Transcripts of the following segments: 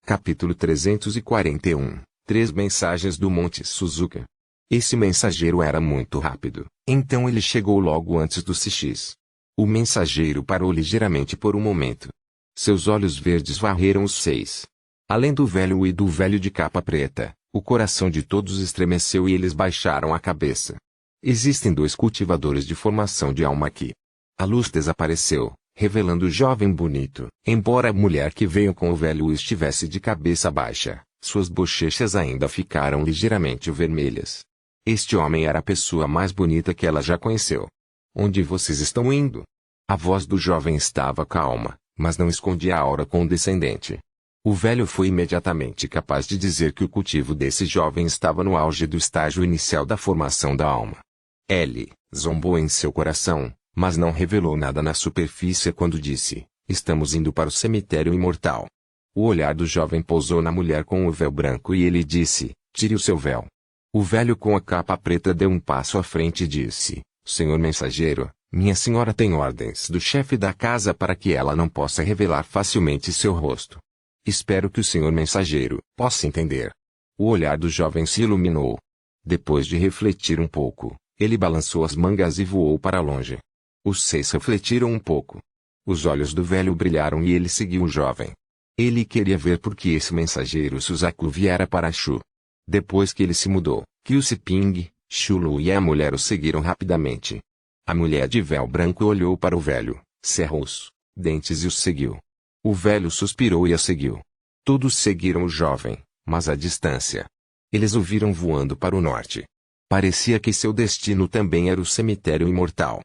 Capítulo 341. Três mensagens do Monte Suzuka. Esse mensageiro era muito rápido, então ele chegou logo antes do CX. O mensageiro parou ligeiramente por um momento. Seus olhos verdes varreram os seis. Além do velho e do velho de capa preta, o coração de todos estremeceu e eles baixaram a cabeça. Existem dois cultivadores de formação de alma aqui. A luz desapareceu, revelando o jovem bonito. Embora a mulher que veio com o velho estivesse de cabeça baixa, suas bochechas ainda ficaram ligeiramente vermelhas. Este homem era a pessoa mais bonita que ela já conheceu. Onde vocês estão indo? A voz do jovem estava calma, mas não escondia a aura condescendente. O velho foi imediatamente capaz de dizer que o cultivo desse jovem estava no auge do estágio inicial da formação da alma. Ele zombou em seu coração, mas não revelou nada na superfície quando disse: estamos indo para o cemitério imortal. O olhar do jovem pousou na mulher com o véu branco e ele disse: tire o seu véu. O velho com a capa preta deu um passo à frente e disse: senhor mensageiro, minha senhora tem ordens do chefe da casa para que ela não possa revelar facilmente seu rosto. Espero que o senhor mensageiro possa entender. O olhar do jovem se iluminou. Depois de refletir um pouco, ele balançou as mangas e voou para longe. Os seis refletiram um pouco. Os olhos do velho brilharam e ele seguiu o jovem. Ele queria ver por que esse mensageiro Suzaku viera para Shu. Depois que ele se mudou, Kyusiping, Shulu e a mulher o seguiram rapidamente. A mulher de véu branco olhou para o velho, cerrou os dentes e o seguiu. O velho suspirou e a seguiu. Todos seguiram o jovem, mas à distância. Eles o viram voando para o norte. Parecia que seu destino também era o cemitério imortal.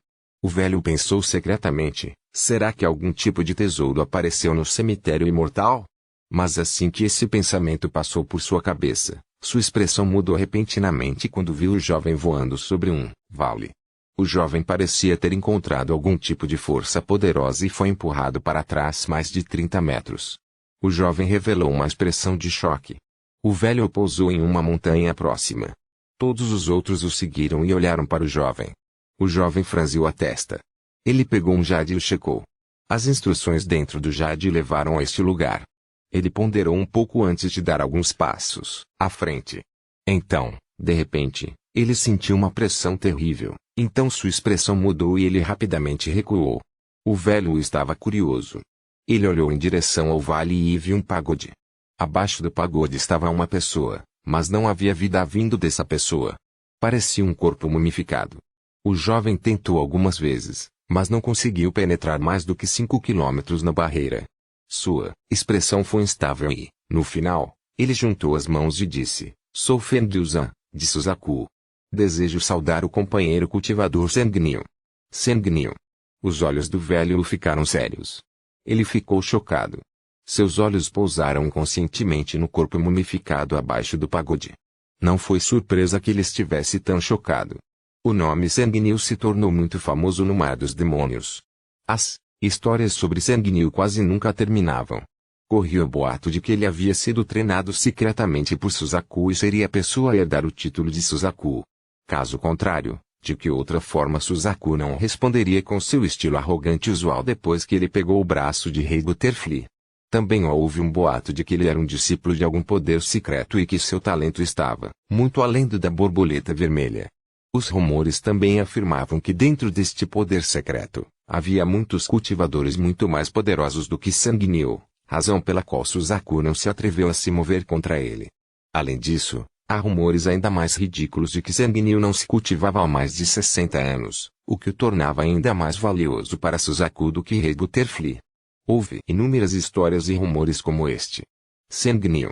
O velho pensou secretamente: será que algum tipo de tesouro apareceu no cemitério imortal? Mas assim que esse pensamento passou por sua cabeça, sua expressão mudou repentinamente quando viu o jovem voando sobre um vale. O jovem parecia ter encontrado algum tipo de força poderosa e foi empurrado para trás mais de 30 metros. O jovem revelou uma expressão de choque. O velho o pousou em uma montanha próxima. Todos os outros o seguiram e olharam para o jovem. O jovem franziu a testa. Ele pegou um jade e o checou. As instruções dentro do jade levaram a este lugar. Ele ponderou um pouco antes de dar alguns passos à frente. Então, de repente, ele sentiu uma pressão terrível. Então sua expressão mudou e ele rapidamente recuou. O velho estava curioso. Ele olhou em direção ao vale e viu um pagode. Abaixo do pagode estava uma pessoa, mas não havia vida vindo dessa pessoa. Parecia um corpo mumificado. O jovem tentou algumas vezes, mas não conseguiu penetrar mais do que 5 quilômetros na barreira. Sua expressão foi instável e, no final, ele juntou as mãos e disse: sou Fengyuzan, de Suzaku. Desejo saudar o companheiro cultivador Sengnil. Sengnil. Os olhos do velho ficaram sérios. Ele ficou chocado. Seus olhos pousaram inconscientemente no corpo mumificado abaixo do pagode. Não foi surpresa que ele estivesse tão chocado. O nome Sengnil se tornou muito famoso no mar dos demônios. As histórias sobre Sengnil quase nunca terminavam. Corria o boato de que ele havia sido treinado secretamente por Suzaku e seria a pessoa a herdar o título de Suzaku. Caso contrário, de que outra forma Suzaku não responderia com seu estilo arrogante usual depois que ele pegou o braço de Rei Butterfly. Também houve um boato de que ele era um discípulo de algum poder secreto e que seu talento estava muito além do da borboleta vermelha. Os rumores também afirmavam que dentro deste poder secreto, havia muitos cultivadores muito mais poderosos do que Sengnil, razão pela qual Suzaku não se atreveu a se mover contra ele. Além disso, há rumores ainda mais ridículos de que Sengnil não se cultivava há mais de 60 anos, o que o tornava ainda mais valioso para Suzaku do que Rei Butterfly. Houve inúmeras histórias e rumores como este. Sengnil.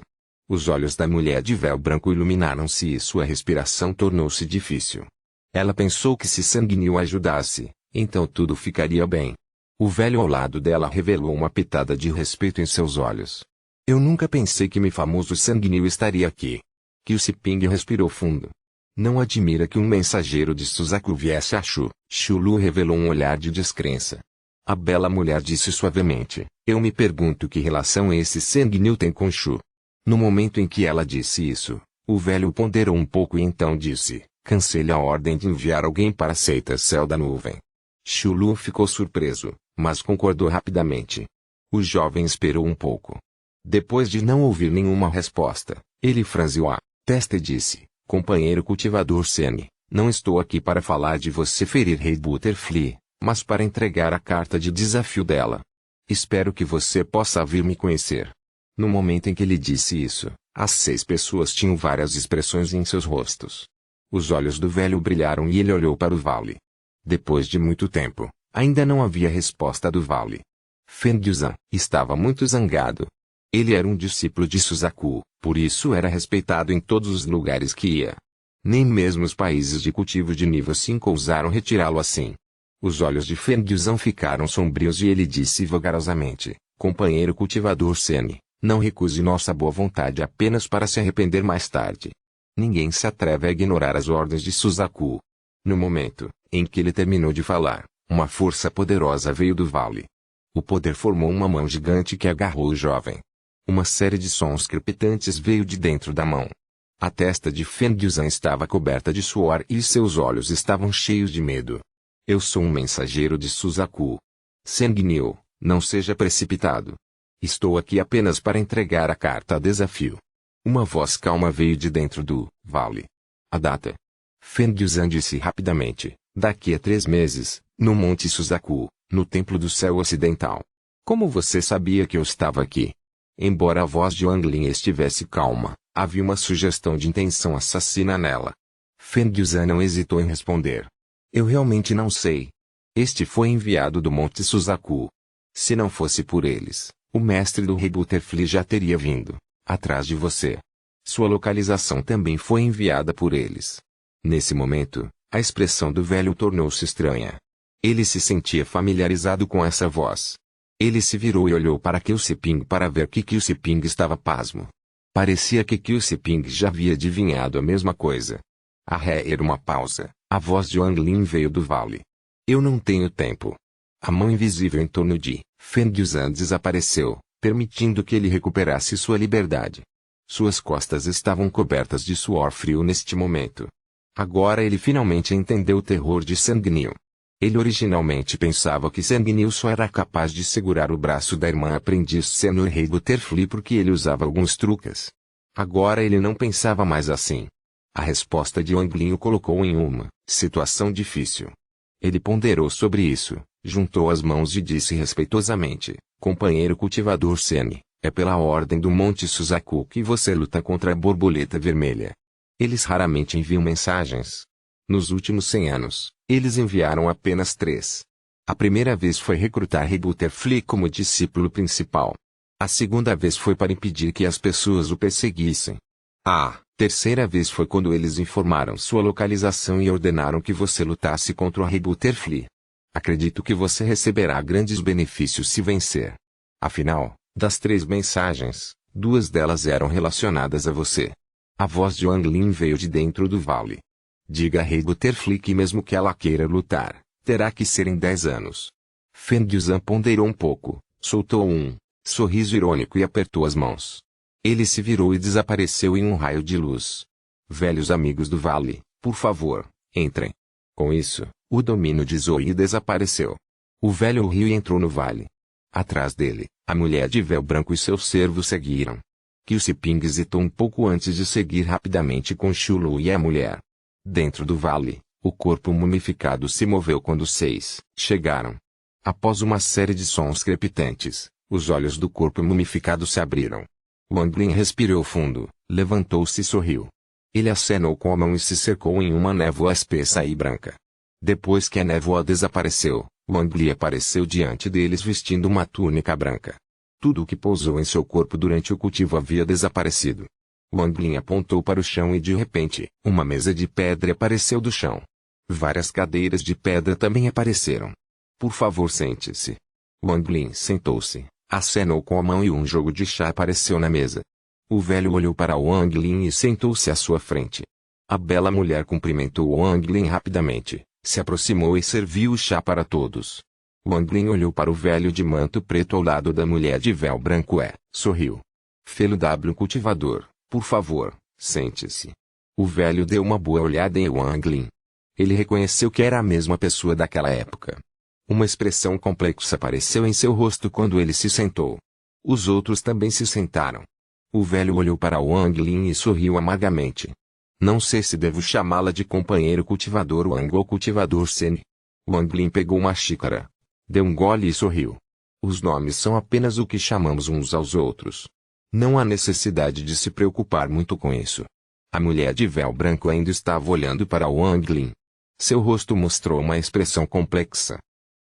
Os olhos da mulher de véu branco iluminaram-se e sua respiração tornou-se difícil. Ela pensou que se Sengnil ajudasse, então tudo ficaria bem. O velho ao lado dela revelou uma pitada de respeito em seus olhos. Eu nunca pensei que meu famoso Sengnil estaria aqui. Kyusiping respirou fundo. Não admira que um mensageiro de Suzaku viesse a Shu. Shulu revelou um olhar de descrença. A bela mulher disse suavemente: eu me pergunto que relação esse Sengnil tem com Shu. No momento em que ela disse isso, o velho ponderou um pouco e então disse: cancele a ordem de enviar alguém para a seita Céu da Nuvem. Shulu ficou surpreso, mas concordou rapidamente. O jovem esperou um pouco. Depois de não ouvir nenhuma resposta, ele franziu a testa e disse: companheiro cultivador Sene, não estou aqui para falar de você ferir Rei Butterfly, mas para entregar a carta de desafio dela. Espero que você possa vir me conhecer. No momento em que ele disse isso, as 6 pessoas tinham várias expressões em seus rostos. Os olhos do velho brilharam e ele olhou para o vale. Depois de muito tempo, ainda não havia resposta do vale. Fengyuzan estava muito zangado. Ele era um discípulo de Suzaku, por isso era respeitado em todos os lugares que ia. Nem mesmo os países de cultivo de nível 5 ousaram retirá-lo assim. Os olhos de Fengyuzan ficaram sombrios e ele disse vagarosamente: companheiro cultivador Sene, não recuse nossa boa vontade apenas para se arrepender mais tarde. Ninguém se atreve a ignorar as ordens de Suzaku. No momento em que ele terminou de falar, uma força poderosa veio do vale. O poder formou uma mão gigante que agarrou o jovem. Uma série de sons crepitantes veio de dentro da mão. A testa de Fengyuzan estava coberta de suor e seus olhos estavam cheios de medo. Eu sou um mensageiro de Suzaku. Senginyu, não seja precipitado. Estou aqui apenas para entregar a carta a desafio. Uma voz calma veio de dentro do vale. A data. Fengyuzan disse rapidamente: daqui a 3 meses, no Monte Suzaku, no Templo do Céu Ocidental. Como você sabia que eu estava aqui? Embora a voz de Wang Lin estivesse calma, havia uma sugestão de intenção assassina nela. Fengyuzan não hesitou em responder: eu realmente não sei. Este foi enviado do Monte Suzaku. Se não fosse por eles, o mestre do Rei Butterfly já teria vindo atrás de você. Sua localização também foi enviada por eles. Nesse momento, a expressão do velho tornou-se estranha. Ele se sentia familiarizado com essa voz. Ele se virou e olhou para Kyusiping para ver que Kyusiping estava pasmo. Parecia que Kyusiping já havia adivinhado a mesma coisa. A ré era uma pausa. A voz de Wang Lin veio do vale. Eu não tenho tempo. A mão invisível em torno de Fengyuzan desapareceu, permitindo que ele recuperasse sua liberdade. Suas costas estavam cobertas de suor frio neste momento. Agora ele finalmente entendeu o terror de Senginyu. Ele originalmente pensava que Senginyu só era capaz de segurar o braço da irmã aprendiz Senor Rei Butterfly porque ele usava alguns truques. Agora ele não pensava mais assim. A resposta de Wang Lin o colocou em uma situação difícil. Ele ponderou sobre isso, juntou as mãos e disse respeitosamente: companheiro cultivador Sene, é pela ordem do Monte Suzaku que você luta contra a borboleta vermelha. Eles raramente enviam mensagens. Nos últimos 100 anos, eles enviaram apenas 3. A primeira vez foi recrutar Rei Butterfly como discípulo principal. A segunda vez foi para impedir que as pessoas o perseguissem. A terceira vez foi quando eles informaram sua localização e ordenaram que você lutasse contra o Rei Butterfly. Acredito que você receberá grandes benefícios se vencer. Afinal, das 3 mensagens, 2 delas eram relacionadas a você. A voz de Wang Lin veio de dentro do vale. Diga a Rei Butterfly que mesmo que ela queira lutar, terá que ser em 10 anos. Fengyuzan ponderou um pouco, soltou um sorriso irônico e apertou as mãos. Ele se virou e desapareceu em um raio de luz. Velhos amigos do vale, por favor, entrem. Com isso, o domínio de Zoe desapareceu. O velho riu e entrou no vale. Atrás dele, a mulher de véu branco e seus servos seguiram. Kyusiping hesitou um pouco antes de seguir rapidamente com Shulu e a mulher. Dentro do vale, o corpo mumificado se moveu quando os 6 chegaram. Após uma série de sons crepitantes, os olhos do corpo mumificado se abriram. Wang Lin respirou fundo, levantou-se e sorriu. Ele acenou com a mão e se cercou em uma névoa espessa e branca. Depois que a névoa desapareceu, Wang Lin apareceu diante deles vestindo uma túnica branca. Tudo o que pousou em seu corpo durante o cultivo havia desaparecido. Wang Lin apontou para o chão e de repente, uma mesa de pedra apareceu do chão. Várias cadeiras de pedra também apareceram. Por favor, sente-se. Wang Lin sentou-se, acenou com a mão e um jogo de chá apareceu na mesa. O velho olhou para Wang Lin e sentou-se à sua frente. A bela mulher cumprimentou Wang Lin rapidamente, se aproximou e serviu o chá para todos. Wang Lin olhou para o velho de manto preto ao lado da mulher de véu branco e sorriu. Felo W cultivador, por favor, sente-se. O velho deu uma boa olhada em Wang Lin. Ele reconheceu que era a mesma pessoa daquela época. Uma expressão complexa apareceu em seu rosto quando ele se sentou. Os outros também se sentaram. O velho olhou para Wang Lin e sorriu amargamente. Não sei se devo chamá-la de companheiro cultivador Wang ou cultivador Sen. Wang Lin pegou uma xícara. Deu um gole e sorriu. Os nomes são apenas o que chamamos uns aos outros. Não há necessidade de se preocupar muito com isso. A mulher de véu branco ainda estava olhando para Wang Lin. Seu rosto mostrou uma expressão complexa.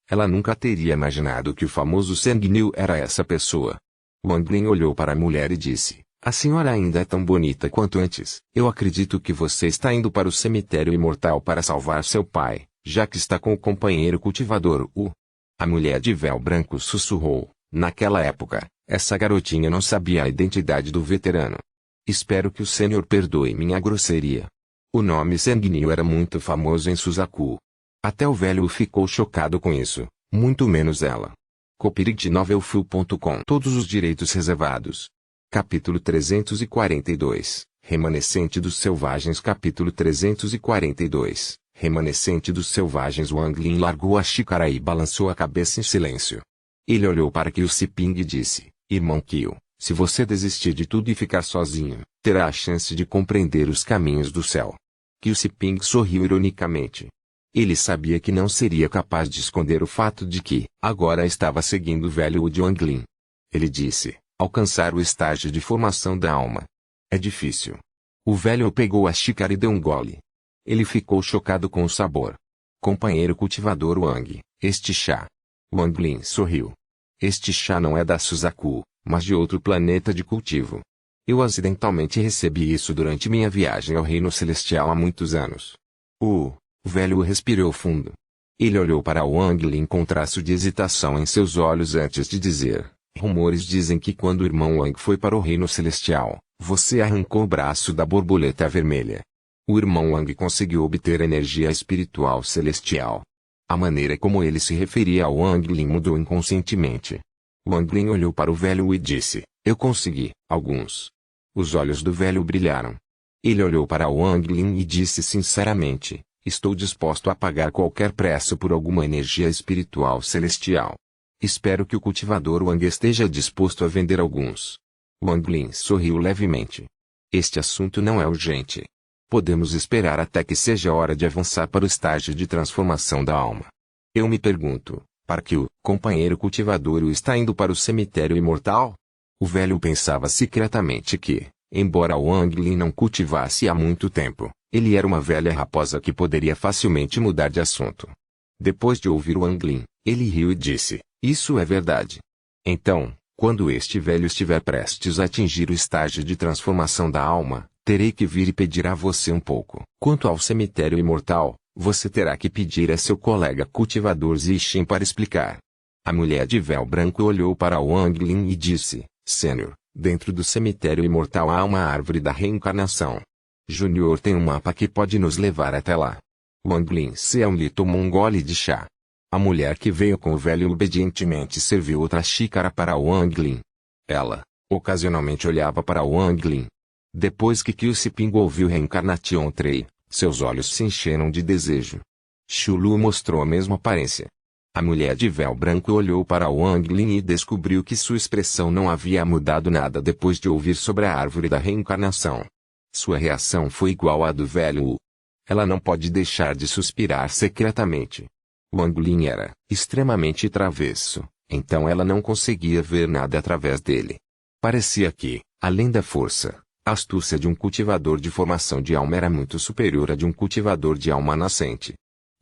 Ela nunca teria imaginado que o famoso Sang Niu era essa pessoa. Wang Lin olhou para a mulher e disse: "A senhora ainda é tão bonita quanto antes. Eu acredito que você está indo para o cemitério imortal para salvar seu pai, já que está com o companheiro cultivador Wu." A mulher de véu branco sussurrou. Naquela época, essa garotinha não sabia a identidade do veterano. Espero que o senhor perdoe minha grosseria. O nome Sang Niu era muito famoso em Suzaku. Até o velho ficou chocado com isso, muito menos ela. copyright.novelfu.com. Todos os direitos reservados. Capítulo 342. Remanescente dos Selvagens. Capítulo 342. Remanescente dos Selvagens. Wang Lin largou a xícara e balançou a cabeça em silêncio. Ele olhou para Qiu Siping e disse: "Irmão Qiu, se você desistir de tudo e ficar sozinho, terá a chance de compreender os caminhos do céu." Qiu Siping sorriu ironicamente. Ele sabia que não seria capaz de esconder o fato de que, agora estava seguindo o velho de Wang Lin. Ele disse: "Alcançar o estágio de formação da alma é difícil." O velho pegou a xícara e deu um gole. Ele ficou chocado com o sabor. "Companheiro cultivador Wang, este chá." Wang Lin sorriu. "Este chá não é da Suzaku, mas de outro planeta de cultivo. Eu acidentalmente recebi isso durante minha viagem ao Reino Celestial há muitos anos." O velho respirou fundo. Ele olhou para Wang Lin com traço de hesitação em seus olhos antes de dizer: "Rumores dizem que quando o irmão Wang foi para o Reino Celestial, você arrancou o braço da borboleta vermelha. O irmão Wang conseguiu obter energia espiritual celestial." A maneira como ele se referia a Wang Lin mudou inconscientemente. Wang Lin olhou para o velho e disse: "Eu consegui, alguns." Os olhos do velho brilharam. Ele olhou para Wang Lin e disse sinceramente: "Estou disposto a pagar qualquer preço por alguma energia espiritual celestial. Espero que o cultivador Wang esteja disposto a vender alguns." Wang Lin sorriu levemente. "Este assunto não é urgente. Podemos esperar até que seja hora de avançar para o estágio de transformação da alma. Eu me pergunto, para que o companheiro cultivador está indo para o cemitério imortal?" O velho pensava secretamente que, embora Wang Lin não cultivasse há muito tempo, ele era uma velha raposa que poderia facilmente mudar de assunto. Depois de ouvir Wang Lin, ele riu e disse: "Isso é verdade. Então, quando este velho estiver prestes a atingir o estágio de transformação da alma, terei que vir e pedir a você um pouco. Quanto ao cemitério imortal, você terá que pedir a seu colega cultivador Zixin para explicar." A mulher de véu branco olhou para Wang Lin e disse: "Sênior, dentro do cemitério imortal há uma árvore da reencarnação. Júnior tem um mapa que pode nos levar até lá." Wang Lin lhe tomou um gole de chá. A mulher que veio com o velho obedientemente serviu outra xícara para Wang Lin. Ela, ocasionalmente olhava para Wang Lin. Depois que Qiu Siping ouviu Reencarnation Tree, seus olhos se encheram de desejo. Chulu mostrou a mesma aparência. A mulher de véu branco olhou para Wang Lin e descobriu que sua expressão não havia mudado nada depois de ouvir sobre a árvore da reencarnação. Sua reação foi igual à do velho Wu. Ela não pode deixar de suspirar secretamente. Wang Lin era extremamente travesso, então ela não conseguia ver nada através dele. Parecia que, além da força, a astúcia de um cultivador de formação de alma era muito superior à de um cultivador de alma nascente.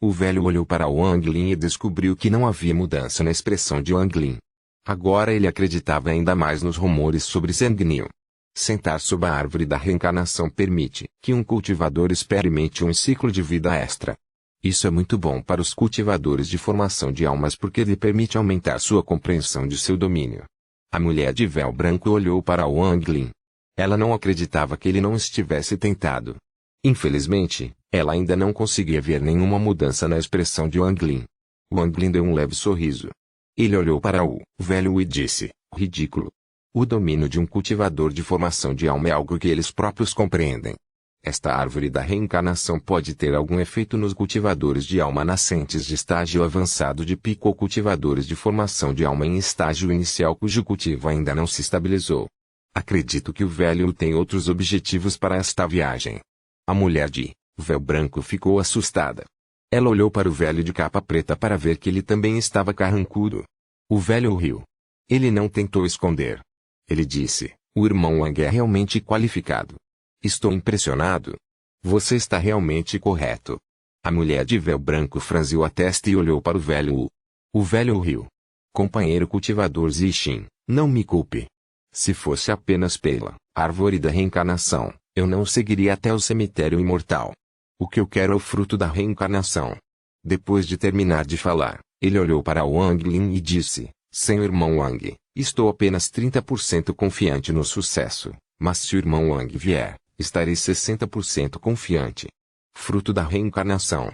O velho olhou para Wang Lin e descobriu que não havia mudança na expressão de Wang Lin. Agora ele acreditava ainda mais nos rumores sobre Sang Niu. Sentar sob a árvore da reencarnação permite que um cultivador experimente um ciclo de vida extra. Isso é muito bom para os cultivadores de formação de almas porque lhe permite aumentar sua compreensão de seu domínio. A mulher de véu branco olhou para Wang Lin. Ela não acreditava que ele não estivesse tentado. Infelizmente, ela ainda não conseguia ver nenhuma mudança na expressão de Wang Lin. Wang Lin deu um leve sorriso. Ele olhou para o velho e disse: "Ridículo. O domínio de um cultivador de formação de alma é algo que eles próprios compreendem. Esta árvore da reencarnação pode ter algum efeito nos cultivadores de alma nascentes de estágio avançado de pico ou cultivadores de formação de alma em estágio inicial cujo cultivo ainda não se estabilizou. Acredito que o velho tem outros objetivos para esta viagem. A mulher de véu branco ficou assustada. Ela olhou para o velho de capa preta para ver que ele também estava carrancudo. O velho riu. Ele não tentou esconder. Ele disse: o irmão Wang é realmente qualificado. Estou impressionado. Você está realmente correto. A mulher de véu branco franziu a testa e olhou para o velho. O velho riu. Companheiro cultivador Zixin, não me culpe. Se fosse apenas pela árvore da reencarnação, eu não seguiria até o cemitério imortal. O que eu quero é o fruto da reencarnação. Depois de terminar de falar, ele olhou para Wang Lin e disse: Senhor irmão Wang, estou apenas 30% confiante no sucesso, mas se o irmão Wang vier, estarei 60% confiante. Fruto da reencarnação.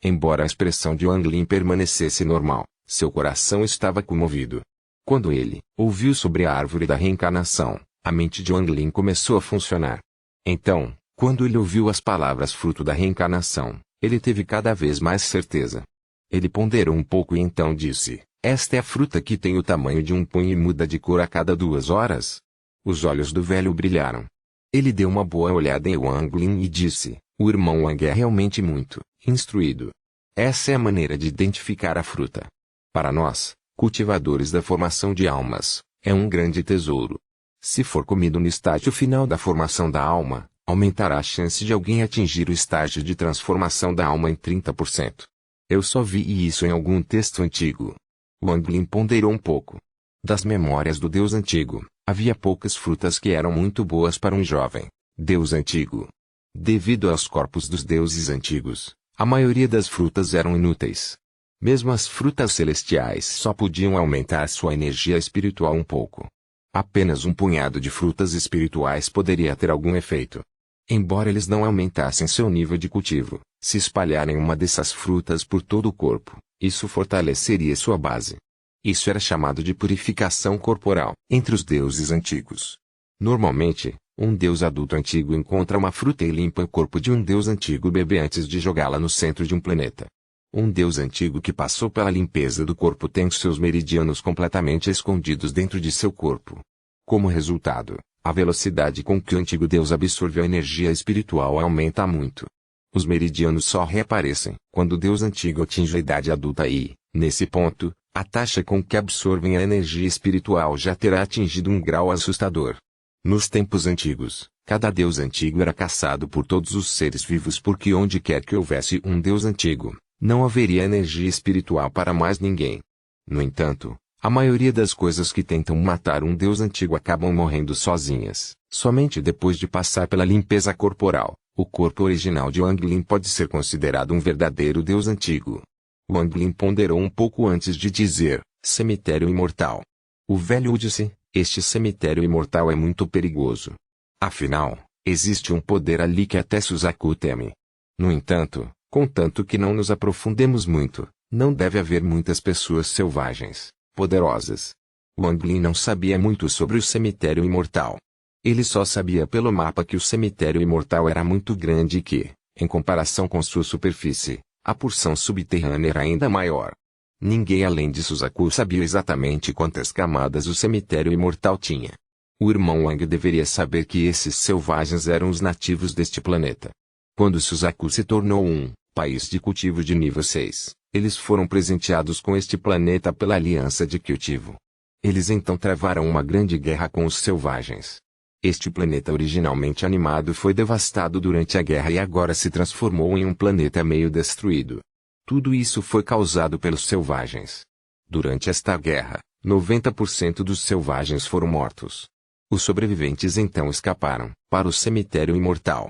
Embora a expressão de Wang Lin permanecesse normal, seu coração estava comovido. Quando ele ouviu sobre a árvore da reencarnação, a mente de Wang Lin começou a funcionar. Então, quando ele ouviu as palavras fruto da reencarnação, ele teve cada vez mais certeza. Ele ponderou um pouco e então disse: esta é a fruta que tem o tamanho de um punho e muda de cor a cada 2 horas. Os olhos do velho brilharam. Ele deu uma boa olhada em Wang Lin e disse: o irmão Wang é realmente muito instruído. Essa é a maneira de identificar a fruta. Para nós, cultivadores da formação de almas, é um grande tesouro. Se for comido no estágio final da formação da alma, aumentará a chance de alguém atingir o estágio de transformação da alma em 30%. Eu só vi isso em algum texto antigo. Wang Lin ponderou um pouco. Das memórias do Deus antigo, havia poucas frutas que eram muito boas para um jovem Deus antigo. Devido aos corpos dos deuses antigos, a maioria das frutas eram inúteis. Mesmo as frutas celestiais só podiam aumentar sua energia espiritual um pouco. Apenas um punhado de frutas espirituais poderia ter algum efeito. Embora eles não aumentassem seu nível de cultivo, se espalharem uma dessas frutas por todo o corpo, isso fortaleceria sua base. Isso era chamado de purificação corporal entre os deuses antigos. Normalmente, um deus adulto antigo encontra uma fruta e limpa o corpo de um deus antigo bebê antes de jogá-la no centro de um planeta. Um deus antigo que passou pela limpeza do corpo tem seus meridianos completamente escondidos dentro de seu corpo. Como resultado, a velocidade com que o antigo deus absorve a energia espiritual aumenta muito. Os meridianos só reaparecem quando o deus antigo atinge a idade adulta e, nesse ponto, a taxa com que absorvem a energia espiritual já terá atingido um grau assustador. Nos tempos antigos, cada deus antigo era caçado por todos os seres vivos porque onde quer que houvesse um deus antigo, não haveria energia espiritual para mais ninguém. No entanto, a maioria das coisas que tentam matar um deus antigo acabam morrendo sozinhas. Somente depois de passar pela limpeza corporal, o corpo original de Wang Lin pode ser considerado um verdadeiro deus antigo. Wang Lin ponderou um pouco antes de dizer: cemitério imortal. O velho disse: este cemitério imortal é muito perigoso. Afinal, existe um poder ali que até Suzaku teme. No entanto, contanto que não nos aprofundemos muito, não deve haver muitas pessoas selvagens, poderosas. Wang Lin não sabia muito sobre o cemitério imortal. Ele só sabia pelo mapa que o cemitério imortal era muito grande e que, em comparação com sua superfície, a porção subterrânea era ainda maior. Ninguém além de Suzaku sabia exatamente quantas camadas o cemitério imortal tinha. O irmão Wang deveria saber que esses selvagens eram os nativos deste planeta. Quando Suzaku se tornou um país de cultivo de nível 6, eles foram presenteados com este planeta pela aliança de cultivo. Eles então travaram uma grande guerra com os selvagens. Este planeta originalmente animado foi devastado durante a guerra e agora se transformou em um planeta meio destruído. Tudo isso foi causado pelos selvagens. Durante esta guerra, 90% dos selvagens foram mortos. Os sobreviventes então escaparam para o cemitério imortal.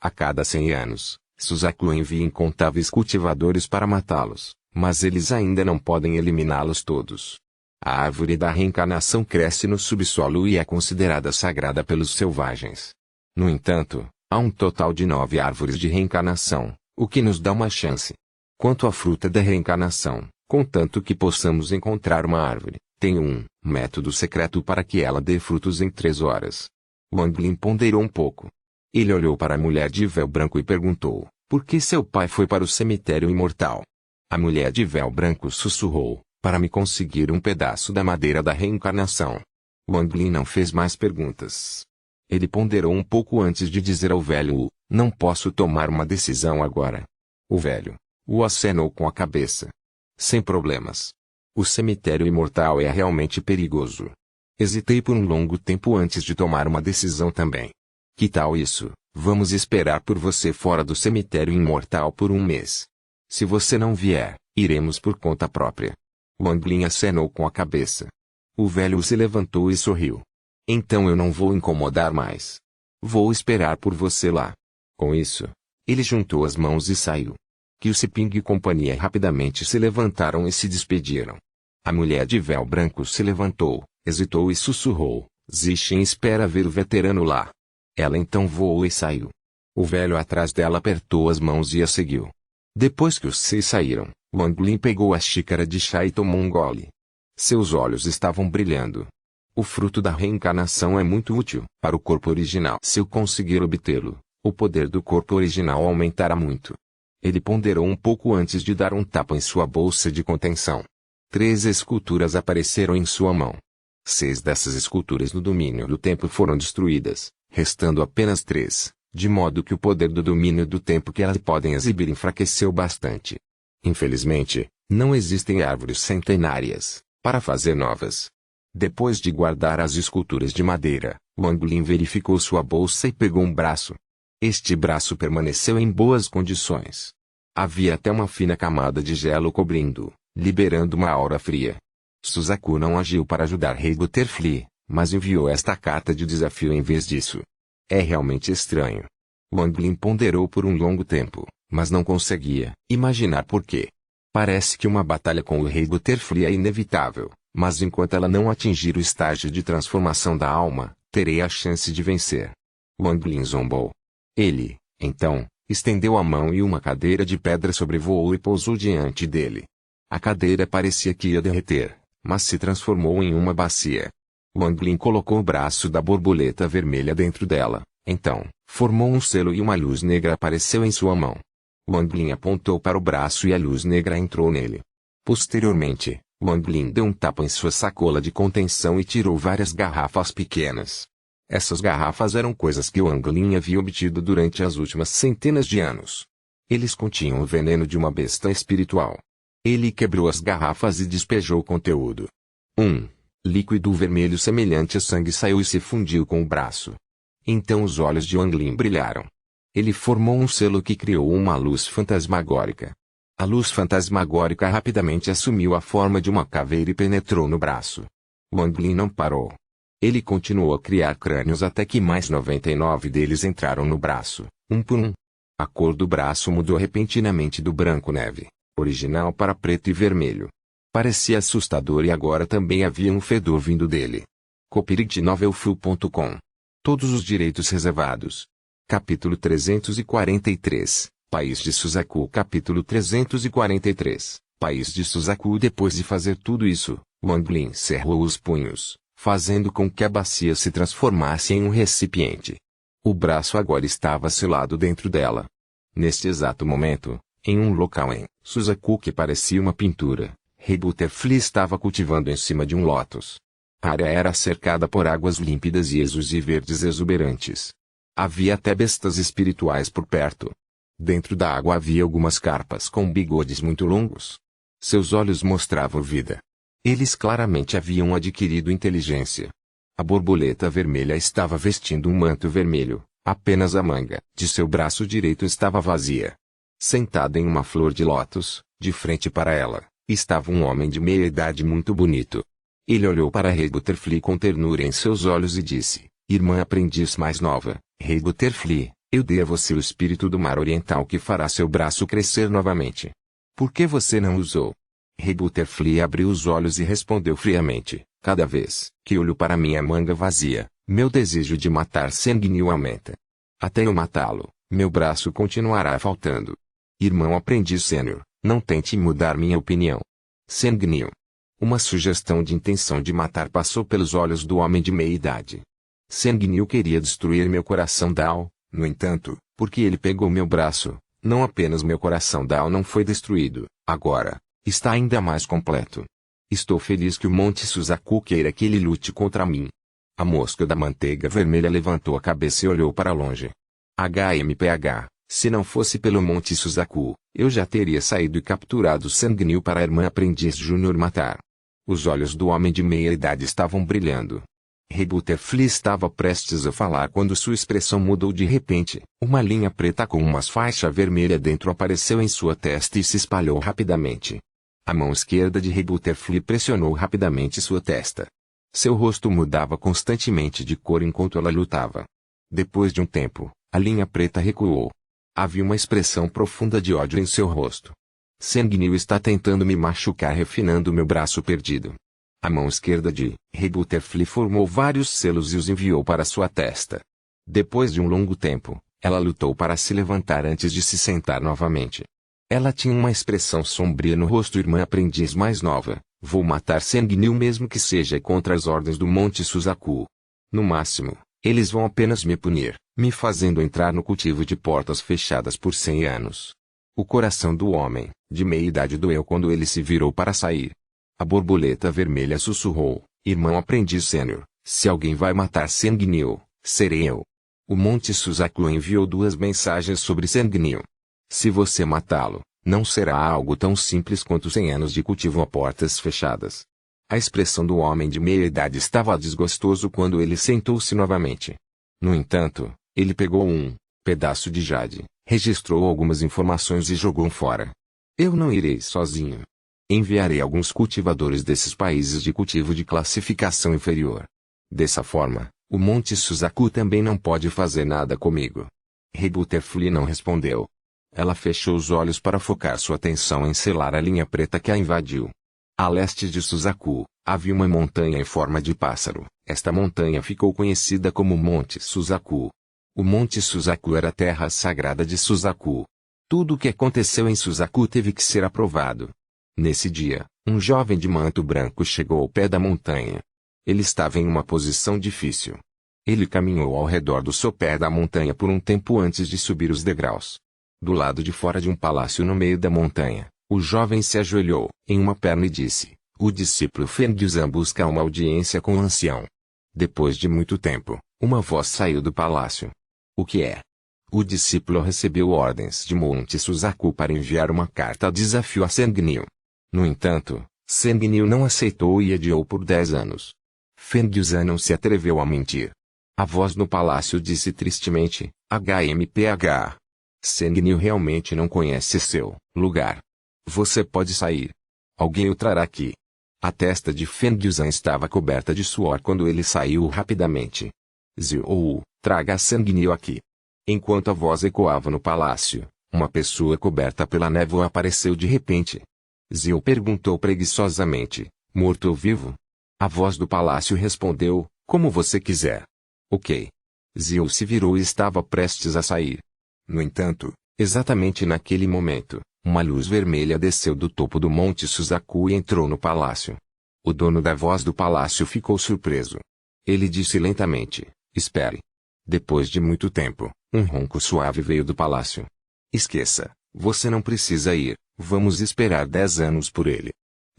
A cada 100 anos, Suzaku envia incontáveis cultivadores para matá-los, mas eles ainda não podem eliminá-los todos. A árvore da reencarnação cresce no subsolo e é considerada sagrada pelos selvagens. No entanto, há um total de 9 árvores de reencarnação, o que nos dá uma chance. Quanto à fruta da reencarnação, contanto que possamos encontrar uma árvore, tem um método secreto para que ela dê frutos em 3 horas. Wang Lin ponderou um pouco. Ele olhou para a mulher de véu branco e perguntou, por que seu pai foi para o cemitério imortal? A mulher de véu branco sussurrou, para me conseguir um pedaço da madeira da reencarnação. Wang Lin não fez mais perguntas. Ele ponderou um pouco antes de dizer ao velho, não posso tomar uma decisão agora. O velho o acenou com a cabeça. Sem problemas. O cemitério imortal é realmente perigoso. Hesitei por um longo tempo antes de tomar uma decisão também. Que tal isso? Vamos esperar por você fora do cemitério imortal por um mês. Se você não vier, iremos por conta própria. Wang Lin acenou com a cabeça. O velho se levantou e sorriu. Então eu não vou incomodar mais. Vou esperar por você lá. Com isso, ele juntou as mãos e saiu. Kiu Siping e companhia rapidamente se levantaram e se despediram. A mulher de véu branco se levantou, hesitou e sussurrou, Zixin espera ver o veterano lá. Ela então voou e saiu. O velho atrás dela apertou as mãos e a seguiu. Depois que os seis saíram, Wang Lin pegou a xícara de chá e tomou um gole. Seus olhos estavam brilhando. O fruto da reencarnação é muito útil para o corpo original. Se eu conseguir obtê-lo, o poder do corpo original aumentará muito. Ele ponderou um pouco antes de dar um tapa em sua bolsa de contenção. 3 esculturas apareceram em sua mão. 6 dessas esculturas no domínio do tempo foram destruídas, restando apenas 3, de modo que o poder do domínio do tempo que elas podem exibir enfraqueceu bastante. Infelizmente, não existem árvores centenárias para fazer novas. Depois de guardar as esculturas de madeira, Wang Lin verificou sua bolsa e pegou um braço. Este braço permaneceu em boas condições. Havia até uma fina camada de gelo cobrindo, liberando uma aura fria. Suzaku não agiu para ajudar Rei Butterfly, mas enviou esta carta de desafio em vez disso. É realmente estranho. Wang Lin ponderou por um longo tempo, mas não conseguia imaginar por quê. Parece que uma batalha com o Rei Butterfly é inevitável, mas enquanto ela não atingir o estágio de transformação da alma, terei a chance de vencer. Wang Lin zombou. Ele, então, estendeu a mão e uma cadeira de pedra sobrevoou e pousou diante dele. A cadeira parecia que ia derreter, mas se transformou em uma bacia. Wang Lin colocou o braço da borboleta vermelha dentro dela, então, formou um selo e uma luz negra apareceu em sua mão. Wang Lin apontou para o braço e a luz negra entrou nele. Posteriormente, Wang Lin deu um tapa em sua sacola de contenção e tirou várias garrafas pequenas. Essas garrafas eram coisas que Wang Lin havia obtido durante as últimas centenas de anos. Eles continham o veneno de uma besta espiritual. Ele quebrou as garrafas e despejou o conteúdo. Líquido vermelho semelhante a sangue saiu e se fundiu com o braço. Então os olhos de Wang Lin brilharam. Ele formou um selo que criou uma luz fantasmagórica. A luz fantasmagórica rapidamente assumiu a forma de uma caveira e penetrou no braço. Wang Lin não parou. Ele continuou a criar crânios até que mais 99 deles entraram no braço, um por um. A cor do braço mudou repentinamente do branco neve, original para preto e vermelho. Parecia assustador e agora também havia um fedor vindo dele. Copyright Novelfu.com. Todos os direitos reservados. Capítulo 343, País de Suzaku. Capítulo 343, País de Suzaku. Depois de fazer tudo isso, Wang Lin cerrou os punhos, fazendo com que a bacia se transformasse em um recipiente. O braço agora estava selado dentro dela. Neste exato momento, em um local em Suzaku que parecia uma pintura, Rei Butterfly estava cultivando em cima de um lótus. A área era cercada por águas límpidas e azuis e verdes exuberantes. Havia até bestas espirituais por perto. Dentro da água havia algumas carpas com bigodes muito longos. Seus olhos mostravam vida. Eles claramente haviam adquirido inteligência. A borboleta vermelha estava vestindo um manto vermelho, apenas a manga de seu braço direito estava vazia. Sentado em uma flor de lótus, de frente para ela, estava um homem de meia idade muito bonito. Ele olhou para Rei Butterfly com ternura em seus olhos e disse, Irmã aprendiz mais nova, Rei Butterfly, eu dei a você o espírito do mar oriental que fará seu braço crescer novamente. Por que você não usou? Rei Butterfly abriu os olhos e respondeu friamente, cada vez que olho para minha manga vazia, meu desejo de matar Sanguinil aumenta. Até eu matá-lo, meu braço continuará faltando. Irmão aprendiz sênior, não tente mudar minha opinião. Sanguinil. Uma sugestão de intenção de matar passou pelos olhos do homem de meia idade. Sanguinil queria destruir meu coração Dao, No entanto, porque ele pegou meu braço, não apenas meu coração Dao não foi destruído, agora, está ainda mais completo. Estou feliz que o Monte Suzaku queira que ele lute contra mim. A mosca da manteiga vermelha levantou a cabeça e olhou para longe. HMPH, se não fosse pelo Monte Suzaku, eu já teria saído e capturado Sanguinil para a irmã aprendiz Júnior matar. Os olhos do homem de meia idade estavam brilhando. Rei Butterfly estava prestes a falar quando sua expressão mudou de repente. Uma linha preta com uma faixa vermelha dentro apareceu em sua testa e se espalhou rapidamente. A mão esquerda de Rei Butterfly pressionou rapidamente sua testa. Seu rosto mudava constantemente de cor enquanto ela lutava. Depois de um tempo, a linha preta recuou. Havia uma expressão profunda de ódio em seu rosto. Sanguinil está tentando me machucar refinando meu braço perdido. A mão esquerda de Rei Butterfly formou vários selos e os enviou para sua testa. Depois de um longo tempo, ela lutou para se levantar antes de se sentar novamente. Ela tinha uma expressão sombria no rosto. Irmã aprendiz mais nova, vou matar Sanguinil mesmo que seja contra as ordens do Monte Suzaku. No máximo, eles vão apenas me punir, me fazendo entrar no cultivo de portas fechadas por 100 anos. O coração do homem, de meia idade, doeu quando ele se virou para sair. A borboleta vermelha sussurrou, irmão aprendiz sênior, se alguém vai matar Sanguinil, serei eu. O Monte Suzaku enviou 2 mensagens sobre Sanguinil. Se você matá-lo, não será algo tão simples quanto 100 anos de cultivo a portas fechadas. A expressão do homem de meia idade estava desgostoso quando ele sentou-se novamente. No entanto, ele pegou um pedaço de jade, registrou algumas informações e jogou fora. Eu não irei sozinho. Enviarei alguns cultivadores desses países de cultivo de classificação inferior. Dessa forma, o Monte Suzaku também não pode fazer nada comigo. Rei Butterfly não respondeu. Ela fechou os olhos para focar sua atenção em selar a linha preta que a invadiu. A leste de Suzaku, havia uma montanha em forma de pássaro. Esta montanha ficou conhecida como Monte Suzaku. O Monte Suzaku era a terra sagrada de Suzaku. Tudo o que aconteceu em Suzaku teve que ser aprovado. Nesse dia, um jovem de manto branco chegou ao pé da montanha. Ele estava em uma posição difícil. Ele caminhou ao redor do sopé da montanha por um tempo antes de subir os degraus. Do lado de fora de um palácio no meio da montanha, o jovem se ajoelhou em uma perna e disse, o discípulo Fengyuzan busca uma audiência com o ancião. Depois de muito tempo, uma voz saiu do palácio. O que é? O discípulo recebeu ordens de Monte Suzaku para enviar uma carta de desafio a Sanguinil. No entanto, Sanguinil não aceitou e adiou por 10 anos. Fengyuzan não se atreveu a mentir. A voz no palácio disse tristemente, HMPH. Sanguinil realmente não conhece seu lugar. Você pode sair. Alguém o trará aqui. A testa de Fengyuzan estava coberta de suor quando ele saiu rapidamente. Ziou, traga Sanguinil aqui. Enquanto a voz ecoava no palácio, uma pessoa coberta pela névoa apareceu de repente. Ziou perguntou preguiçosamente, morto ou vivo? A voz do palácio respondeu, como você quiser. Ok. Ziou se virou e estava prestes a sair. No entanto, exatamente naquele momento, uma luz vermelha desceu do topo do Monte Suzaku e entrou no palácio. O dono da voz do palácio ficou surpreso. Ele disse lentamente, espere. Depois de muito tempo, um ronco suave veio do palácio. Esqueça, você não precisa ir, vamos esperar 10 anos por ele.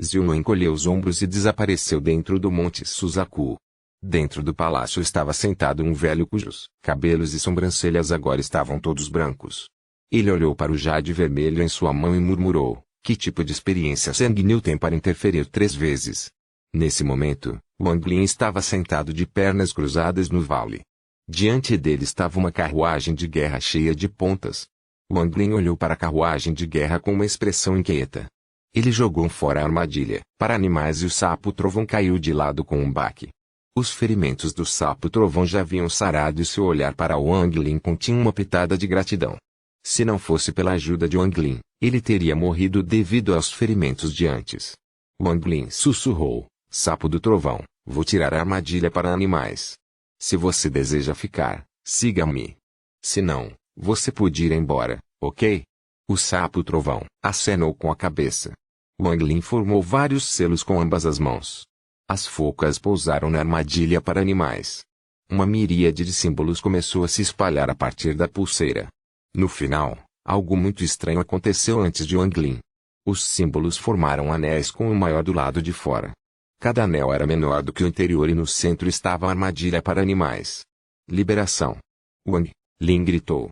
Ziu encolheu os ombros e desapareceu dentro do Monte Suzaku. Dentro do palácio estava sentado um velho cujos cabelos e sobrancelhas agora estavam todos brancos. Ele olhou para o jade vermelho em sua mão e murmurou, que tipo de experiência Sanguinil tem para interferir 3 vezes? Nesse momento, Wang Lin estava sentado de pernas cruzadas no vale. Diante dele estava uma carruagem de guerra cheia de pontas. Wang Lin olhou para a carruagem de guerra com uma expressão inquieta. Ele jogou fora a armadilha para animais e o sapo trovão caiu de lado com um baque. Os ferimentos do sapo trovão já haviam sarado e seu olhar para Wang Lin continha uma pitada de gratidão. Se não fosse pela ajuda de Wang Lin, ele teria morrido devido aos ferimentos de antes. Wang Lin sussurrou, sapo do trovão, vou tirar a armadilha para animais. Se você deseja ficar, siga-me. Se não, você pode ir embora, ok? O sapo trovão acenou com a cabeça. Wang Lin formou vários selos com ambas as mãos. As focas pousaram na armadilha para animais. Uma miríade de símbolos começou a se espalhar a partir da pulseira. No final, algo muito estranho aconteceu antes de Wang Lin. Os símbolos formaram anéis com o maior do lado de fora. Cada anel era menor do que o anterior e no centro estava a armadilha para animais. Liberação. Wang Lin gritou.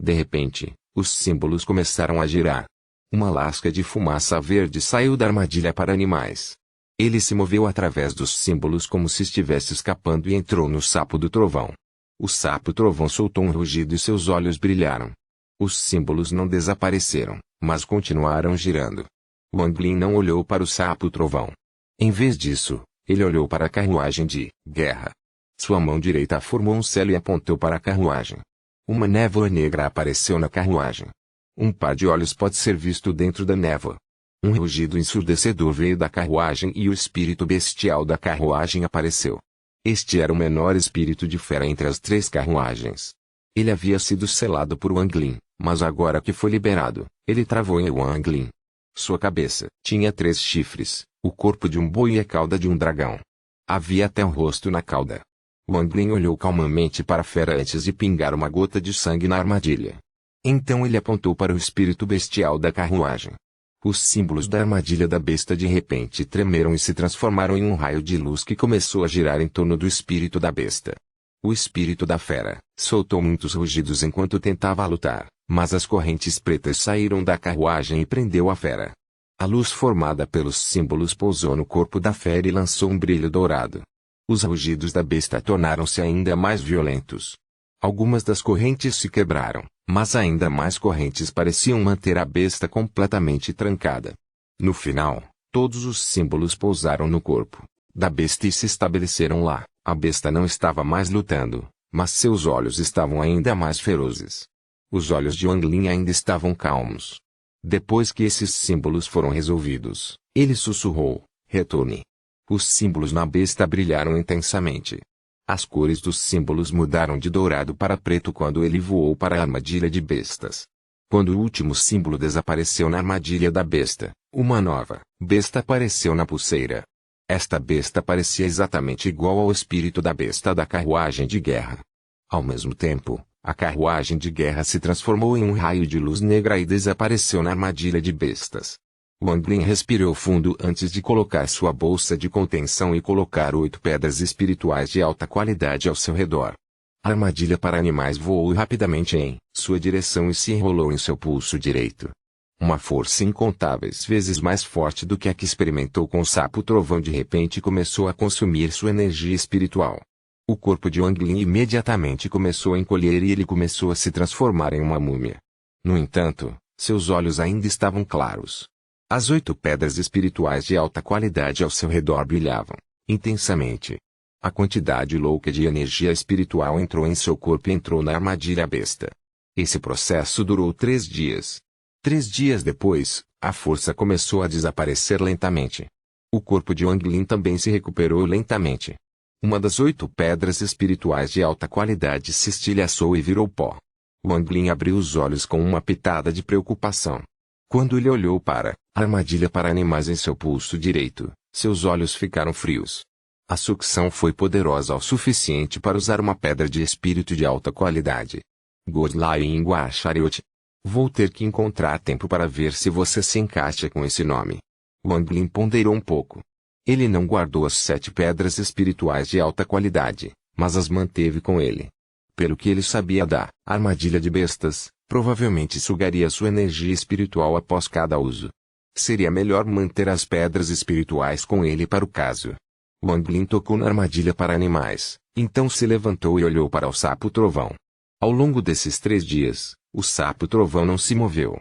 De repente, os símbolos começaram a girar. Uma lasca de fumaça verde saiu da armadilha para animais. Ele se moveu através dos símbolos como se estivesse escapando e entrou no sapo do trovão. O sapo trovão soltou um rugido e seus olhos brilharam. Os símbolos não desapareceram, mas continuaram girando. Wang Lin não olhou para o sapo trovão. Em vez disso, ele olhou para a carruagem de guerra. Sua mão direita formou um selo e apontou para a carruagem. Uma névoa negra apareceu na carruagem. Um par de olhos pode ser visto dentro da névoa. Um rugido ensurdecedor veio da carruagem e o espírito bestial da carruagem apareceu. Este era o menor espírito de fera entre as 3 carruagens. Ele havia sido selado por Wang Lin, mas agora que foi liberado, ele travou em Wang Lin. Sua cabeça tinha 3 chifres, o corpo de um boi e a cauda de um dragão. Havia até um rosto na cauda. Wang Lin olhou calmamente para a fera antes de pingar uma gota de sangue na armadilha. Então ele apontou para o espírito bestial da carruagem. Os símbolos da armadilha da besta de repente tremeram e se transformaram em um raio de luz que começou a girar em torno do espírito da besta. O espírito da fera soltou muitos rugidos enquanto tentava lutar, mas as correntes pretas saíram da carruagem e prendeu a fera. A luz formada pelos símbolos pousou no corpo da fera e lançou um brilho dourado. Os rugidos da besta tornaram-se ainda mais violentos. Algumas das correntes se quebraram, mas ainda mais correntes pareciam manter a besta completamente trancada. No final, todos os símbolos pousaram no corpo da besta e se estabeleceram lá. A besta não estava mais lutando, mas seus olhos estavam ainda mais ferozes. Os olhos de Wang Lin ainda estavam calmos. Depois que esses símbolos foram resolvidos, ele sussurrou: retorne. Os símbolos na besta brilharam intensamente. As cores dos símbolos mudaram de dourado para preto quando ele voou para a armadilha de bestas. Quando o último símbolo desapareceu na armadilha da besta, uma nova besta apareceu na pulseira. Esta besta parecia exatamente igual ao espírito da besta da carruagem de guerra. Ao mesmo tempo, a carruagem de guerra se transformou em um raio de luz negra e desapareceu na armadilha de bestas. Wang Lin respirou fundo antes de colocar sua bolsa de contenção e colocar 8 pedras espirituais de alta qualidade ao seu redor. A armadilha para animais voou rapidamente em sua direção e se enrolou em seu pulso direito. Uma força incontáveis vezes mais forte do que a que experimentou com o sapo trovão de repente começou a consumir sua energia espiritual. O corpo de Wang Lin imediatamente começou a encolher e ele começou a se transformar em uma múmia. No entanto, seus olhos ainda estavam claros. As 8 pedras espirituais de alta qualidade ao seu redor brilhavam intensamente. A quantidade louca de energia espiritual entrou em seu corpo e entrou na armadilha besta. Esse processo durou 3 dias. 3 dias depois, a força começou a desaparecer lentamente. O corpo de Wang Lin também se recuperou lentamente. Uma das 8 pedras espirituais de alta qualidade se estilhaçou e virou pó. Wang Lin abriu os olhos com uma pitada de preocupação. Quando ele olhou para a armadilha para animais em seu pulso direito, seus olhos ficaram frios. A sucção foi poderosa o suficiente para usar uma pedra de espírito de alta qualidade. Godlying Guachariot. Vou ter que encontrar tempo para ver se você se encaixa com esse nome. Wang Lin ponderou um pouco. Ele não guardou as 7 pedras espirituais de alta qualidade, mas as manteve com ele. Pelo que ele sabia da armadilha de bestas, provavelmente sugaria sua energia espiritual após cada uso. Seria melhor manter as pedras espirituais com ele para o caso. Wang Lin tocou na armadilha para animais, então se levantou e olhou para o sapo trovão. Ao longo desses 3 dias, o sapo trovão não se moveu.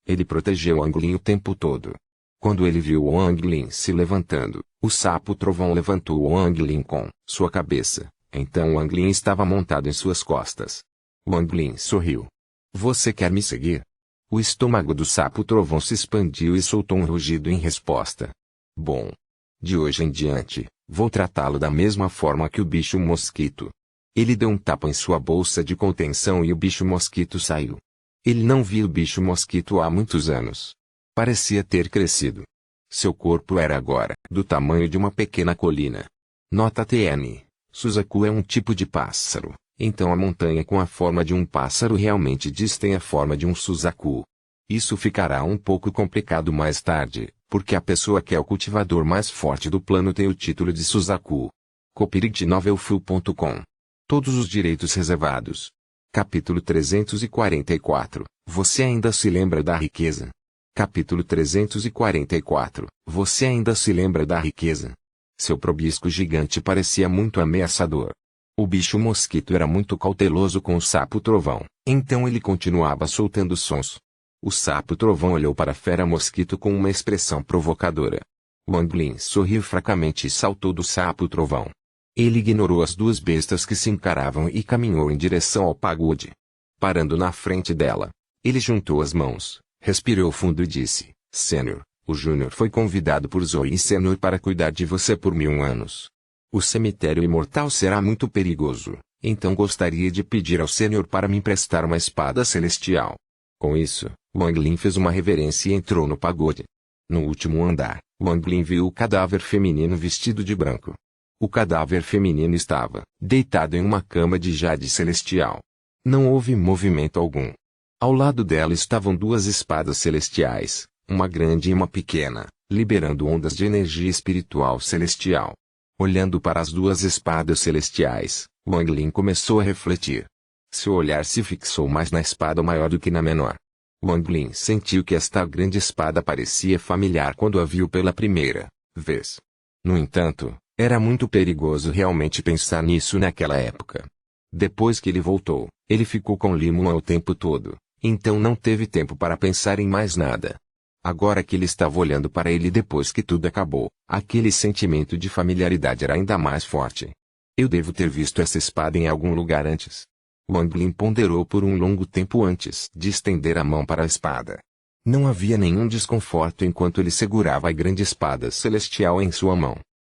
Ele protegeu Wang Lin o tempo todo. Quando ele viu Wang Lin se levantando, o sapo trovão levantou Wang Lin com sua cabeça. Então Wang Lin estava montado em suas costas. Wang Lin sorriu. Você quer me seguir? O estômago do sapo trovão se expandiu e soltou um rugido em resposta. Bom. De hoje em diante, vou tratá-lo da mesma forma que o bicho mosquito. Ele deu um tapa em sua bolsa de contenção e o bicho mosquito saiu. Ele não via o bicho mosquito há muitos anos. Parecia ter crescido. Seu corpo era agora do tamanho de uma pequena colina. Nota TN. Suzaku é um tipo de pássaro, então a montanha com a forma de um pássaro realmente tem a forma de um Suzaku. Isso ficará um pouco complicado mais tarde, porque a pessoa que é o cultivador mais forte do plano tem o título de Suzaku. Copyright novelfull.com. Todos os direitos reservados. Capítulo 344. Você ainda se lembra da riqueza? Capítulo 344. Você ainda se lembra da riqueza? Seu probisco gigante parecia muito ameaçador. O bicho mosquito era muito cauteloso com o sapo trovão, então ele continuava soltando sons. O sapo trovão olhou para a fera mosquito com uma expressão provocadora. Wang Lin sorriu fracamente e saltou do sapo trovão. Ele ignorou as duas bestas que se encaravam e caminhou em direção ao pagode. Parando na frente dela, ele juntou as mãos, respirou fundo e disse: Sênior, o Júnior foi convidado por Zoe Sênior para cuidar de você por 1000 anos. O cemitério imortal será muito perigoso, então gostaria de pedir ao Sênior para me emprestar uma espada celestial. Com isso, Wang Lin fez uma reverência e entrou no pagode. No último andar, Wang Lin viu o cadáver feminino vestido de branco. O cadáver feminino estava deitado em uma cama de jade celestial. Não houve movimento algum. Ao lado dela estavam duas espadas celestiais, uma grande e uma pequena, liberando ondas de energia espiritual celestial. Olhando para as duas espadas celestiais, Wang Lin começou a refletir. Seu olhar se fixou mais na espada maior do que na menor. Wang Lin sentiu que esta grande espada parecia familiar quando a viu pela primeira vez. No entanto, era muito perigoso realmente pensar nisso naquela época. Depois que ele voltou, ele ficou com Limon o tempo todo, então não teve tempo para pensar em mais nada. Agora que ele estava olhando para ele depois que tudo acabou, aquele sentimento de familiaridade era ainda mais forte. Eu devo ter visto essa espada em algum lugar antes. Wang Lin ponderou por um longo tempo antes de estender a mão para a espada. Não havia nenhum desconforto enquanto ele segurava a grande espada celestial em sua mão.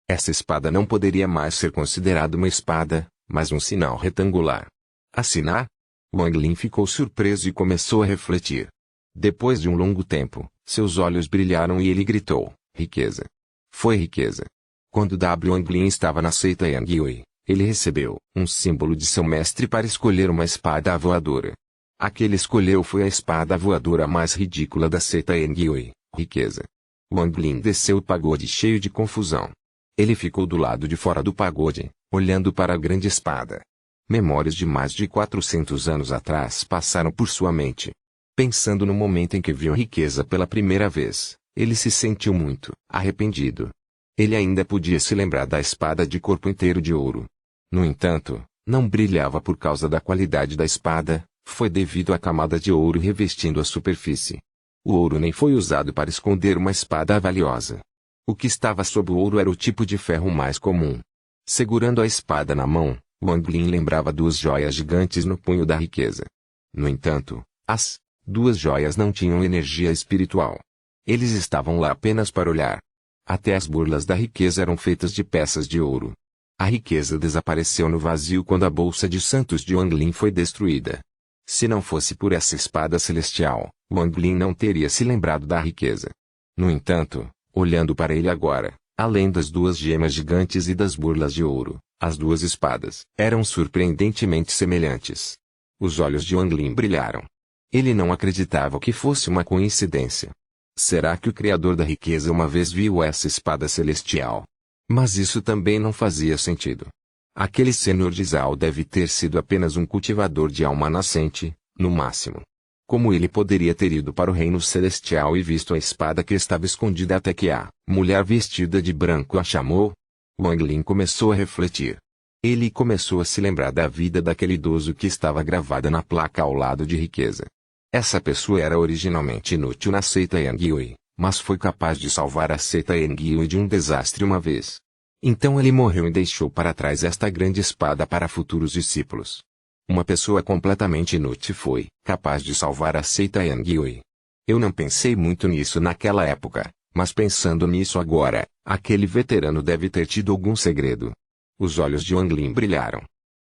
Essa espada não poderia mais ser considerada uma espada, mas um sinal retangular. Assinar? Wang Lin ficou surpreso e começou a refletir. Depois de um longo tempo, seus olhos brilharam e ele gritou: riqueza. Foi riqueza. Quando Wang Lin estava na seita Yangyue, ele recebeu um símbolo de seu mestre para escolher uma espada voadora. A que ele escolheu foi a espada voadora mais ridícula da seita Yangyue, riqueza. Wang Lin desceu o pagode cheio de confusão. Ele ficou do lado de fora do pagode, olhando para a grande espada. Memórias de mais de 400 anos atrás passaram por sua mente. Pensando no momento em que viu riqueza pela primeira vez, ele se sentiu muito arrependido. Ele ainda podia se lembrar da espada de corpo inteiro de ouro. No entanto, não brilhava por causa da qualidade da espada, foi devido à camada de ouro revestindo a superfície. O ouro nem foi usado para esconder uma espada valiosa. O que estava sob o ouro era o tipo de ferro mais comum. Segurando a espada na mão, Wang Lin lembrava duas joias gigantes no punho da riqueza. No entanto, as duas joias não tinham energia espiritual. Eles estavam lá apenas para olhar. Até as burlas da riqueza eram feitas de peças de ouro. A riqueza desapareceu no vazio quando a bolsa de Santos de Wang Lin foi destruída. Se não fosse por essa espada celestial, Wang Lin não teria se lembrado da riqueza. No entanto, olhando para ele agora, além das duas gemas gigantes e das burlas de ouro, as duas espadas eram surpreendentemente semelhantes. Os olhos de Wang Lin brilharam. Ele não acreditava que fosse uma coincidência. Será que o Criador da riqueza uma vez viu essa espada celestial? Mas isso também não fazia sentido. Aquele Senhor de Zal deve ter sido apenas um cultivador de alma nascente, no máximo. Como ele poderia ter ido para o reino celestial e visto a espada que estava escondida até que a mulher vestida de branco a chamou? Wang Lin começou a refletir. Ele começou a se lembrar da vida daquele idoso que estava gravada na placa ao lado de riqueza. Essa pessoa era originalmente inútil na seita Yangyue, mas foi capaz de salvar a seita Yangyue de um desastre uma vez. Então ele morreu e deixou para trás esta grande espada para futuros discípulos. Uma pessoa completamente inútil foi capaz de salvar a seita Yangyue. Eu não pensei muito nisso naquela época, mas pensando nisso agora, aquele veterano deve ter tido algum segredo. Os olhos de Wang Lin brilharam.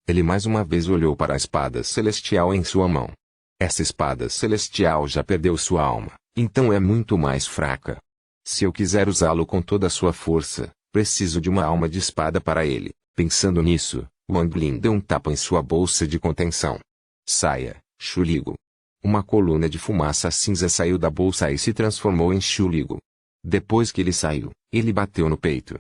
Ele mais uma vez olhou para a espada celestial em sua mão. Essa espada celestial já perdeu sua alma, então é muito mais fraca. Se eu quiser usá-lo com toda a sua força, preciso de uma alma de espada para ele, Pensando nisso, Wang Lin deu um tapa em sua bolsa de contenção. Saia, Shuligo. Uma coluna de fumaça cinza saiu da bolsa e se transformou em Shuligo. Depois que ele saiu, ele bateu no peito.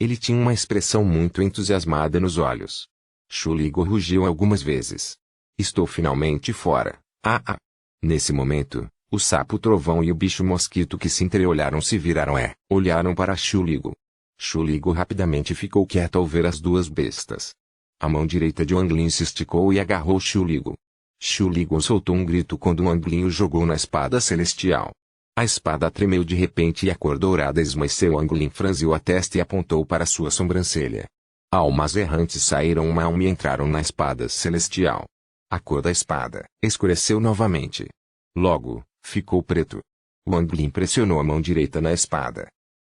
Ele tinha uma expressão muito entusiasmada nos olhos. Shuligo rugiu algumas vezes. Estou finalmente fora. Ah ah. Nesse momento, o sapo trovão e o bicho mosquito que se entreolharam se viraram olharam para Shuligo. Shuligo rapidamente ficou quieto ao ver as duas bestas. A mão direita de Wang Lin se esticou e agarrou Shuligo. Shuligo soltou um grito quando Wang Lin o jogou na espada celestial. A espada tremeu de repente e a cor dourada esmoeceu. Wang Lin franziu a testa e apontou para sua sobrancelha. Almas errantes saíram uma alma e entraram na espada celestial. A cor da espada escureceu novamente. Logo, ficou preto. Wang Lin pressionou a mão direita na espada.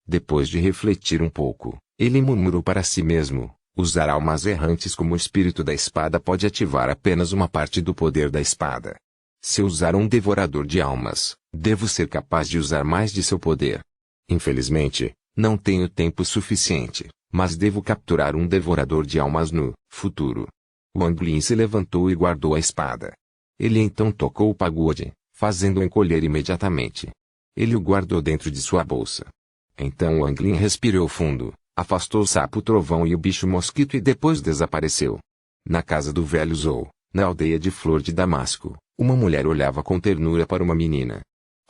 Depois de refletir um pouco, ele murmurou para si mesmo: usar almas errantes como espírito da espada pode ativar apenas uma parte do poder da espada. Se usar um devorador de almas, devo ser capaz de usar mais de seu poder. Infelizmente, não tenho tempo suficiente, mas devo capturar um devorador de almas no futuro. Wang Lin se levantou e guardou a espada. Ele então tocou o pagode, fazendo-o encolher imediatamente. Ele o guardou dentro de sua bolsa. Então Wang Lin respirou fundo, afastou o sapo trovão e o bicho mosquito e depois desapareceu. Na casa do velho Zhou, na aldeia de Flor de Damasco, uma mulher olhava com ternura para uma menina.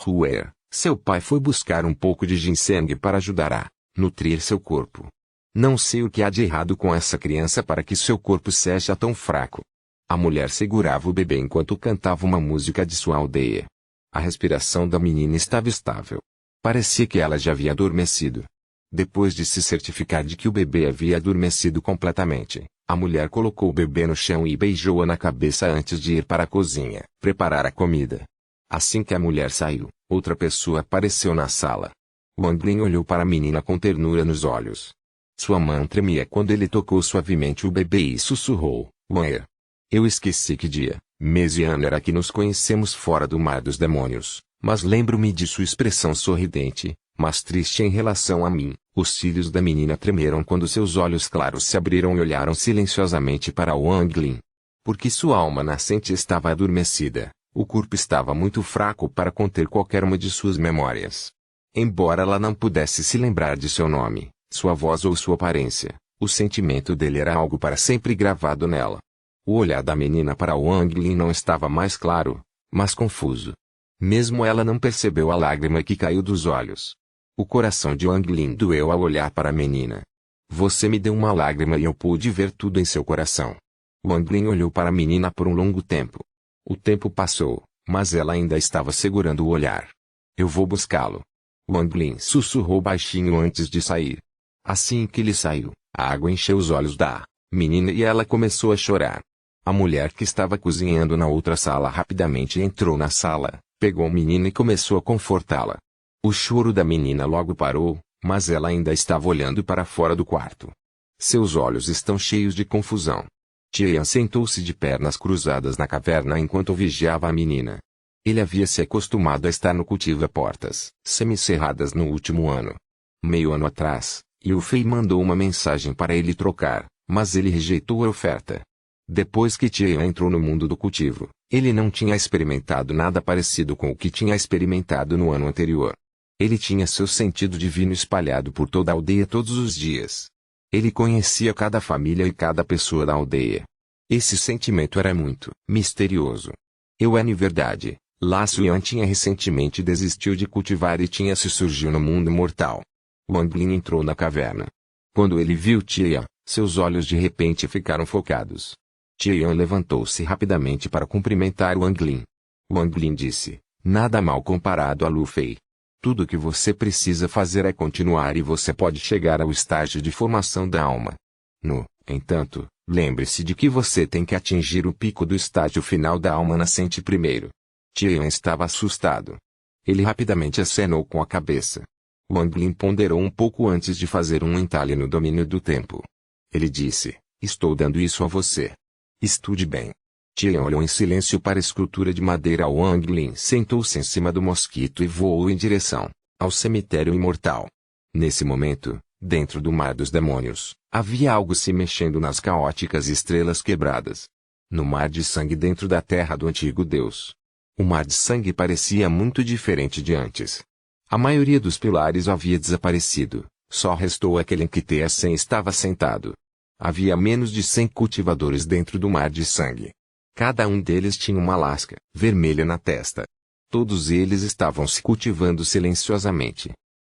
Huer, seu pai foi buscar um pouco de ginseng para ajudar a nutrir seu corpo. Não sei o que há de errado com essa criança para que seu corpo seja tão fraco. A mulher segurava o bebê enquanto cantava uma música de sua aldeia. A respiração da menina estava estável. Parecia que ela já havia adormecido. Depois de se certificar de que o bebê havia adormecido completamente, a mulher colocou o bebê no chão e beijou-a na cabeça antes de ir para a cozinha preparar a comida. Assim que a mulher saiu, outra pessoa apareceu na sala. Wang Lin olhou para a menina com ternura nos olhos. Sua mão tremia quando ele tocou suavemente o bebê e sussurrou: Ué. Eu esqueci que dia, mês e ano era que nos conhecemos fora do mar dos demônios, mas lembro-me de sua expressão sorridente, mas triste em relação a mim. Os cílios da menina tremeram quando seus olhos claros se abriram e olharam silenciosamente para Wang Lin. Porque sua alma nascente estava adormecida, o corpo estava muito fraco para conter qualquer uma de suas memórias. Embora ela não pudesse se lembrar de seu nome, sua voz ou sua aparência, o sentimento dele era algo para sempre gravado nela. O olhar da menina para Wang Lin não estava mais claro, mas confuso. Mesmo ela não percebeu a lágrima que caiu dos olhos. O coração de Wang Lin doeu ao olhar para a menina. Você me deu uma lágrima e eu pude ver tudo em seu coração. Wang Lin olhou para a menina por um longo tempo. O tempo passou, mas ela ainda estava segurando o olhar. Eu vou buscá-lo. Wang Lin sussurrou baixinho antes de sair. Assim que ele saiu, a água encheu os olhos da menina e ela começou a chorar. A mulher que estava cozinhando na outra sala rapidamente entrou na sala, pegou a menina e começou a confortá-la. O choro da menina logo parou, mas ela ainda estava olhando para fora do quarto. Seus olhos estão cheios de confusão. Tian sentou-se de pernas cruzadas na caverna enquanto vigiava a menina. Ele havia se acostumado a estar no cultivo a portas semicerradas no último ano. Meio ano atrás, Liu Fei mandou uma mensagem para ele trocar, mas ele rejeitou a oferta. Depois que Tian entrou no mundo do cultivo, ele não tinha experimentado nada parecido com o que tinha experimentado no ano anterior. Ele tinha seu sentido divino espalhado por toda a aldeia todos os dias. Ele conhecia cada família e cada pessoa da aldeia. Esse sentimento era muito misterioso. Verdade, La Suyan tinha recentemente desistiu de cultivar e tinha se surgiu no mundo mortal. Wang Lin entrou na caverna. Quando ele viu Tian, seus olhos de repente ficaram focados. Tian levantou-se rapidamente para cumprimentar Wang Lin. Wang Lin disse: nada mal comparado a Lu Fei. Tudo o que você precisa fazer é continuar e você pode chegar ao estágio de formação da alma. No entanto, lembre-se de que você tem que atingir o pico do estágio final da alma nascente primeiro. Tian estava assustado. Ele rapidamente acenou com a cabeça. Wang Lin ponderou um pouco antes de fazer um entalhe no domínio do tempo. Ele disse: estou dando isso a você. Estude bem. Tian olhou em silêncio para a escultura de madeira. Wang Lin sentou-se em cima do mosquito e voou em direção ao cemitério imortal. Nesse momento, Dentro do mar dos demônios, havia algo se mexendo nas caóticas estrelas quebradas. No mar de sangue dentro da terra do antigo Deus. O mar de sangue parecia muito diferente de antes. A maioria dos pilares havia desaparecido, só restou aquele em que Teacen estava sentado. Havia menos de 100 cultivadores dentro do mar de sangue. Cada um deles tinha uma lasca vermelha na testa. Todos eles estavam se cultivando silenciosamente.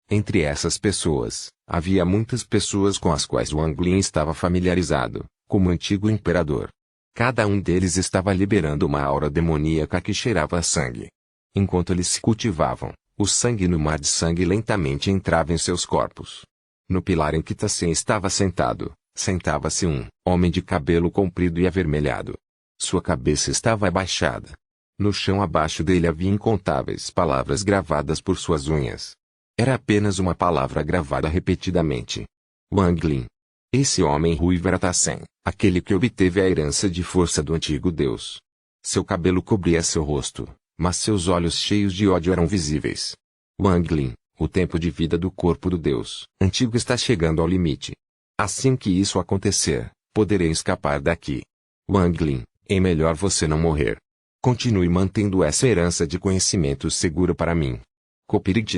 Entre essas pessoas, havia muitas pessoas com as quais Wang Lin estava familiarizado, como antigo imperador. Cada um deles estava liberando uma aura demoníaca que cheirava a sangue. Enquanto eles se cultivavam, o sangue no mar de sangue lentamente entrava em seus corpos. No pilar em que Teacen estava sentado, sentava-se um homem de cabelo comprido e avermelhado. Sua cabeça estava abaixada. No chão abaixo dele havia incontáveis palavras gravadas por suas unhas. Era apenas uma palavra gravada repetidamente. Wang Lin. Esse homem ruivo era Teacen, aquele que obteve a herança de força do antigo Deus. Seu cabelo cobria seu rosto, mas seus olhos cheios de ódio eram visíveis. Wang Lin, o tempo de vida do corpo do Deus antigo está chegando ao limite. Assim que isso acontecer, poderei escapar daqui. Wang Lin, é melhor você não morrer. Continue mantendo essa herança de conhecimento segura para mim. Copyright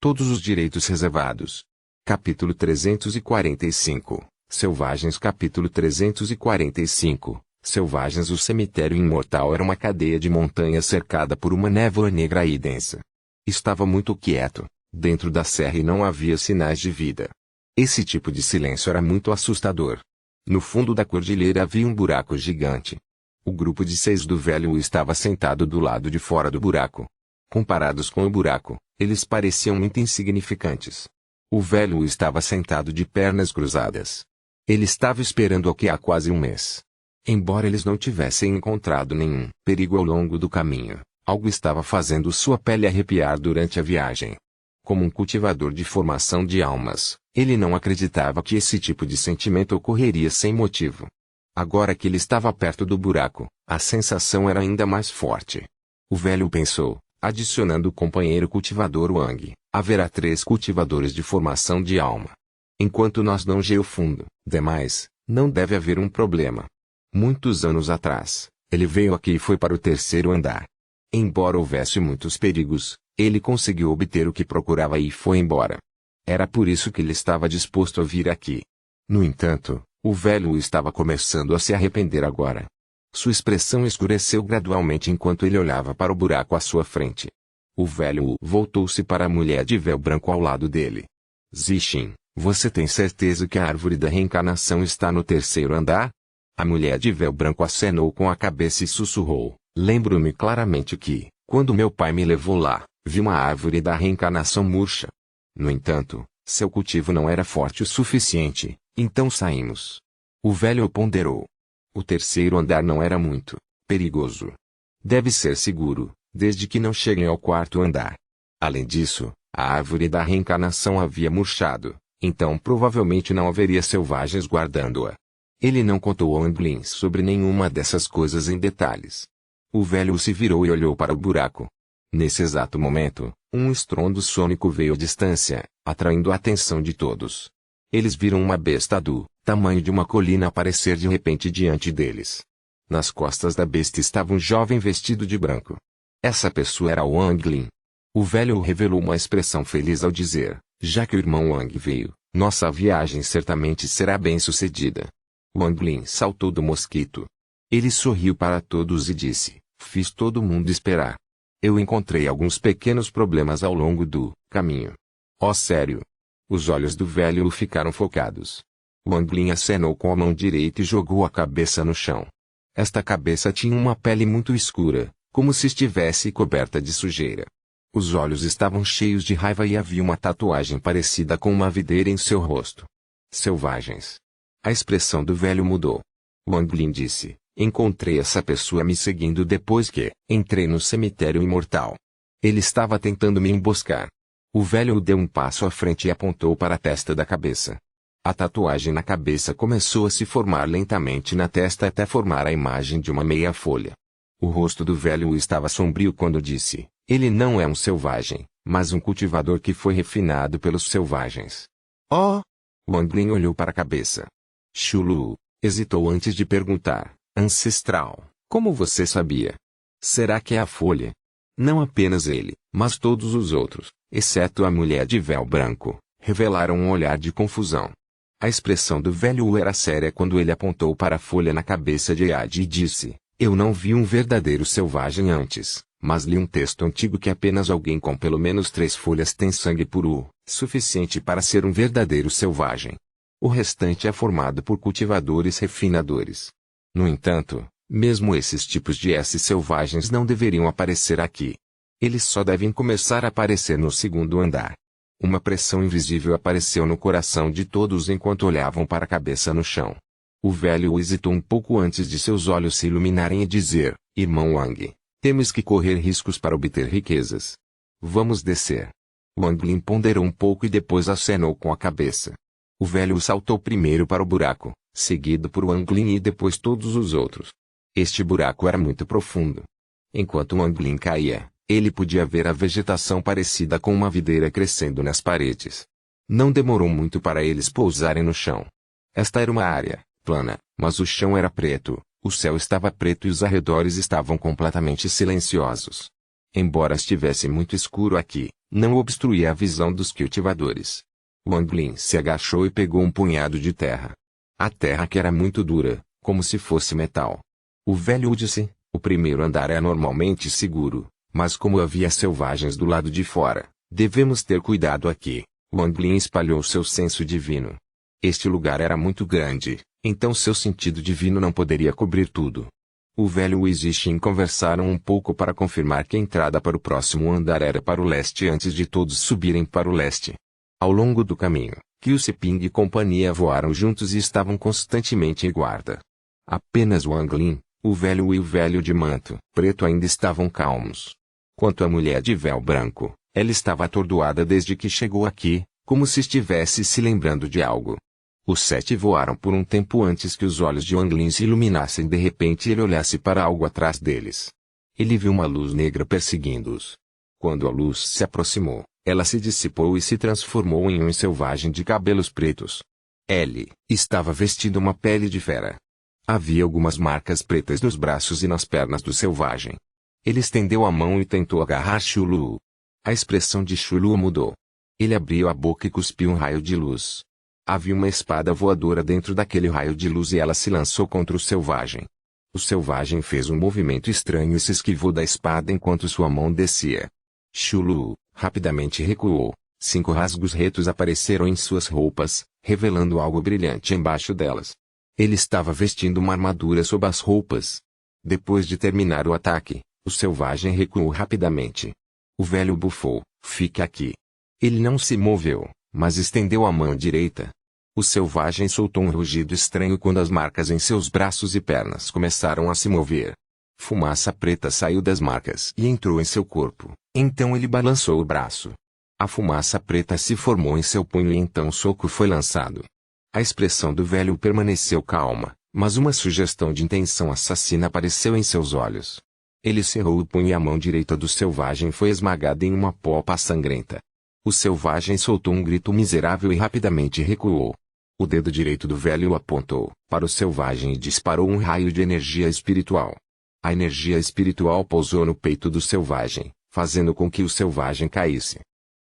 Todos os direitos reservados. Capítulo 345. Selvagens. Capítulo 345. Selvagens. O cemitério imortal era uma cadeia de montanhas cercada por uma névoa negra e densa. Estava muito quieto, dentro da serra, e não havia sinais de vida. Esse tipo de silêncio era muito assustador. No fundo da cordilheira havia um buraco gigante. O grupo de 6 do velho estava sentado do lado de fora do buraco. Comparados com o buraco, eles pareciam muito insignificantes. O velho estava sentado de pernas cruzadas. Ele estava esperando aqui há quase um mês. Embora eles não tivessem encontrado nenhum perigo ao longo do caminho, algo estava fazendo sua pele arrepiar durante a viagem. Como um cultivador de formação de almas, ele não acreditava que esse tipo de sentimento ocorreria sem motivo. Agora que ele estava perto do buraco, a sensação era ainda mais forte. O velho pensou, adicionando o companheiro cultivador Wang, haverá 3 cultivadores de formação de alma. Enquanto nós não geofundo, demais, não deve haver um problema. Muitos anos atrás, ele veio aqui e foi para o 3º andar. Embora houvesse muitos perigos, ele conseguiu obter o que procurava e foi embora. Era por isso que ele estava disposto a vir aqui. No entanto, o velho estava começando a se arrepender agora. Sua expressão escureceu gradualmente enquanto ele olhava para o buraco à sua frente. O velho voltou-se para a mulher de véu branco ao lado dele. Zixin, você tem certeza que a árvore da reencarnação está no 3º andar? A mulher de véu branco acenou com a cabeça e sussurrou. Lembro-me claramente que, quando meu pai me levou lá, vi uma árvore da reencarnação murcha. No entanto, seu cultivo não era forte o suficiente, então saímos. O velho ponderou. O 3º andar não era muito perigoso. Deve ser seguro, desde que não cheguem ao 4º andar. Além disso, a árvore da reencarnação havia murchado, então provavelmente não haveria selvagens guardando-a. Ele não contou a Wang Lin sobre nenhuma dessas coisas em detalhes. O velho se virou e olhou para o buraco. Nesse exato momento, um estrondo sônico veio à distância, atraindo a atenção de todos. Eles viram uma besta do tamanho de uma colina aparecer de repente diante deles. Nas costas da besta estava um jovem vestido de branco. Essa pessoa era Wang Lin. O velho revelou uma expressão feliz ao dizer, já que o irmão Wang veio, nossa viagem certamente será bem-sucedida. Wang Lin saltou do mosquito. Ele sorriu para todos e disse, fiz todo mundo esperar. Eu encontrei alguns pequenos problemas ao longo do caminho. Oh, sério? Os olhos do velho ficaram focados. Wang Lin acenou com a mão direita e jogou a cabeça no chão. Esta cabeça tinha uma pele muito escura, como se estivesse coberta de sujeira. Os olhos estavam cheios de raiva e havia uma tatuagem parecida com uma videira em seu rosto. Selvagens. A expressão do velho mudou. Wang Lin disse, encontrei essa pessoa me seguindo depois que entrei no cemitério imortal. Ele estava tentando me emboscar. O velho deu um passo à frente e apontou para a testa da cabeça. A tatuagem na cabeça começou a se formar lentamente na testa até formar a imagem de uma meia folha. O rosto do velho estava sombrio quando disse, ele não é um selvagem, mas um cultivador que foi refinado pelos selvagens. Oh! Wang Lin olhou para a cabeça. Shulu hesitou antes de perguntar. Ancestral, como você sabia? Será que é a folha? Não apenas ele, mas todos os outros, exceto a mulher de véu branco, revelaram um olhar de confusão. A expressão do velho era séria quando ele apontou para a folha na cabeça de Yadi e disse: eu não vi um verdadeiro selvagem antes, mas li um texto antigo que apenas alguém com pelo menos 3 folhas tem sangue puro, suficiente para ser um verdadeiro selvagem. O restante é formado por cultivadores refinadores. No entanto, mesmo esses tipos de S selvagens não deveriam aparecer aqui. Eles só devem começar a aparecer no segundo andar. Uma pressão invisível apareceu no coração de todos enquanto olhavam para a cabeça no chão. O velho hesitou um pouco antes de seus olhos se iluminarem e dizer: Irmão Wang, temos que correr riscos para obter riquezas. Vamos descer. Wang Lin ponderou um pouco e depois acenou com a cabeça. O velho saltou primeiro para o buraco, seguido por Wang Lin e depois todos os outros. Este buraco era muito profundo. Enquanto Wang Lin caía, ele podia ver a vegetação parecida com uma videira crescendo nas paredes. Não demorou muito para eles pousarem no chão. Esta era uma área plana, mas o chão era preto, o céu estava preto e os arredores estavam completamente silenciosos. Embora estivesse muito escuro aqui, não obstruía a visão dos cultivadores. Wang Lin se agachou e pegou um punhado de terra. A terra que era muito dura, como se fosse metal. O velho disse: o primeiro andar é normalmente seguro, mas como havia selvagens do lado de fora, devemos ter cuidado aqui. Wang Lin espalhou seu senso divino. Este lugar era muito grande, então seu sentido divino não poderia cobrir tudo. O velho e Zixin conversaram um pouco para confirmar que a entrada para o próximo andar era para o leste antes de todos subirem para o leste. Ao longo do caminho, Qiu Siping e companhia voaram juntos e estavam constantemente em guarda. Apenas Wang Lin, o velho e o velho de manto preto ainda estavam calmos. Quanto à mulher de véu branco, ela estava atordoada desde que chegou aqui, como se estivesse se lembrando de algo. Os 7 voaram por um tempo antes que os olhos de Wang Lin se iluminassem. De repente ele olhasse para algo atrás deles. Ele viu uma luz negra perseguindo-os. Quando a luz se aproximou, ela se dissipou e se transformou em um selvagem de cabelos pretos. Ele estava vestindo uma pele de fera. Havia algumas marcas pretas nos braços e nas pernas do selvagem. Ele estendeu a mão e tentou agarrar Shulu. A expressão de Shulu mudou. Ele abriu a boca e cuspiu um raio de luz. Havia uma espada voadora dentro daquele raio de luz e ela se lançou contra o selvagem. O selvagem fez um movimento estranho e se esquivou da espada enquanto sua mão descia. Shulu rapidamente recuou. 5 rasgos retos apareceram em suas roupas, revelando algo brilhante embaixo delas. Ele estava vestindo uma armadura sob as roupas. Depois de terminar o ataque, o selvagem recuou rapidamente. O velho bufou: fique aqui. Ele não se moveu, mas estendeu a mão direita. O selvagem soltou um rugido estranho quando as marcas em seus braços e pernas começaram a se mover. Fumaça preta saiu das marcas e entrou em seu corpo, então ele balançou o braço. A fumaça preta se formou em seu punho e então o soco foi lançado. A expressão do velho permaneceu calma, mas uma sugestão de intenção assassina apareceu em seus olhos. Ele cerrou o punho e a mão direita do selvagem foi esmagada em uma popa sangrenta. O selvagem soltou um grito miserável e rapidamente recuou. O dedo direito do velho apontou para o selvagem e disparou um raio de energia espiritual. A energia espiritual pousou no peito do selvagem, fazendo com que o selvagem caísse.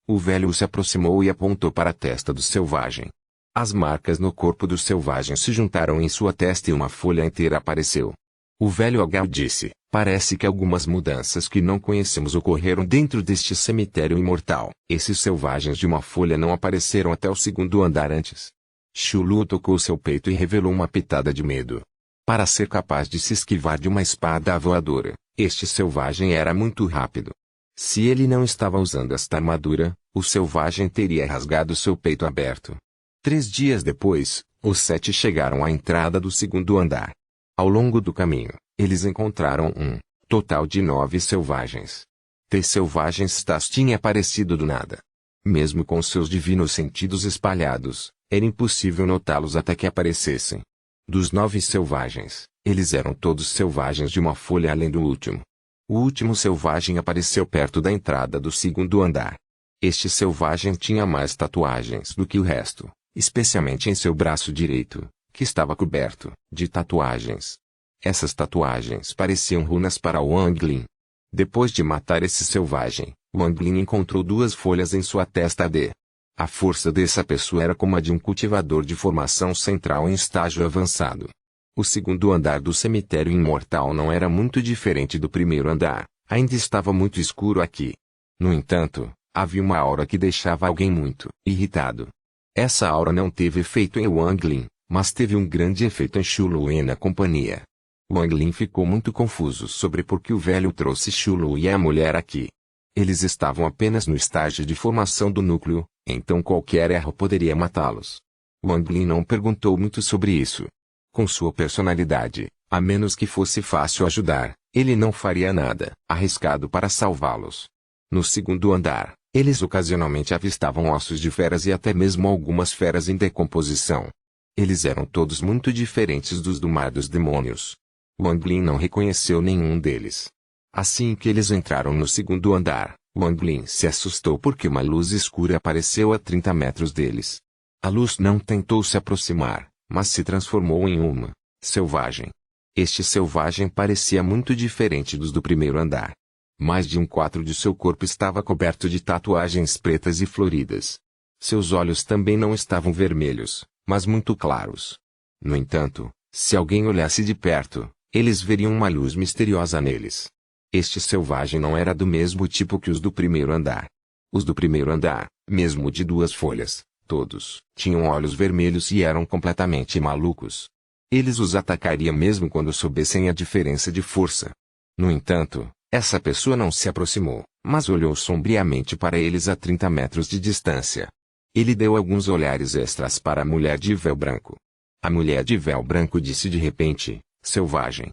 O velho se aproximou e apontou para a testa do selvagem. As marcas no corpo do selvagem se juntaram em sua testa e uma folha inteira apareceu. O velho H disse: parece que algumas mudanças que não conhecemos ocorreram dentro deste cemitério imortal. Esses selvagens de uma folha não apareceram até o segundo andar antes. Shulu tocou seu peito e revelou uma pitada de medo. Para ser capaz de se esquivar de uma espada voadora, este selvagem era muito rápido. Se ele não estava usando esta armadura, o selvagem teria rasgado seu peito aberto. 3 dias depois, os 7 chegaram à entrada do segundo andar. Ao longo do caminho, eles encontraram um total de 9 selvagens. 3 selvagens tinham aparecido do nada. Mesmo com seus divinos sentidos espalhados, era impossível notá-los até que aparecessem. Dos 9 selvagens, eles eram todos selvagens de uma folha além do último. O último selvagem apareceu perto da entrada do segundo andar. Este selvagem tinha mais tatuagens do que o resto, especialmente em seu braço direito, que estava coberto de tatuagens. Essas tatuagens pareciam runas para Wang Lin. Depois de matar esse selvagem, Wang Lin encontrou 2 folhas em sua testa de. A força dessa pessoa era como a de um cultivador de formação central em estágio avançado. O segundo andar do cemitério imortal não era muito diferente do primeiro andar, ainda estava muito escuro aqui. No entanto, havia uma aura que deixava alguém muito irritado. Essa aura não teve efeito em Wang Lin, mas teve um grande efeito em Xu Lu e na companhia. Wang Lin ficou muito confuso sobre por que o velho trouxe Xu Lu e a mulher aqui. Eles estavam apenas no estágio de formação do núcleo, então qualquer erro poderia matá-los. Wang Lin não perguntou muito sobre isso. Com sua personalidade, a menos que fosse fácil ajudar, ele não faria nada arriscado para salvá-los. No segundo andar, eles ocasionalmente avistavam ossos de feras e até mesmo algumas feras em decomposição. Eles eram todos muito diferentes dos do Mar dos Demônios. Wang Lin não reconheceu nenhum deles. Assim que eles entraram no segundo andar, Wang Lin se assustou porque uma luz escura apareceu a 30 metros deles. A luz não tentou se aproximar, mas se transformou em uma selvagem. Este selvagem parecia muito diferente dos do primeiro andar. Mais de 1/4 de seu corpo estava coberto de tatuagens pretas e floridas. Seus olhos também não estavam vermelhos, mas muito claros. No entanto, se alguém olhasse de perto, eles veriam uma luz misteriosa neles. Este selvagem não era do mesmo tipo que os do primeiro andar. Os do primeiro andar, mesmo de 2 folhas, todos tinham olhos vermelhos e eram completamente malucos. Eles os atacariam mesmo quando soubessem a diferença de força. No entanto, essa pessoa não se aproximou, mas olhou sombriamente para eles a 30 metros de distância. Ele deu alguns olhares extras para a mulher de véu branco. A mulher de véu branco disse de repente, selvagem.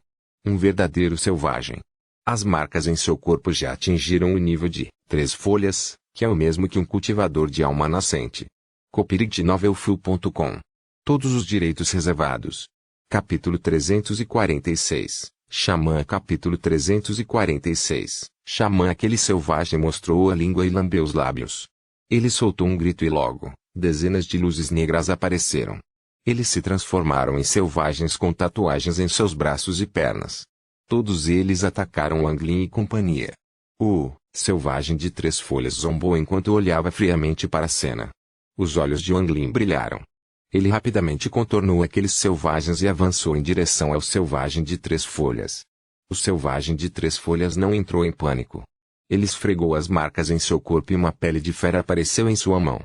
Um verdadeiro selvagem. As marcas em seu corpo já atingiram o nível de 3 folhas, que é o mesmo que um cultivador de alma nascente. Copyright novelfull.com. Todos os direitos reservados. Capítulo 346. Xamã. Capítulo 346. Xamã. Aquele selvagem mostrou a língua e lambeu os lábios. Ele soltou um grito e logo, dezenas de luzes negras apareceram. Eles se transformaram em selvagens com tatuagens em seus braços e pernas. Todos eles atacaram Wang Lin e companhia. O selvagem de 3 folhas zombou enquanto olhava friamente para a cena. Os olhos de Wang Lin brilharam. Ele rapidamente contornou aqueles selvagens e avançou em direção ao selvagem de 3 folhas. O selvagem de 3 folhas não entrou em pânico. Ele esfregou as marcas em seu corpo e uma pele de fera apareceu em sua mão.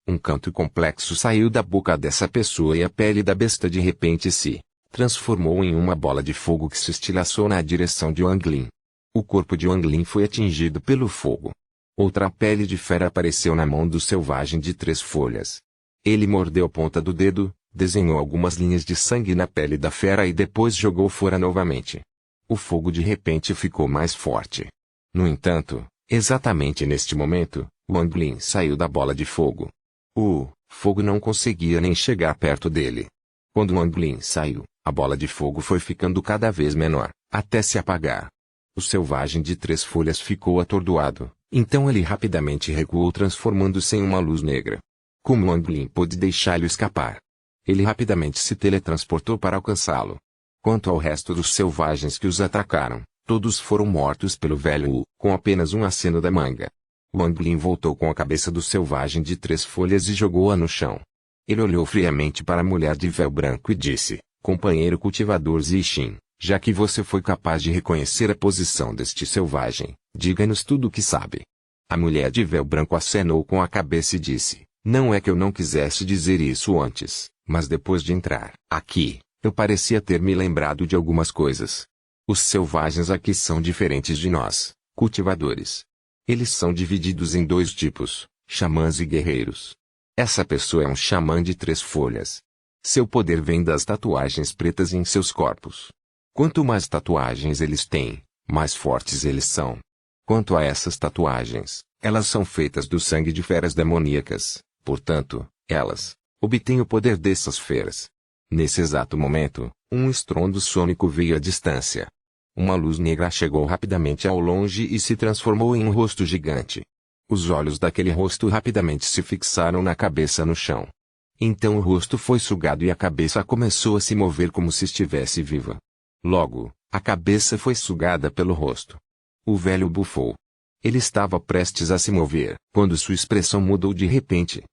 Um canto complexo saiu da boca dessa pessoa e a pele da besta de repente se transformou em uma bola de fogo que se estilhaçou na direção de Wang Lin. O corpo de Wang Lin foi atingido pelo fogo. Outra pele de fera apareceu na mão do selvagem de 3 folhas. Ele mordeu a ponta do dedo, desenhou algumas linhas de sangue na pele da fera e depois jogou fora novamente. O fogo de repente ficou mais forte. No entanto, exatamente neste momento, Wang Lin saiu da bola de fogo. O fogo não conseguia nem chegar perto dele. Quando Wang Lin saiu, a bola de fogo foi ficando cada vez menor, até se apagar. O selvagem de 3 folhas ficou atordoado, então ele rapidamente recuou transformando-se em uma luz negra. Como Wang Lin pôde deixá-lo escapar? Ele rapidamente se teletransportou para alcançá-lo. Quanto ao resto dos selvagens que os atacaram, todos foram mortos pelo velho Wu, com apenas um aceno da manga. Wang Lin voltou com a cabeça do selvagem de 3 folhas e jogou-a no chão. Ele olhou friamente para a mulher de véu branco e disse, companheiro cultivador Zixin, já que você foi capaz de reconhecer a posição deste selvagem, diga-nos tudo o que sabe. A mulher de véu branco acenou com a cabeça e disse, não é que eu não quisesse dizer isso antes, mas depois de entrar aqui, eu parecia ter me lembrado de algumas coisas. Os selvagens aqui são diferentes de nós, cultivadores. Eles são divididos em 2 tipos, xamãs e guerreiros. Essa pessoa é um xamã de 3 folhas. Seu poder vem das tatuagens pretas em seus corpos. Quanto mais tatuagens eles têm, mais fortes eles são. Quanto a essas tatuagens, elas são feitas do sangue de feras demoníacas, portanto, elas obtêm o poder dessas feras. Nesse exato momento, um estrondo sônico veio à distância. Uma luz negra chegou rapidamente ao longe e se transformou em um rosto gigante. Os olhos daquele rosto rapidamente se fixaram na cabeça no chão. Então o rosto foi sugado e a cabeça começou a se mover como se estivesse viva. Logo, a cabeça foi sugada pelo rosto. O velho bufou. Ele estava prestes a se mover, quando sua expressão mudou de repente.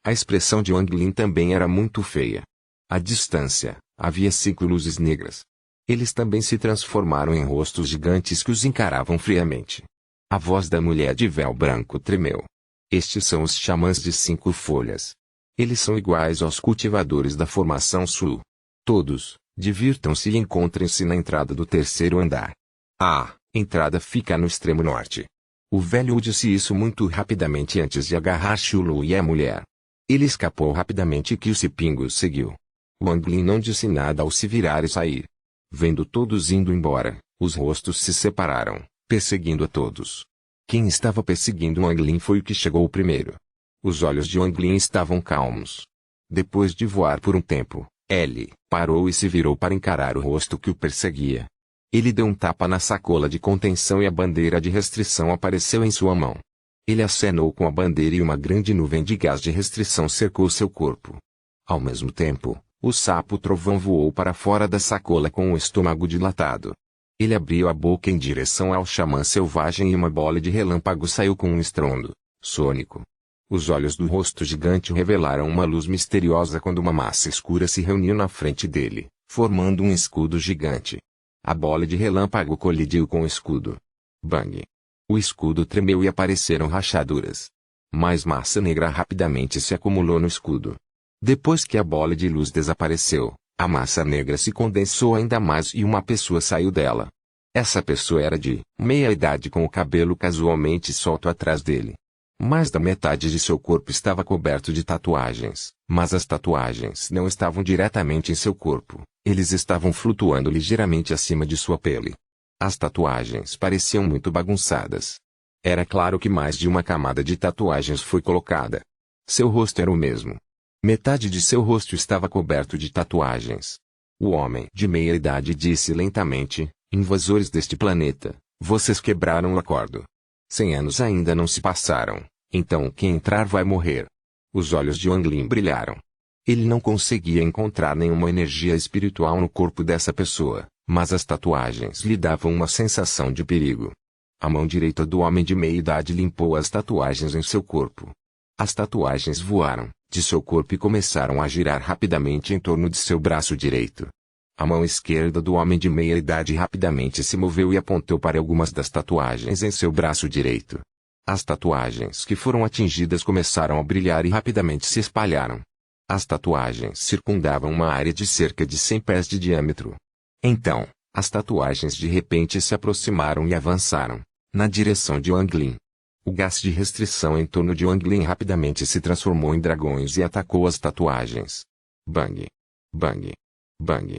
A expressão de Wang Lin também era muito feia. À distância, havia 5 luzes negras. Eles também se transformaram em rostos gigantes que os encaravam friamente. A voz da mulher de véu branco tremeu. Estes são os xamãs de 5 folhas. Eles são iguais aos cultivadores da formação sul. Todos, divirtam-se e encontrem-se na entrada do 3º andar. A entrada fica no extremo norte. O velho disse isso muito rapidamente antes de agarrar Xiulu e a mulher. Ele escapou rapidamente e Kyusipingo seguiu. Wang Lin não disse nada ao se virar e sair. Vendo todos indo embora, os rostos se separaram, perseguindo a todos. Quem estava perseguindo Wang Lin foi o que chegou primeiro. Os olhos de Wang Lin estavam calmos. Depois de voar por um tempo, ele parou e se virou para encarar o rosto que o perseguia. Ele deu um tapa na sacola de contenção e a bandeira de restrição apareceu em sua mão. Ele acenou com a bandeira e uma grande nuvem de gás de restrição cercou seu corpo. Ao mesmo tempo, o sapo trovão voou para fora da sacola com o estômago dilatado. Ele abriu a boca em direção ao xamã selvagem e uma bola de relâmpago saiu com um estrondo sônico. Os olhos do rosto gigante revelaram uma luz misteriosa quando uma massa escura se reuniu na frente dele, formando um escudo gigante. A bola de relâmpago colidiu com o escudo. Bang! O escudo tremeu e apareceram rachaduras. Mais massa negra rapidamente se acumulou no escudo. Depois que a bola de luz desapareceu, a massa negra se condensou ainda mais e uma pessoa saiu dela. Essa pessoa era de meia-idade com o cabelo casualmente solto atrás dele. Mais da metade de seu corpo estava coberto de tatuagens, mas as tatuagens não estavam diretamente em seu corpo, eles estavam flutuando ligeiramente acima de sua pele. As tatuagens pareciam muito bagunçadas. Era claro que mais de uma camada de tatuagens foi colocada. Seu rosto era o mesmo. Metade de seu rosto estava coberto de tatuagens. O homem de meia-idade disse lentamente: invasores deste planeta, vocês quebraram o acordo. 100 anos ainda não se passaram, então quem entrar vai morrer. Os olhos de Wang Lin brilharam. Ele não conseguia encontrar nenhuma energia espiritual no corpo dessa pessoa, mas as tatuagens lhe davam uma sensação de perigo. A mão direita do homem de meia-idade limpou as tatuagens em seu corpo. As tatuagens voaram de seu corpo e começaram a girar rapidamente em torno de seu braço direito. A mão esquerda do homem de meia-idade rapidamente se moveu e apontou para algumas das tatuagens em seu braço direito. As tatuagens que foram atingidas começaram a brilhar e rapidamente se espalharam. As tatuagens circundavam uma área de cerca de 100 pés de diâmetro. Então, as tatuagens de repente se aproximaram e avançaram na direção de Wang Lin. O gás de restrição em torno de Wang Lin rapidamente se transformou em dragões e atacou as tatuagens. Bang! Bang! Bang!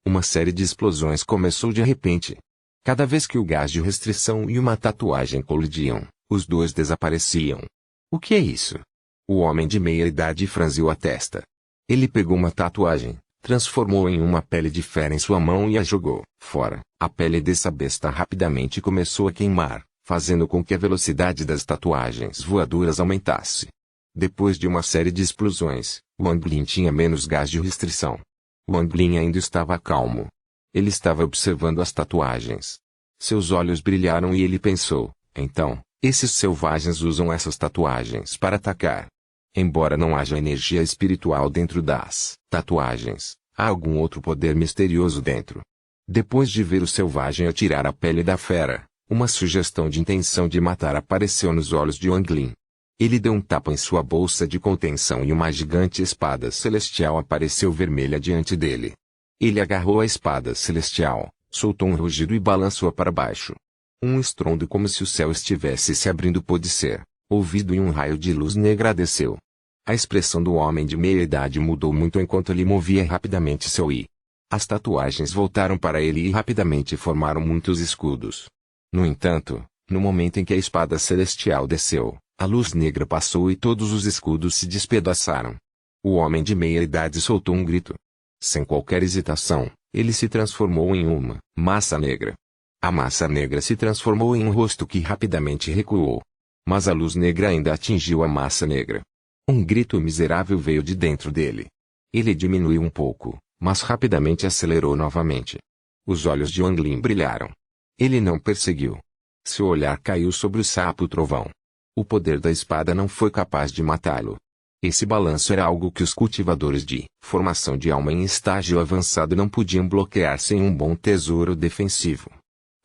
Uma série de explosões começou de repente. Cada vez que o gás de restrição e uma tatuagem colidiam, os dois desapareciam. O que é isso? O homem de meia-idade franziu a testa. Ele pegou uma tatuagem, transformou em uma pele de fera em sua mão e a jogou fora. A pele dessa besta rapidamente começou a queimar, fazendo com que a velocidade das tatuagens voadoras aumentasse. Depois de uma série de explosões, Wang Lin tinha menos gás de restrição. Wang Lin ainda estava calmo. Ele estava observando as tatuagens. Seus olhos brilharam e ele pensou: então, esses selvagens usam essas tatuagens para atacar. Embora não haja energia espiritual dentro das tatuagens, há algum outro poder misterioso dentro. Depois de ver o selvagem atirar a pele da fera, uma sugestão de intenção de matar apareceu nos olhos de Wang Lin. Ele deu um tapa em sua bolsa de contenção e uma gigante espada celestial apareceu vermelha diante dele. Ele agarrou a espada celestial, soltou um rugido e balançou-a para baixo. Um estrondo como se o céu estivesse se abrindo pôde ser ouvido e um raio de luz negra desceu. A expressão do homem de meia-idade mudou muito enquanto ele movia rapidamente seu i. As tatuagens voltaram para ele e rapidamente formaram muitos escudos. No entanto, no momento em que a espada celestial desceu, a luz negra passou e todos os escudos se despedaçaram. O homem de meia-idade soltou um grito. Sem qualquer hesitação, ele se transformou em uma massa negra. A massa negra se transformou em um rosto que rapidamente recuou. Mas a luz negra ainda atingiu a massa negra. Um grito miserável veio de dentro dele. Ele diminuiu um pouco, mas rapidamente acelerou novamente. Os olhos de Wang Lin brilharam. Ele não perseguiu. Seu olhar caiu sobre o sapo trovão. O poder da espada não foi capaz de matá-lo. Esse balanço era algo que os cultivadores de formação de alma em estágio avançado não podiam bloquear sem um bom tesouro defensivo.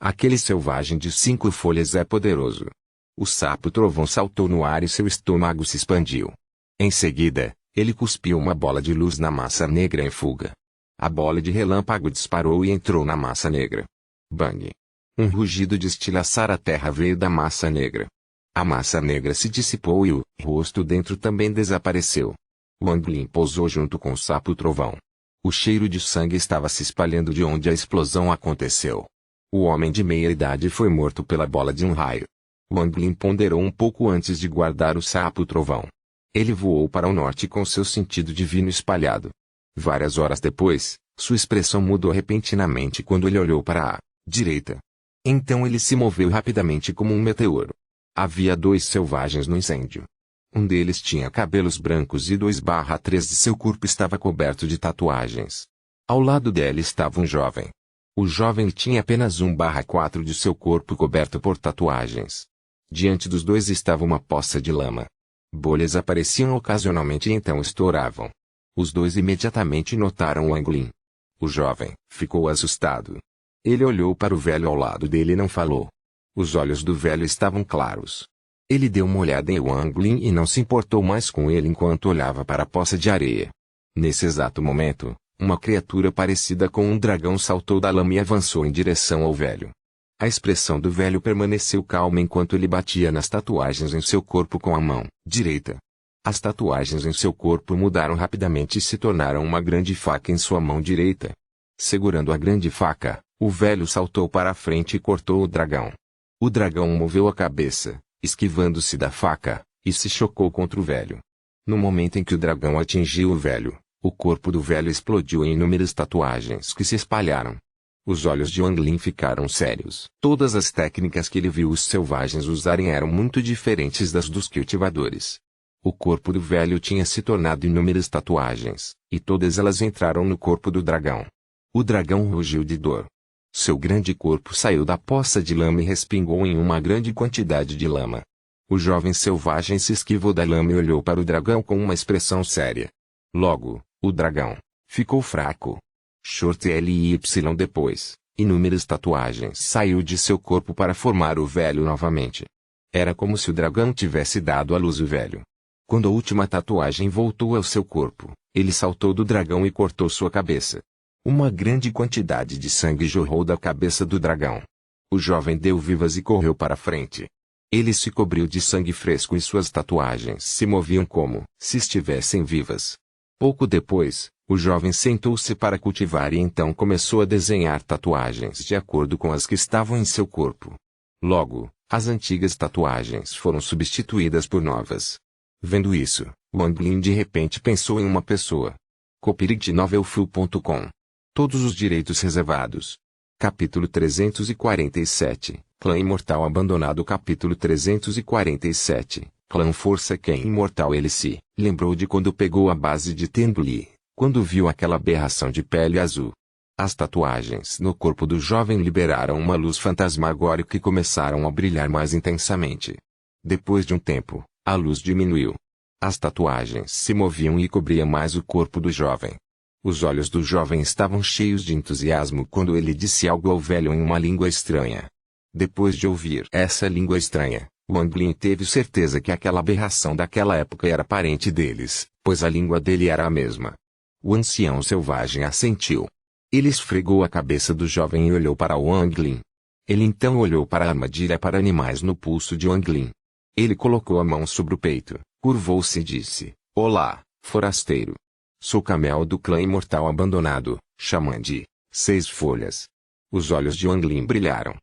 Aquele selvagem de 5 folhas é poderoso. O sapo trovão saltou no ar e seu estômago se expandiu. Em seguida, ele cuspiu uma bola de luz na massa negra em fuga. A bola de relâmpago disparou e entrou na massa negra. Bang! Um rugido de estilhaçar a terra veio da massa negra. A massa negra se dissipou e o rosto dentro também desapareceu. Wang Lin pousou junto com o sapo trovão. O cheiro de sangue estava se espalhando de onde a explosão aconteceu. O homem de meia idade foi morto pela bola de um raio. Wang Lin ponderou um pouco antes de guardar o sapo trovão. Ele voou para o norte com seu sentido divino espalhado. Várias horas depois, sua expressão mudou repentinamente quando ele olhou para a direita. Então ele se moveu rapidamente como um meteoro. Havia 2 selvagens no incêndio. Um deles tinha cabelos brancos e 2/3 de seu corpo estava coberto de tatuagens. Ao lado dele estava um jovem. O jovem tinha apenas 1/4 de seu corpo coberto por tatuagens. Diante dos dois estava uma poça de lama. Bolhas apareciam ocasionalmente e então estouravam. Os dois imediatamente notaram Wang Lin. O jovem ficou assustado. Ele olhou para o velho ao lado dele e não falou. Os olhos do velho estavam claros. Ele deu uma olhada em Wang Lin e não se importou mais com ele enquanto olhava para a poça de areia. Nesse exato momento, uma criatura parecida com um dragão saltou da lama e avançou em direção ao velho. A expressão do velho permaneceu calma enquanto ele batia nas tatuagens em seu corpo com a mão direita. As tatuagens em seu corpo mudaram rapidamente e se tornaram uma grande faca em sua mão direita. Segurando a grande faca, o velho saltou para a frente e cortou o dragão. O dragão moveu a cabeça, esquivando-se da faca, e se chocou contra o velho. No momento em que o dragão atingiu o velho, o corpo do velho explodiu em inúmeras tatuagens que se espalharam. Os olhos de Wang Lin ficaram sérios. Todas as técnicas que ele viu os selvagens usarem eram muito diferentes das dos cultivadores. O corpo do velho tinha se tornado inúmeras tatuagens, e todas elas entraram no corpo do dragão. O dragão rugiu de dor. Seu grande corpo saiu da poça de lama e respingou em uma grande quantidade de lama. O jovem selvagem se esquivou da lama e olhou para o dragão com uma expressão séria. Logo, o dragão ficou fraco. Short LY depois, inúmeras tatuagens saiu de seu corpo para formar o velho novamente. Era como se o dragão tivesse dado à luz o velho. Quando a última tatuagem voltou ao seu corpo, ele saltou do dragão e cortou sua cabeça. Uma grande quantidade de sangue jorrou da cabeça do dragão. O jovem deu vivas e correu para frente. Ele se cobriu de sangue fresco e suas tatuagens se moviam como se estivessem vivas. Pouco depois, o jovem sentou-se para cultivar e então começou a desenhar tatuagens de acordo com as que estavam em seu corpo. Logo, as antigas tatuagens foram substituídas por novas. Vendo isso, Wang Lin de repente pensou em uma pessoa. Copyright novelfu.com. Todos os direitos reservados. Capítulo 347, Clã Imortal Abandonado. Capítulo 347, Clã Força Quen Imortal. Ele se lembrou de quando pegou a base de Tenduli, quando viu aquela aberração de pele azul. As tatuagens no corpo do jovem liberaram uma luz fantasmagórica e começaram a brilhar mais intensamente. Depois de um tempo, a luz diminuiu. As tatuagens se moviam e cobriam mais o corpo do jovem. Os olhos do jovem estavam cheios de entusiasmo quando ele disse algo ao velho em uma língua estranha. Depois de ouvir essa língua estranha, Wang Lin teve certeza que aquela aberração daquela época era parente deles, pois a língua dele era a mesma. O ancião selvagem assentiu. Ele esfregou a cabeça do jovem e olhou para Wang Lin. Ele então olhou para a armadilha para animais no pulso de Wang Lin. Ele colocou a mão sobre o peito, curvou-se e disse: "Olá, forasteiro. Sou Camel do clã imortal abandonado, xamã de 6 folhas." Os olhos de Wang Lin brilharam.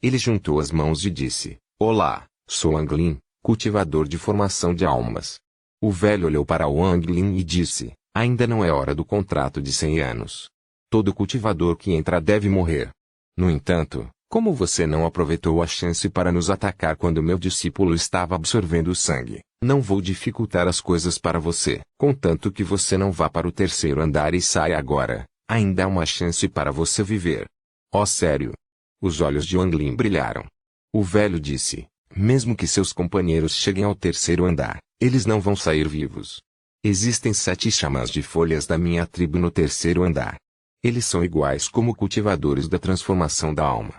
Ele juntou as mãos e disse: "Olá, sou Wang Lin, cultivador de formação de almas." O velho olhou para Wang Lin e disse: "Ainda não é hora do contrato de 100 anos. Todo cultivador que entra deve morrer. No entanto, Como você não aproveitou a chance para nos atacar quando meu discípulo estava absorvendo o sangue, não vou dificultar as coisas para você. Contanto que você não vá para o terceiro andar e saia agora, ainda há uma chance para você viver. Oh, sério? Os olhos de Wang Lin brilharam. O velho disse, mesmo que seus companheiros cheguem ao terceiro andar, eles não vão sair vivos. Existem 7 xamãs de folhas da minha tribo no terceiro andar. Eles são iguais como cultivadores da transformação da alma.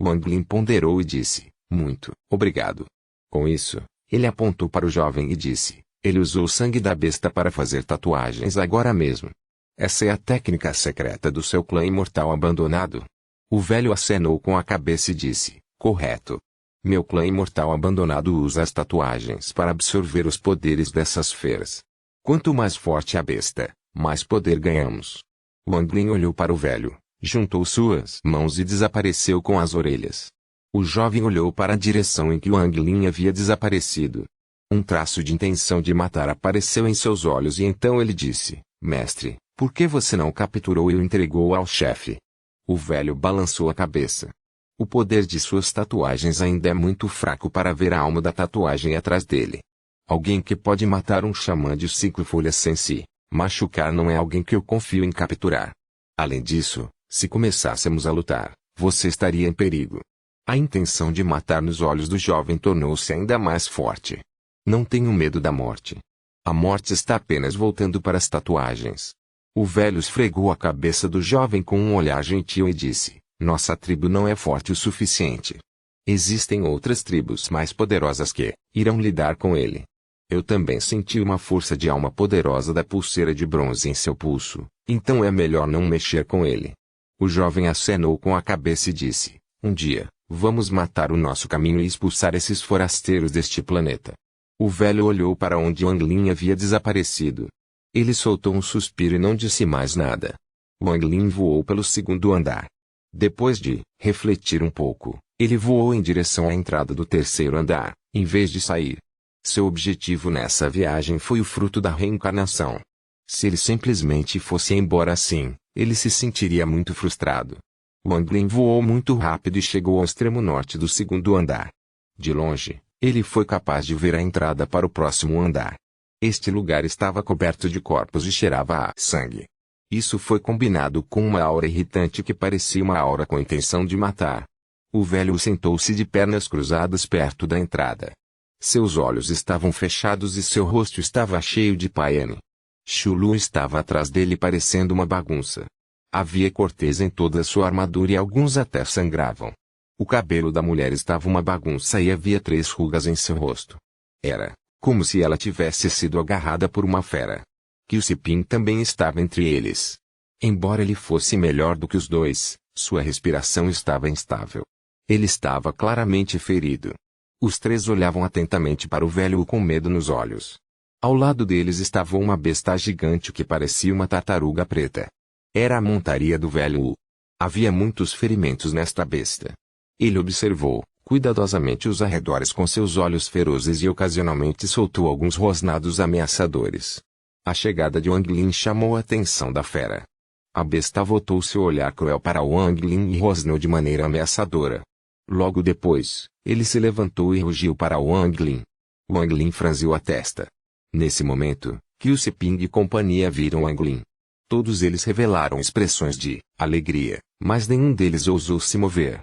Wang Lin ponderou e disse, muito obrigado. Com isso, ele apontou para o jovem e disse, ele usou o sangue da besta para fazer tatuagens agora mesmo. Essa é a técnica secreta do seu clã imortal abandonado? O velho acenou com a cabeça e disse, correto. Meu clã imortal abandonado usa as tatuagens para absorver os poderes dessas feras. Quanto mais forte a besta, mais poder ganhamos. Wang Lin olhou para o velho, juntou suas mãos e desapareceu com as orelhas. O jovem olhou para a direção em que Wang Lin havia desaparecido. Um traço de intenção de matar apareceu em seus olhos e então ele disse, mestre, por que você não o capturou e o entregou ao chefe? O velho balançou a cabeça. O poder de suas tatuagens ainda é muito fraco para ver a alma da tatuagem atrás dele. Alguém que pode matar um xamã de 5 folhas sem se machucar não é alguém que eu confio em capturar. Além disso, se começássemos a lutar, você estaria em perigo. A intenção de matar nos olhos do jovem tornou-se ainda mais forte. Não tenho medo da morte. A morte está apenas voltando para as tatuagens. O velho esfregou a cabeça do jovem com um olhar gentil e disse, nossa tribo não é forte o suficiente. Existem outras tribos mais poderosas que irão lidar com ele. Eu também senti uma força de alma poderosa da pulseira de bronze em seu pulso, então é melhor não mexer com ele. O jovem acenou com a cabeça e disse, um dia, vamos matar o nosso caminho e expulsar esses forasteiros deste planeta. O velho olhou para onde Wang Lin havia desaparecido. Ele soltou um suspiro e não disse mais nada. Wang Lin voou pelo segundo andar. Depois de refletir um pouco, ele voou em direção à entrada do terceiro andar, em vez de sair. Seu objetivo nessa viagem foi o fruto da reencarnação. Se ele simplesmente fosse embora assim, ele se sentiria muito frustrado. Wang Lin voou muito rápido e chegou ao extremo norte do segundo andar. De longe, ele foi capaz de ver a entrada para o próximo andar. Este lugar estava coberto de corpos e cheirava a sangue. Isso foi combinado com uma aura irritante que parecia uma aura com intenção de matar. O velho sentou-se de pernas cruzadas perto da entrada. Seus olhos estavam fechados e seu rosto estava cheio de paiane. Chulu estava atrás dele parecendo uma bagunça. Havia corteza em toda a sua armadura e alguns até sangravam. O cabelo da mulher estava uma bagunça e havia 3 rugas em seu rosto. Era como se ela tivesse sido agarrada por uma fera. Kyusipin também estava entre eles. Embora ele fosse melhor do que os dois, sua respiração estava instável. Ele estava claramente ferido. Os 3 olhavam atentamente para o velho com medo nos olhos. Ao lado deles estava uma besta gigante que parecia uma tartaruga preta. Era a montaria do velho. Havia muitos ferimentos nesta besta. Ele observou cuidadosamente os arredores com seus olhos ferozes e ocasionalmente soltou alguns rosnados ameaçadores. A chegada de Wang Lin chamou a atenção da fera. A besta voltou seu olhar cruel para Wang Lin e rosnou de maneira ameaçadora. Logo depois, ele se levantou e rugiu para Wang Lin. Wang Lin franziu a testa. Nesse momento, Kyusiping e companhia viram Wang Lin. Todos eles revelaram expressões de alegria, mas nenhum deles ousou se mover.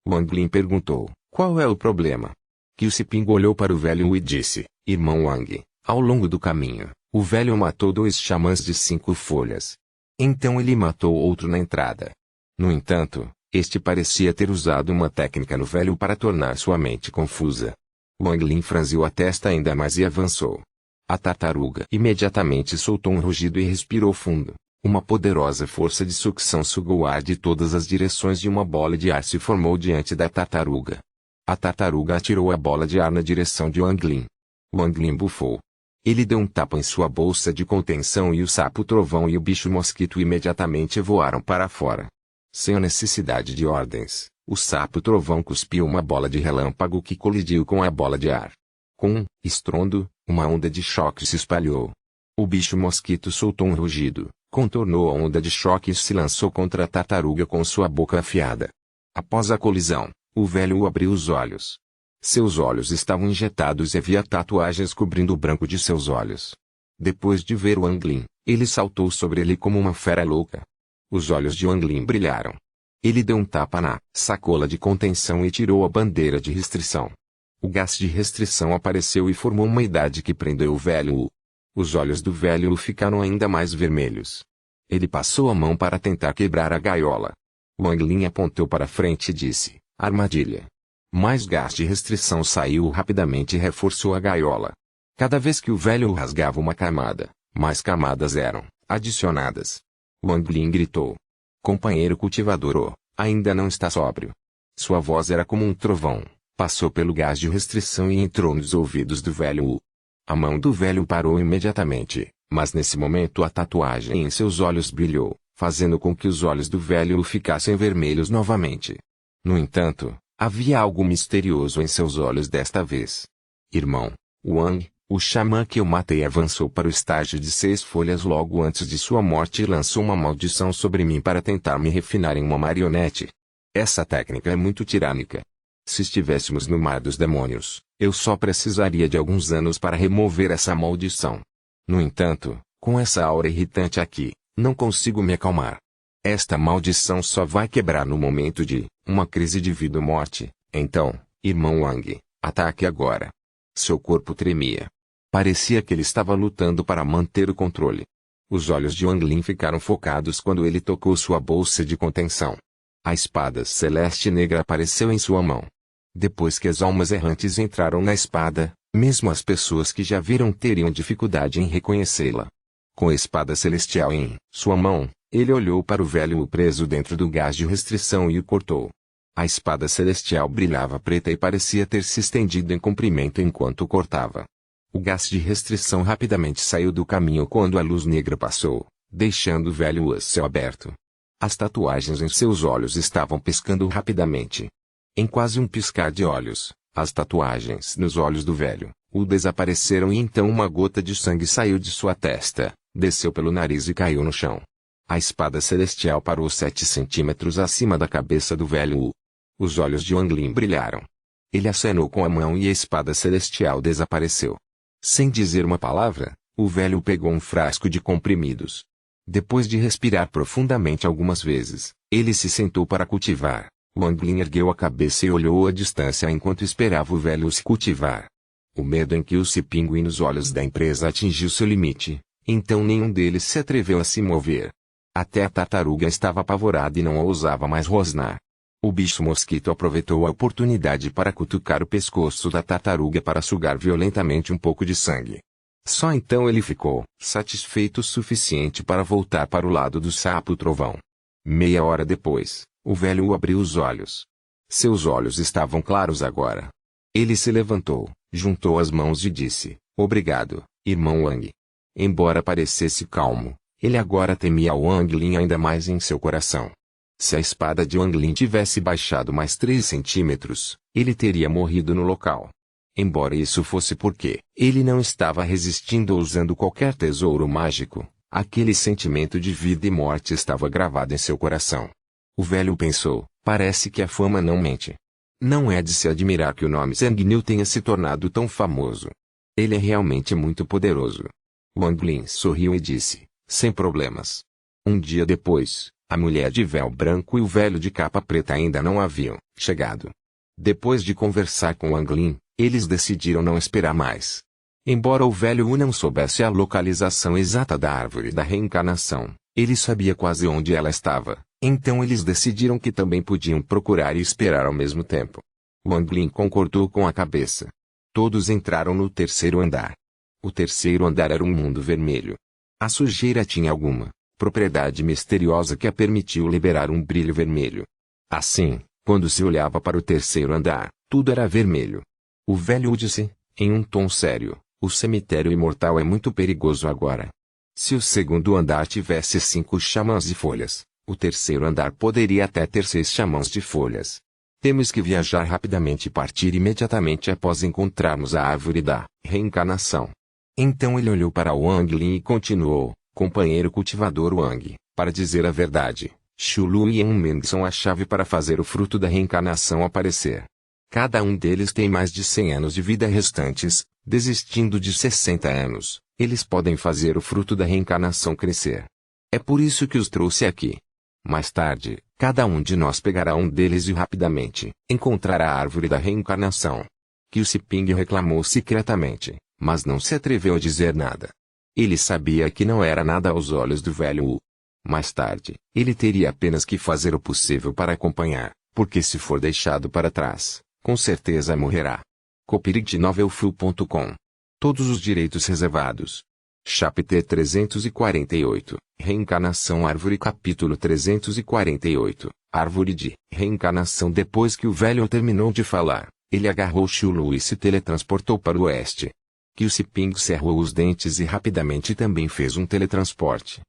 Wang Lin perguntou, qual é o problema? Kyusiping olhou para o velho e disse, irmão Wang, ao longo do caminho, o velho matou 2 xamãs de 5 folhas. Então ele matou outro na entrada. No entanto, este parecia ter usado uma técnica no velho para tornar sua mente confusa. Wang Lin franziu a testa ainda mais e avançou. A tartaruga imediatamente soltou um rugido e respirou fundo. Uma poderosa força de sucção sugou o ar de todas as direções e uma bola de ar se formou diante da tartaruga. A tartaruga atirou a bola de ar na direção de Wang Lin. Wang Lin bufou. Ele deu um tapa em sua bolsa de contenção e o sapo trovão e o bicho mosquito imediatamente voaram para fora. Sem a necessidade de ordens, o sapo trovão cuspiu uma bola de relâmpago que colidiu com a bola de ar. Com um estrondo, uma onda de choque se espalhou. O bicho mosquito soltou um rugido, contornou a onda de choque e se lançou contra a tartaruga com sua boca afiada. Após a colisão, O velho abriu os olhos. Seus olhos estavam injetados e havia tatuagens cobrindo o branco de seus olhos. Depois de ver Wang Lin, ele saltou sobre ele como uma fera louca. Os olhos de Wang Lin brilharam. Ele deu um tapa na sacola de contenção e tirou a bandeira de restrição. O gás de restrição apareceu e formou uma idade que prendeu o velho. Os olhos do velho ficaram ainda mais vermelhos. Ele passou a mão para tentar quebrar a gaiola. Wang Lin apontou para frente e disse: armadilha. Mais gás de restrição saiu rapidamente e reforçou a gaiola. Cada vez que o velho rasgava uma camada, mais camadas eram adicionadas. Wang Lin gritou: companheiro cultivador, ainda não está sóbrio. Sua voz era como um trovão, passou pelo gás de restrição e entrou nos ouvidos do velho. A mão do velho parou imediatamente, mas nesse momento a tatuagem em seus olhos brilhou, fazendo com que os olhos do velho ficassem vermelhos novamente. No entanto, havia algo misterioso em seus olhos desta vez. Irmão, Wang, o xamã que eu matei avançou para o estágio de 6 folhas logo antes de sua morte e lançou uma maldição sobre mim para tentar me refinar em uma marionete. Essa técnica é muito tirânica. Se estivéssemos no mar dos demônios, eu só precisaria de alguns anos para remover essa maldição. No entanto, com essa aura irritante aqui, não consigo me acalmar. Esta maldição só vai quebrar no momento de uma crise de vida ou morte. Então, irmão Wang, ataque agora. Seu corpo tremia. Parecia que ele estava lutando para manter o controle. Os olhos de Wang Lin ficaram focados quando ele tocou sua bolsa de contenção. A espada celeste negra apareceu em sua mão. Depois que as almas errantes entraram na espada, mesmo as pessoas que já viram teriam dificuldade em reconhecê-la. Com a espada celestial em sua mão, ele olhou para o velho preso dentro do gás de restrição e o cortou. A espada celestial brilhava preta e parecia ter se estendido em comprimento enquanto o cortava. O gás de restrição rapidamente saiu do caminho quando a luz negra passou, deixando o velho a céu aberto. As tatuagens em seus olhos estavam piscando rapidamente. Em quase um piscar de olhos, as tatuagens nos olhos do velho desapareceram e então uma gota de sangue saiu de sua testa, desceu pelo nariz e caiu no chão. A espada celestial parou 7 centímetros acima da cabeça do velho. Os olhos de Wang Lin brilharam. Ele acenou com a mão e a espada celestial desapareceu. Sem dizer uma palavra, o velho pegou um frasco de comprimidos. Depois de respirar profundamente algumas vezes, ele se sentou para cultivar. Wang Lin ergueu a cabeça e olhou à distância enquanto esperava o velho se cultivar. O medo em que os pinguim nos olhos da empresa atingiu seu limite, então nenhum deles se atreveu a se mover. Até a tartaruga estava apavorada e não ousava mais rosnar. O bicho mosquito aproveitou a oportunidade para cutucar o pescoço da tartaruga para sugar violentamente um pouco de sangue. Só então ele ficou satisfeito o suficiente para voltar para o lado do sapo trovão. Meia hora depois, o velho abriu os olhos. Seus olhos estavam claros agora. Ele se levantou, juntou as mãos e disse: obrigado, irmão Wang. Embora parecesse calmo, ele agora temia Wang Lin ainda mais em seu coração. Se a espada de Wang Lin tivesse baixado mais 3 centímetros, ele teria morrido no local. Embora isso fosse porque ele não estava resistindo ou usando qualquer tesouro mágico, aquele sentimento de vida e morte estava gravado em seu coração. O velho pensou: parece que a fama não mente. Não é de se admirar que o nome Zhang Niu tenha se tornado tão famoso. Ele é realmente muito poderoso. Wang Lin sorriu e disse: sem problemas. Um dia depois, a mulher de véu branco e o velho de capa preta ainda não haviam chegado. Depois de conversar com Wang Lin, eles decidiram não esperar mais. Embora o velho não soubesse a localização exata da árvore da reencarnação, ele sabia quase onde ela estava, então eles decidiram que também podiam procurar e esperar ao mesmo tempo. Wang Lin concordou com a cabeça. Todos entraram no 3º andar. O 3º andar era um mundo vermelho. A sujeira tinha alguma propriedade misteriosa que a permitiu liberar um brilho vermelho. Assim, quando se olhava para o 3º andar, tudo era vermelho. O velho disse, em um tom sério: o cemitério imortal é muito perigoso agora. Se o 2º andar tivesse 5 xamãs de folhas, o 3º andar poderia até ter 6 xamãs de folhas. Temos que viajar rapidamente e partir imediatamente após encontrarmos a árvore da reencarnação. Então ele olhou para Wang Lin e continuou: companheiro cultivador Wang, para dizer a verdade, Shulu e Unmen são a chave para fazer o fruto da reencarnação aparecer. Cada um deles tem mais de 100 anos de vida restantes, desistindo de 60 anos, eles podem fazer o fruto da reencarnação crescer. É por isso que os trouxe aqui. Mais tarde, cada um de nós pegará um deles e rapidamente encontrará a árvore da reencarnação. Kyusiping reclamou secretamente, mas não se atreveu a dizer nada. Ele sabia que não era nada aos olhos do velho Wu. Mais tarde, ele teria apenas que fazer o possível para acompanhar, porque se for deixado para trás, com certeza morrerá. Copyright novelfu.com. Todos os direitos reservados. Chapter 348, Reencarnação Árvore. Capítulo 348, Árvore de Reencarnação. Depois que o velho terminou de falar, ele agarrou Shulu e se teletransportou para o oeste. Kyusiping cerrou os dentes e rapidamente também fez um teletransporte.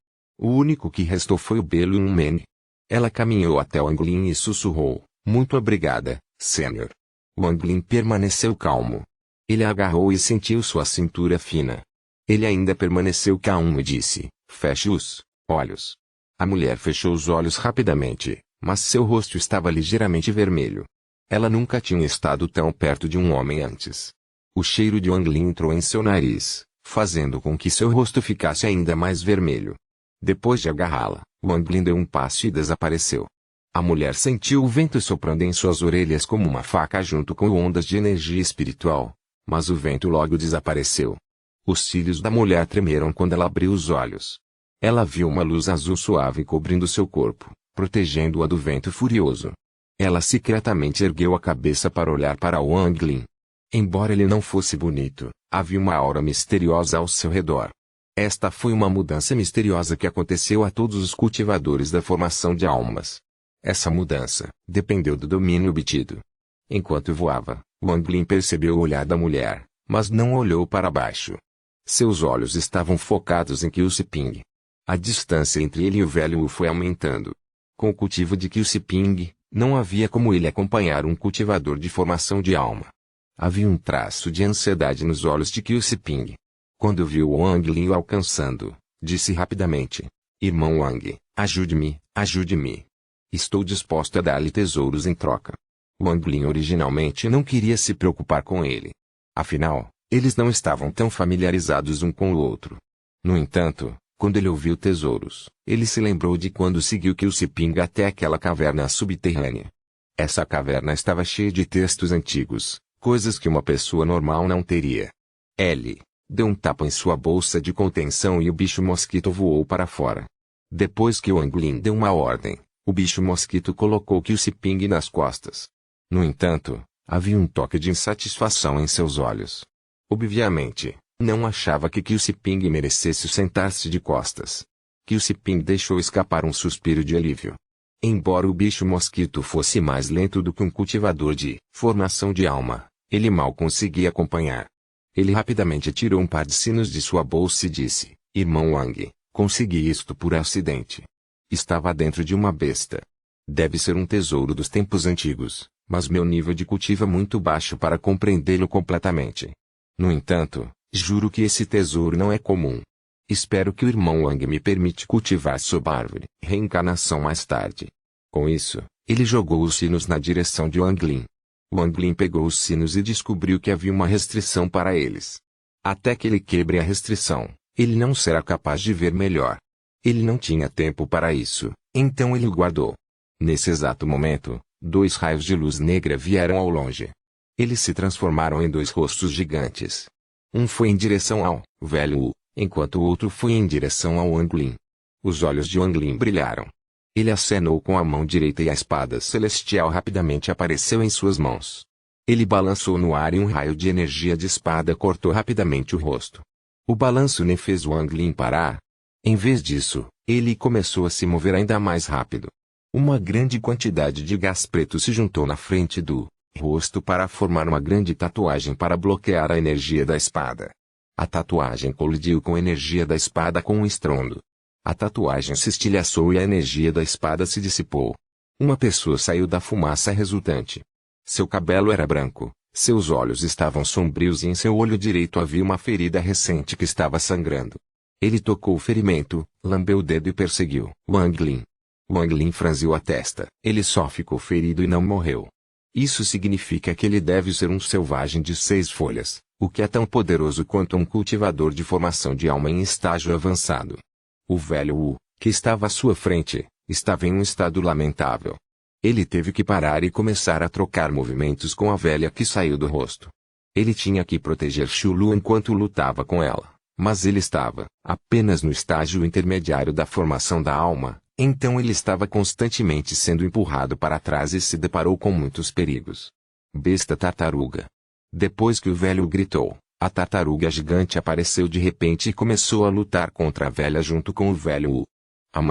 O único que restou foi o Belo Unmen. Ela caminhou até o Anglin e sussurrou, muito obrigada, Senhor. O Anglin permaneceu calmo. Ele a agarrou e sentiu sua cintura fina. Ele ainda permaneceu calmo e disse, feche os olhos. A mulher fechou os olhos rapidamente, mas seu rosto estava ligeiramente vermelho. Ela nunca tinha estado tão perto de um homem antes. O cheiro de Anglin entrou em seu nariz, fazendo com que seu rosto ficasse ainda mais vermelho. Depois de agarrá-la, o Anglin deu um passo e desapareceu. A mulher sentiu o vento soprando em suas orelhas como uma faca junto com ondas de energia espiritual, mas o vento logo desapareceu. Os cílios da mulher tremeram quando ela abriu os olhos. Ela viu uma luz azul suave cobrindo seu corpo, protegendo-a do vento furioso. Ela secretamente ergueu a cabeça para olhar para o Anglin. Embora ele não fosse bonito, havia uma aura misteriosa ao seu redor. Esta foi uma mudança misteriosa que aconteceu a todos os cultivadores da formação de almas. Essa mudança dependeu do domínio obtido. Enquanto voava, o Anglin percebeu o olhar da mulher, mas não olhou para baixo. Seus olhos estavam focados em Kyusiping. A distância entre ele e o velho Wu foi aumentando. Com o cultivo de Kyusiping, não havia como ele acompanhar um cultivador de formação de alma. Havia um traço de ansiedade nos olhos de Kyusiping. Quando viu o Anglin o alcançando, disse rapidamente, Irmão Wang, ajude-me, ajude-me. Estou disposto a dar-lhe tesouros em troca. O Anglin originalmente não queria se preocupar com ele. Afinal, eles não estavam tão familiarizados um com o outro. No entanto, quando ele ouviu tesouros, ele se lembrou de quando seguiu Kyusiping até aquela caverna subterrânea. Essa caverna estava cheia de textos antigos, coisas que uma pessoa normal não teria. Ele deu um tapa em sua bolsa de contenção e o bicho mosquito voou para fora. Depois que o Anglin deu uma ordem, o bicho mosquito colocou Kyusiping nas costas. No entanto, havia um toque de insatisfação em seus olhos. Obviamente, não achava que Kyusiping merecesse sentar-se de costas. Kyusiping deixou escapar um suspiro de alívio. Embora o bicho mosquito fosse mais lento do que um cultivador de formação de alma, ele mal conseguia acompanhar. Ele rapidamente tirou um par de sinos de sua bolsa e disse, Irmão Wang, consegui isto por acidente. Estava dentro de uma besta. Deve ser um tesouro dos tempos antigos, mas meu nível de cultivo é muito baixo para compreendê-lo completamente. No entanto, juro que esse tesouro não é comum. Espero que o irmão Wang me permite cultivar sob a árvore reencarnação mais tarde. Com isso, ele jogou os sinos na direção de Anglin. O Anglin pegou os sinos e descobriu que havia uma restrição para eles. Até que ele quebre a restrição, ele não será capaz de ver melhor. Ele não tinha tempo para isso, então ele o guardou. Nesse exato momento, 2 raios de luz negra vieram ao longe. Eles se transformaram em 2 rostos gigantes. Um foi em direção ao velho Wu, enquanto o outro foi em direção ao Anglin. Os olhos de Anglin brilharam. Ele acenou com a mão direita e a espada celestial rapidamente apareceu em suas mãos. Ele balançou no ar e um raio de energia de espada cortou rapidamente o rosto. O balanço nem fez o Anglin parar. Em vez disso, ele começou a se mover ainda mais rápido. Uma grande quantidade de gás preto se juntou na frente do rosto para formar uma grande tatuagem para bloquear a energia da espada. A tatuagem colidiu com a energia da espada com um estrondo. A tatuagem se estilhaçou e a energia da espada se dissipou. Uma pessoa saiu da fumaça resultante. Seu cabelo era branco, seus olhos estavam sombrios e em seu olho direito havia uma ferida recente que estava sangrando. Ele tocou o ferimento, lambeu o dedo e perseguiu o Anglin. Wang Lin franziu a testa. Ele só ficou ferido e não morreu. Isso significa que ele deve ser um selvagem de 6 folhas, o que é tão poderoso quanto um cultivador de formação de alma em estágio avançado. O velho Wu, que estava à sua frente, estava em um estado lamentável. Ele teve que parar e começar a trocar movimentos com a velha que saiu do rosto. Ele tinha que proteger Shulu enquanto lutava com ela, mas ele estava apenas no estágio intermediário da formação da alma, então ele estava constantemente sendo empurrado para trás e se deparou com muitos perigos. Besta tartaruga. Depois que o velho gritou, a tartaruga gigante apareceu de repente e começou a lutar contra a velha junto com o velho Wu.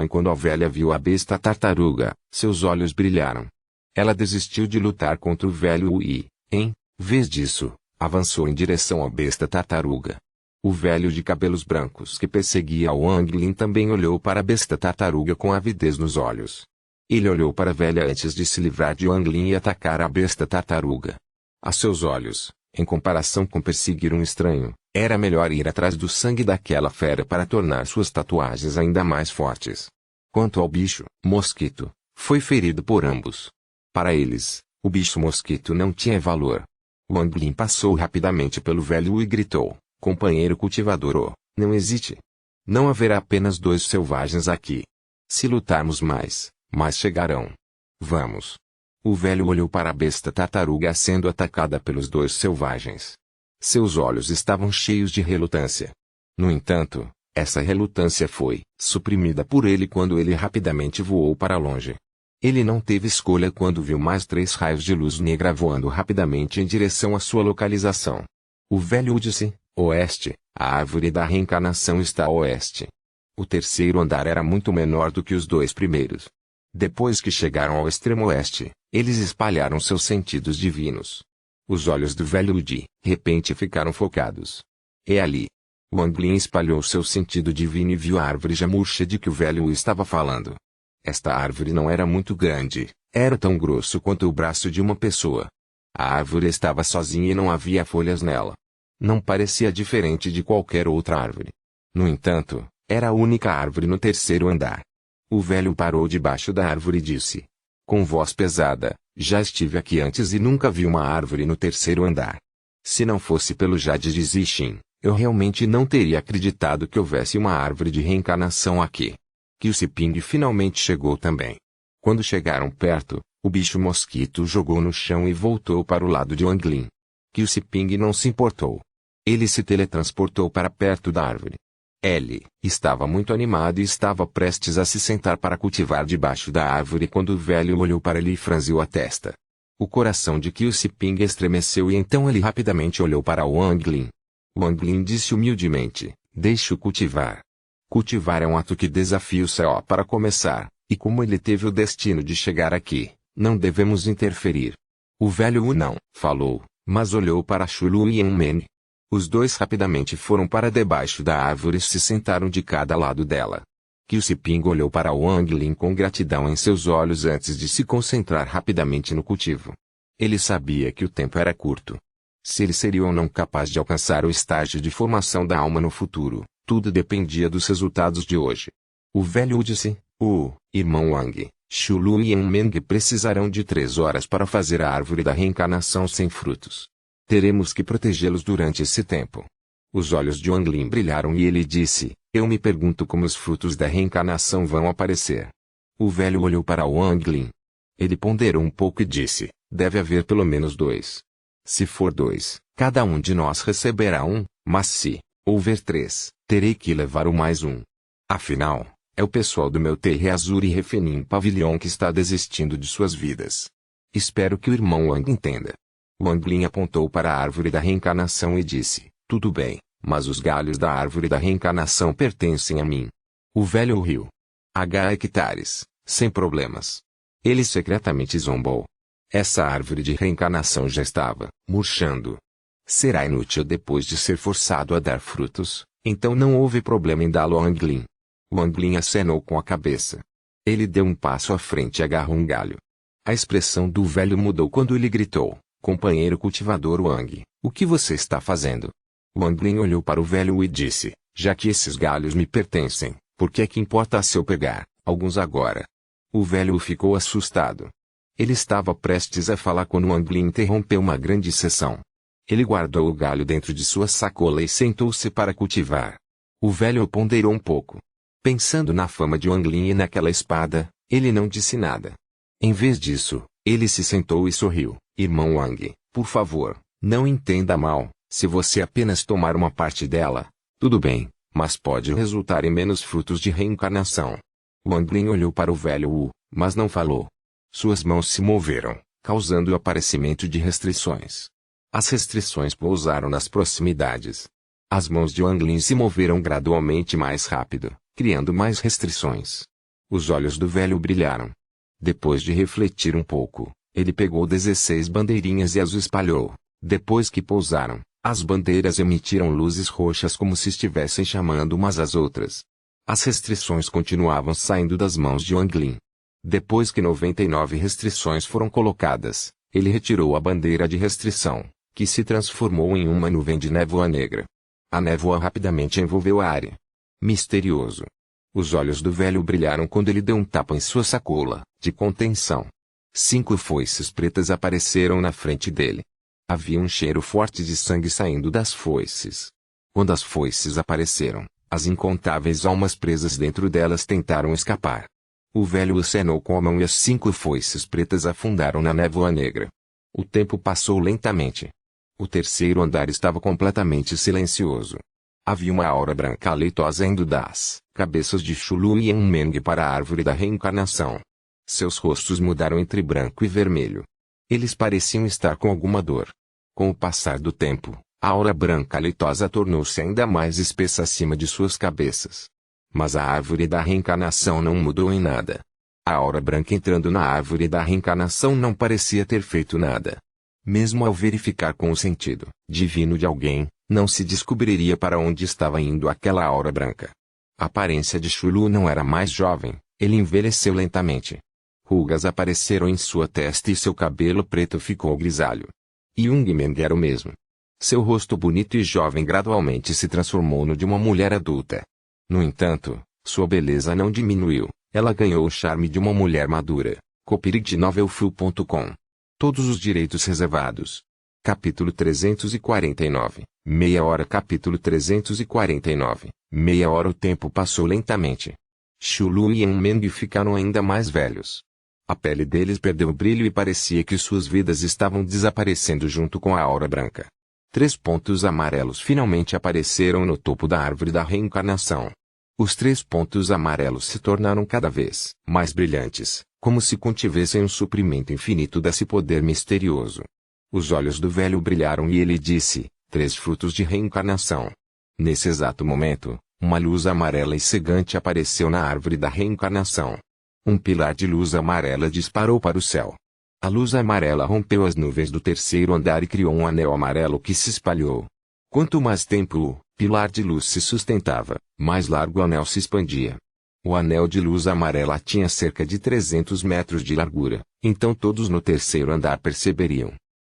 Quando a velha viu a besta tartaruga, seus olhos brilharam. Ela desistiu de lutar contra o velho Wu e, em vez disso, avançou em direção à besta tartaruga. O velho de cabelos brancos que perseguia Wang Lin também olhou para a besta tartaruga com avidez nos olhos. Ele olhou para a velha antes de se livrar de Wang Lin e atacar a besta tartaruga. A seus olhos, em comparação com perseguir um estranho, era melhor ir atrás do sangue daquela fera para tornar suas tatuagens ainda mais fortes. Quanto ao bicho, mosquito, foi ferido por ambos. Para eles, o bicho mosquito não tinha valor. Wang Lin passou rapidamente pelo velho e gritou: companheiro cultivador, não hesite. Não haverá apenas 2 selvagens aqui. Se lutarmos mais chegarão. Vamos. O velho olhou para a besta tartaruga sendo atacada pelos 2 selvagens. Seus olhos estavam cheios de relutância. No entanto, essa relutância foi suprimida por ele quando ele rapidamente voou para longe. Ele não teve escolha quando viu mais 3 raios de luz negra voando rapidamente em direção à sua localização. O velho disse: oeste, a árvore da reencarnação está a oeste. O terceiro andar era muito menor do que os 2 primeiros. Depois que chegaram ao extremo oeste, eles espalharam seus sentidos divinos. Os olhos do velho de repente ficaram focados. E ali, Wang Lin espalhou seu sentido divino e viu a árvore já murcha de que o velho estava falando. Esta árvore não era muito grande, era tão grosso quanto o braço de uma pessoa. A árvore estava sozinha e não havia folhas nela. Não parecia diferente de qualquer outra árvore. No entanto, era a única árvore no terceiro andar. O velho parou debaixo da árvore e disse, com voz pesada: já estive aqui antes e nunca vi uma árvore no terceiro andar. Se não fosse pelo Jade de Zixin, eu realmente não teria acreditado que houvesse uma árvore de reencarnação aqui. Que o Siping finalmente chegou também. Quando chegaram perto, o bicho mosquito jogou no chão e voltou para o lado de Wang Lin. Que o Siping não se importou. Ele se teletransportou para perto da árvore. Ele estava muito animado e estava prestes a se sentar para cultivar debaixo da árvore quando o velho olhou para ele e franziu a testa. O coração de Qiu Siping estremeceu e então ele rapidamente olhou para Wang Lin. Wang Lin disse humildemente: deixe-o cultivar. Cultivar é um ato que desafia o céu para começar, e como ele teve o destino de chegar aqui, não devemos interferir. O velho Wu não falou, mas olhou para Shulu e Yanmen. Os 2 rapidamente foram para debaixo da árvore e se sentaram de cada lado dela. Qiu Siping olhou para Wang Lin com gratidão em seus olhos antes de se concentrar rapidamente no cultivo. Ele sabia que o tempo era curto. Se ele seria ou não capaz de alcançar o estágio de formação da alma no futuro, tudo dependia dos resultados de hoje. O velho disse: o irmão Wang, Shulu e Yanmeng precisarão de 3 horas para fazer a árvore da reencarnação sem frutos. Teremos que protegê-los durante esse tempo. Os olhos de Wang Lin brilharam e ele disse: eu me pergunto como os frutos da reencarnação vão aparecer. O velho olhou para Wang Lin. Ele ponderou um pouco e disse: deve haver pelo menos 2. Se for 2, cada um de nós receberá um, mas se houver 3, terei que levar o mais um. Afinal, é o pessoal do meu Terre Azuri Refenim Pavilion que está desistindo de suas vidas. Espero que o irmão Wang entenda. Wang Lin apontou para a árvore da reencarnação e disse: tudo bem, mas os galhos da árvore da reencarnação pertencem a mim. O velho riu. H hectares, sem problemas. Ele secretamente zombou. Essa árvore de reencarnação já estava murchando. Será inútil depois de ser forçado a dar frutos, então não houve problema em dá-lo a Wang Lin. Wang Lin acenou com a cabeça. Ele deu um passo à frente e agarrou um galho. A expressão do velho mudou quando ele gritou: companheiro cultivador Wang, o que você está fazendo? Wang Lin olhou para o velho e disse: já que esses galhos me pertencem, por que é que importa se eu pegar alguns agora? O velho ficou assustado. Ele estava prestes a falar quando Wang Lin interrompeu uma grande sessão. Ele guardou o galho dentro de sua sacola e sentou-se para cultivar. O velho ponderou um pouco. Pensando na fama de Wang Lin e naquela espada, ele não disse nada. Em vez disso, ele se sentou e sorriu. Irmão Wang, por favor, não entenda mal, se você apenas tomar uma parte dela, tudo bem, mas pode resultar em menos frutos de reencarnação. Wang Lin olhou para o velho Wu, mas não falou. Suas mãos se moveram, causando o aparecimento de restrições. As restrições pousaram nas proximidades. As mãos de Wang Lin se moveram gradualmente mais rápido, criando mais restrições. Os olhos do velho brilharam. Depois de refletir um pouco, ele pegou 16 bandeirinhas e as espalhou. Depois que pousaram, as bandeiras emitiram luzes roxas como se estivessem chamando umas às outras. As restrições continuavam saindo das mãos de Wang Lin. Depois que 99 restrições foram colocadas, ele retirou a bandeira de restrição, que se transformou em uma nuvem de névoa negra. A névoa rapidamente envolveu a área. Misterioso. Os olhos do velho brilharam quando ele deu um tapa em sua sacola, de contenção. 5 foices pretas apareceram na frente dele. Havia um cheiro forte de sangue saindo das foices. Quando as foices apareceram, as incontáveis almas presas dentro delas tentaram escapar. O velho acenou com a mão e as 5 foices pretas afundaram na névoa negra. O tempo passou lentamente. O terceiro andar estava completamente silencioso. Havia uma aura branca leitosa indo das cabeças de Shulu e Enmeng para a árvore da reencarnação. Seus rostos mudaram entre branco e vermelho. Eles pareciam estar com alguma dor. Com o passar do tempo, a aura branca leitosa tornou-se ainda mais espessa acima de suas cabeças. Mas a árvore da reencarnação não mudou em nada. A aura branca entrando na árvore da reencarnação não parecia ter feito nada. Mesmo ao verificar com o sentido divino de alguém, não se descobriria para onde estava indo aquela aura branca. A aparência de Shulu não era mais jovem, ele envelheceu lentamente. Rugas apareceram em sua testa e seu cabelo preto ficou grisalho. Jungmeng era o mesmo. Seu rosto bonito e jovem gradualmente se transformou no de uma mulher adulta. No entanto, sua beleza não diminuiu, ela ganhou o charme de uma mulher madura. Copyright Novelfu.com. Todos os direitos reservados. Capítulo 349. Meia hora. Capítulo 349. Meia hora. O tempo passou lentamente. Shulu e Enmeng ficaram ainda mais velhos. A pele deles perdeu o brilho e parecia que suas vidas estavam desaparecendo junto com a aura branca. 3 pontos amarelos finalmente apareceram no topo da árvore da reencarnação. Os 3 pontos amarelos se tornaram cada vez mais brilhantes, como se contivessem um suprimento infinito desse poder misterioso. Os olhos do velho brilharam e ele disse: 3 frutos de reencarnação. Nesse exato momento, uma luz amarela e cegante apareceu na árvore da reencarnação. Um pilar de luz amarela disparou para o céu. A luz amarela rompeu as nuvens do terceiro andar e criou um anel amarelo que se espalhou. Quanto mais tempo o pilar de luz se sustentava, mais largo o anel se expandia. O anel de luz amarela tinha cerca de 300 metros de largura, então todos no terceiro andar perceberiam.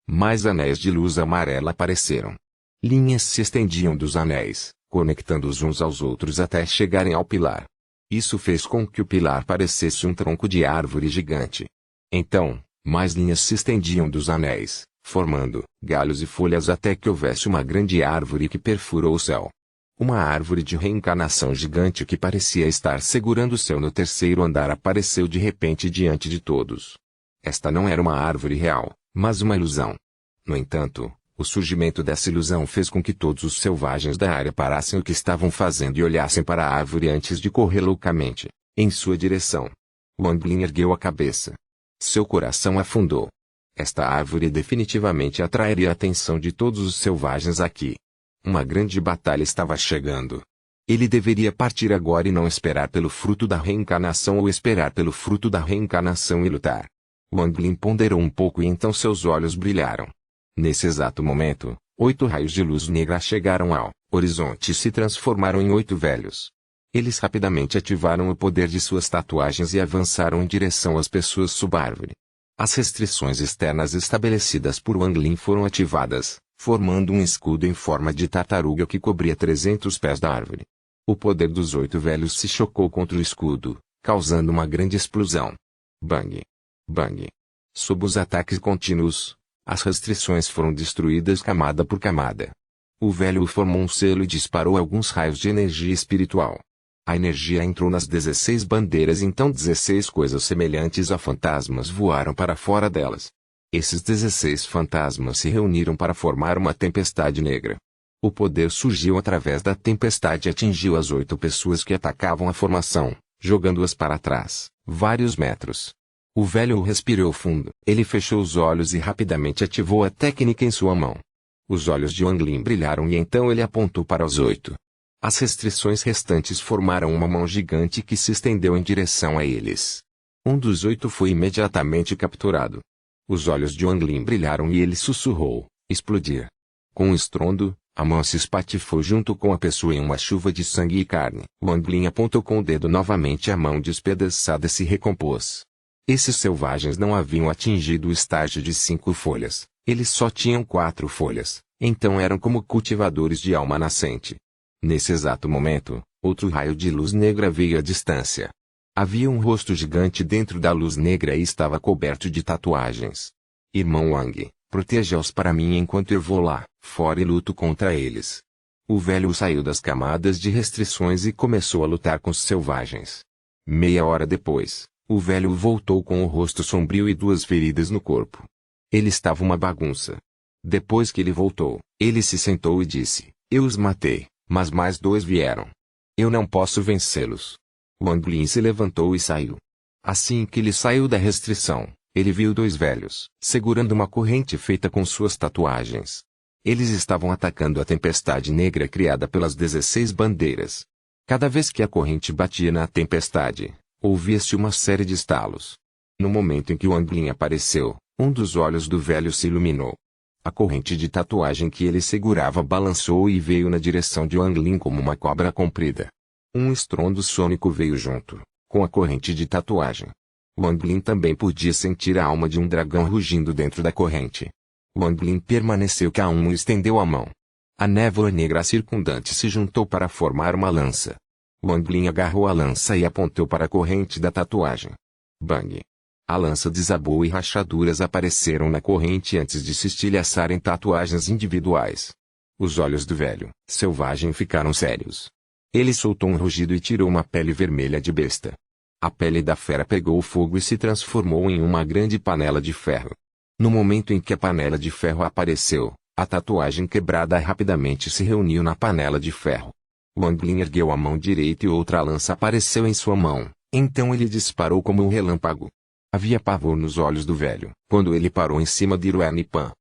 Mais anéis de luz amarela apareceram. Linhas se estendiam dos anéis, conectando-os uns aos outros até chegarem ao pilar. Isso fez com que o pilar parecesse um tronco de árvore gigante. Então, mais linhas se estendiam dos anéis, formando galhos e folhas até que houvesse uma grande árvore que perfurou o céu. Uma árvore de reencarnação gigante que parecia estar segurando o céu no terceiro andar apareceu de repente diante de todos. Esta não era uma árvore real, mas uma ilusão. No entanto, o surgimento dessa ilusão fez com que todos os selvagens da área parassem o que estavam fazendo e olhassem para a árvore antes de correr loucamente em sua direção. Wang Lin ergueu a cabeça. Seu coração afundou. Esta árvore definitivamente atrairia a atenção de todos os selvagens aqui. Uma grande batalha estava chegando. Ele deveria partir agora e não esperar pelo fruto da reencarnação ou esperar pelo fruto da reencarnação e lutar. Wang Lin ponderou um pouco e então seus olhos brilharam. Nesse exato momento, 8 raios de luz negra chegaram ao horizonte e se transformaram em 8 velhos. Eles rapidamente ativaram o poder de suas tatuagens e avançaram em direção às pessoas sub-árvore. As restrições externas estabelecidas por Wang Lin foram ativadas, formando um escudo em forma de tartaruga que cobria 300 pés da árvore. O poder dos 8 velhos se chocou contra o escudo, causando uma grande explosão. Bang! Bang! Sob os ataques contínuos, as restrições foram destruídas camada por camada. O velho formou um selo e disparou alguns raios de energia espiritual. A energia entrou nas 16 bandeiras e então 16 coisas semelhantes a fantasmas voaram para fora delas. Esses 16 fantasmas se reuniram para formar uma tempestade negra. O poder surgiu através da tempestade e atingiu as 8 pessoas que atacavam a formação, jogando-as para trás, vários metros. O velho respirou fundo. Ele fechou os olhos e rapidamente ativou a técnica em sua mão. Os olhos de Wang Lin brilharam e então ele apontou para os 8. As restrições restantes formaram uma mão gigante que se estendeu em direção a eles. Um dos 8 foi imediatamente capturado. Os olhos de Wang Lin brilharam e ele sussurrou: explodir. Com um estrondo, a mão se espatifou junto com a pessoa em uma chuva de sangue e carne. Wang Lin apontou com o dedo novamente e a mão despedaçada se recompôs. Esses selvagens não haviam atingido o estágio de 5 folhas. Eles só tinham 4 folhas, então eram como cultivadores de alma nascente. Nesse exato momento, outro raio de luz negra veio à distância. Havia um rosto gigante dentro da luz negra e estava coberto de tatuagens. Irmão Wang, proteja-os para mim enquanto eu vou lá fora e luto contra eles. O velho saiu das camadas de restrições e começou a lutar com os selvagens. Meia hora depois, o velho voltou com o rosto sombrio e 2 feridas no corpo. Ele estava uma bagunça. Depois que ele voltou, ele se sentou e disse: eu os matei, mas mais 2 vieram. Eu não posso vencê-los. Wang Lin se levantou e saiu. Assim que ele saiu da restrição, ele viu 2 velhos, segurando uma corrente feita com suas tatuagens. Eles estavam atacando a tempestade negra criada pelas 16 bandeiras. Cada vez que a corrente batia na tempestade, ouvia-se uma série de estalos. No momento em que Wang Lin apareceu, um dos olhos do velho se iluminou. A corrente de tatuagem que ele segurava balançou e veio na direção de Wang Lin como uma cobra comprida. Um estrondo sônico veio junto, com a corrente de tatuagem. Wang Lin também podia sentir a alma de um dragão rugindo dentro da corrente. Wang Lin permaneceu calmo e estendeu a mão. A névoa negra circundante se juntou para formar uma lança. Wang Lin agarrou a lança e apontou para a corrente da tatuagem. Bang! A lança desabou e rachaduras apareceram na corrente antes de se estilhaçar em tatuagens individuais. Os olhos do velho selvagem ficaram sérios. Ele soltou um rugido e tirou uma pele vermelha de besta. A pele da fera pegou fogo e se transformou em uma grande panela de ferro. No momento em que a panela de ferro apareceu, a tatuagem quebrada rapidamente se reuniu na panela de ferro. Wang Lin ergueu a mão direita e outra lança apareceu em sua mão, então ele disparou como um relâmpago. Havia pavor nos olhos do velho, quando ele parou em cima de Ruanipan.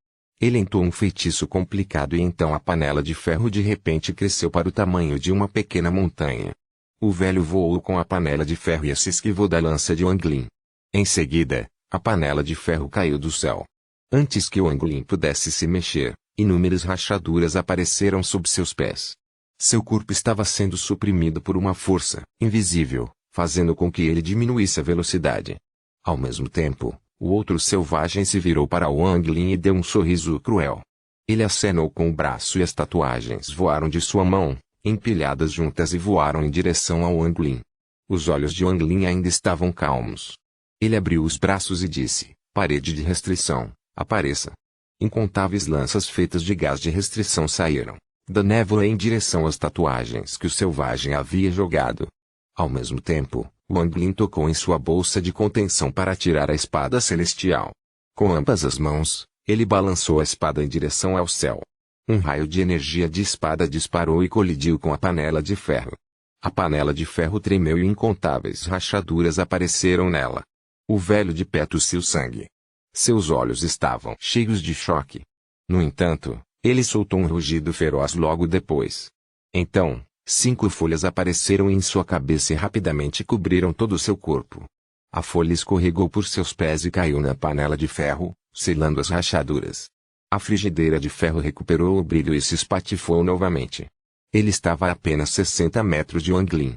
Ele entoou um feitiço complicado e então a panela de ferro de repente cresceu para o tamanho de uma pequena montanha. O velho voou com a panela de ferro e se esquivou da lança de Wang Lin. Em seguida, a panela de ferro caiu do céu. Antes que Wang Lin pudesse se mexer, inúmeras rachaduras apareceram sob seus pés. Seu corpo estava sendo suprimido por uma força invisível, fazendo com que ele diminuísse a velocidade. Ao mesmo tempo, o outro selvagem se virou para Wang Lin e deu um sorriso cruel. Ele acenou com o braço e as tatuagens voaram de sua mão, empilhadas juntas e voaram em direção a Wang Lin. Os olhos de Wang Lin ainda estavam calmos. Ele abriu os braços e disse: parede de restrição, apareça. Incontáveis lanças feitas de gás de restrição saíram da névoa em direção às tatuagens que o selvagem havia jogado. Ao mesmo tempo, Wang Lin tocou em sua bolsa de contenção para tirar a espada celestial. Com ambas as mãos, ele balançou a espada em direção ao céu. Um raio de energia de espada disparou e colidiu com a panela de ferro. A panela de ferro tremeu e incontáveis rachaduras apareceram nela. O velho de pé tossiu sangue. Seus olhos estavam cheios de choque. No entanto, ele soltou um rugido feroz logo depois. Então, 5 folhas apareceram em sua cabeça e rapidamente cobriram todo o seu corpo. A folha escorregou por seus pés e caiu na panela de ferro, selando as rachaduras. A frigideira de ferro recuperou o brilho e se espatifou novamente. Ele estava a apenas 60 metros de Wang Lin.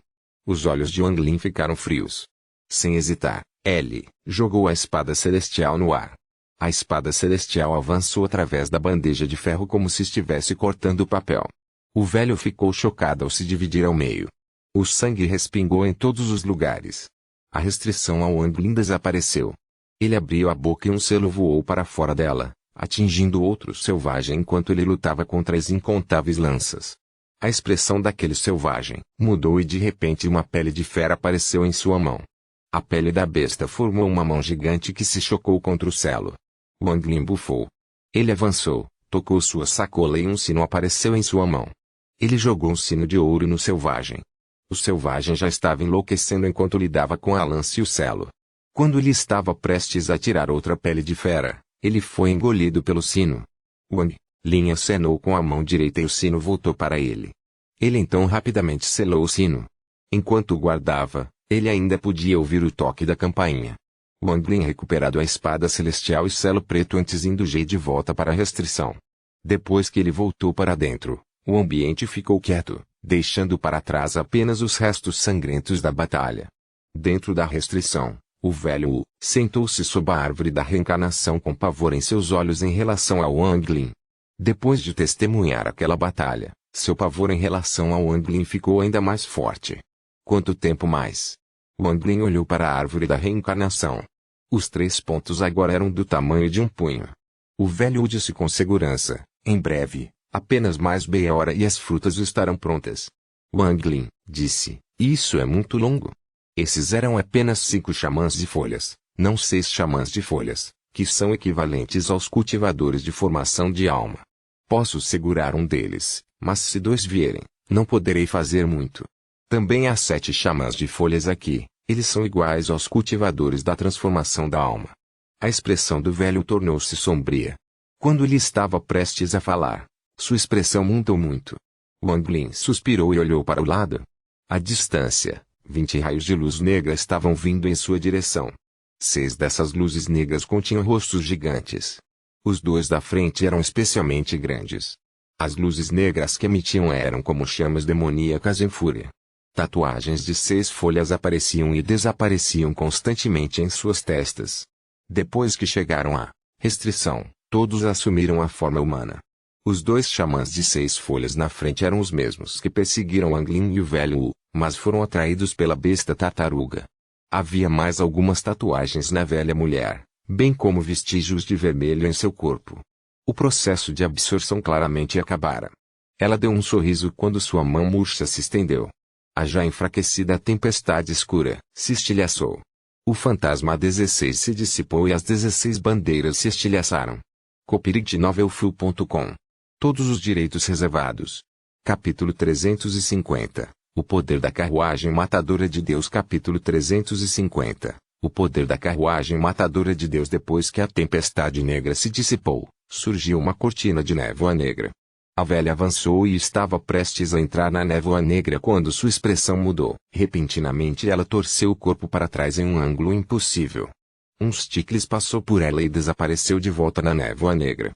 Os olhos de Wang Lin ficaram frios. Sem hesitar, ele jogou a espada celestial no ar. A espada celestial avançou através da bandeja de ferro como se estivesse cortando papel. O velho ficou chocado ao se dividir ao meio. O sangue respingou em todos os lugares. A restrição ao Anglin desapareceu. Ele abriu a boca e um selo voou para fora dela, atingindo outro selvagem enquanto ele lutava contra as incontáveis lanças. A expressão daquele selvagem mudou e de repente uma pele de fera apareceu em sua mão. A pele da besta formou uma mão gigante que se chocou contra o selo. O Anglin bufou. Ele avançou, tocou sua sacola e um sino apareceu em sua mão. Ele jogou um sino de ouro no selvagem. O selvagem já estava enlouquecendo enquanto lidava com a lança e o selo. Quando ele estava prestes a tirar outra pele de fera, ele foi engolido pelo sino. O Anglin acenou com a mão direita e o sino voltou para ele. Ele então rapidamente selou o sino. Enquanto o guardava, ele ainda podia ouvir o toque da campainha. O Anglin recuperado a espada celestial e selo preto antes indo de volta para a restrição. Depois que ele voltou para dentro, o ambiente ficou quieto, deixando para trás apenas os restos sangrentos da batalha. Dentro da restrição, o velho sentou-se sob a árvore da reencarnação com pavor em seus olhos em relação ao Anglin. Depois de testemunhar aquela batalha, seu pavor em relação ao Anglin ficou ainda mais forte. Quanto tempo mais? O Anglin olhou para a árvore da reencarnação. Os 3 pontos agora eram do tamanho de um punho. O velho disse com segurança: em breve, apenas mais meia hora e as frutas estarão prontas. O Anglin disse: isso é muito longo. Esses eram apenas 5 xamãs de folhas, não 6 xamãs de folhas, que são equivalentes aos cultivadores de formação de alma. Posso segurar um deles, mas se 2 vierem, não poderei fazer muito. Também há 7 xamãs de folhas aqui, eles são iguais aos cultivadores da transformação da alma. A expressão do velho tornou-se sombria. Quando ele estava prestes a falar, sua expressão mudou muito. O Anglin suspirou e olhou para o lado. À distância, 20 raios de luz negra estavam vindo em sua direção. 6 dessas luzes negras continham rostos gigantes. Os 2 da frente eram especialmente grandes. As luzes negras que emitiam eram como chamas demoníacas em fúria. Tatuagens de 6 folhas apareciam e desapareciam constantemente em suas testas. Depois que chegaram à restrição, todos assumiram a forma humana. Os 2 xamãs de 6 folhas na frente eram os mesmos que perseguiram Anglin e o velho mas foram atraídos pela besta tartaruga. Havia mais algumas tatuagens na velha mulher, bem como vestígios de vermelho em seu corpo. O processo de absorção claramente acabara. Ela deu um sorriso quando sua mão murcha se estendeu. A já enfraquecida tempestade escura se estilhaçou. O fantasma 16 se dissipou e as 16 bandeiras se estilhaçaram. Copyright novelfull.com. Todos os direitos reservados. Capítulo 350. O poder da carruagem matadora de Deus. Capítulo 350. O poder da carruagem matadora de Deus. Depois que a tempestade negra se dissipou, surgiu uma cortina de névoa negra. A velha avançou e estava prestes a entrar na névoa negra quando sua expressão mudou. Repentinamente ela torceu o corpo para trás em um ângulo impossível. Um sticles passou por ela e desapareceu de volta na névoa negra.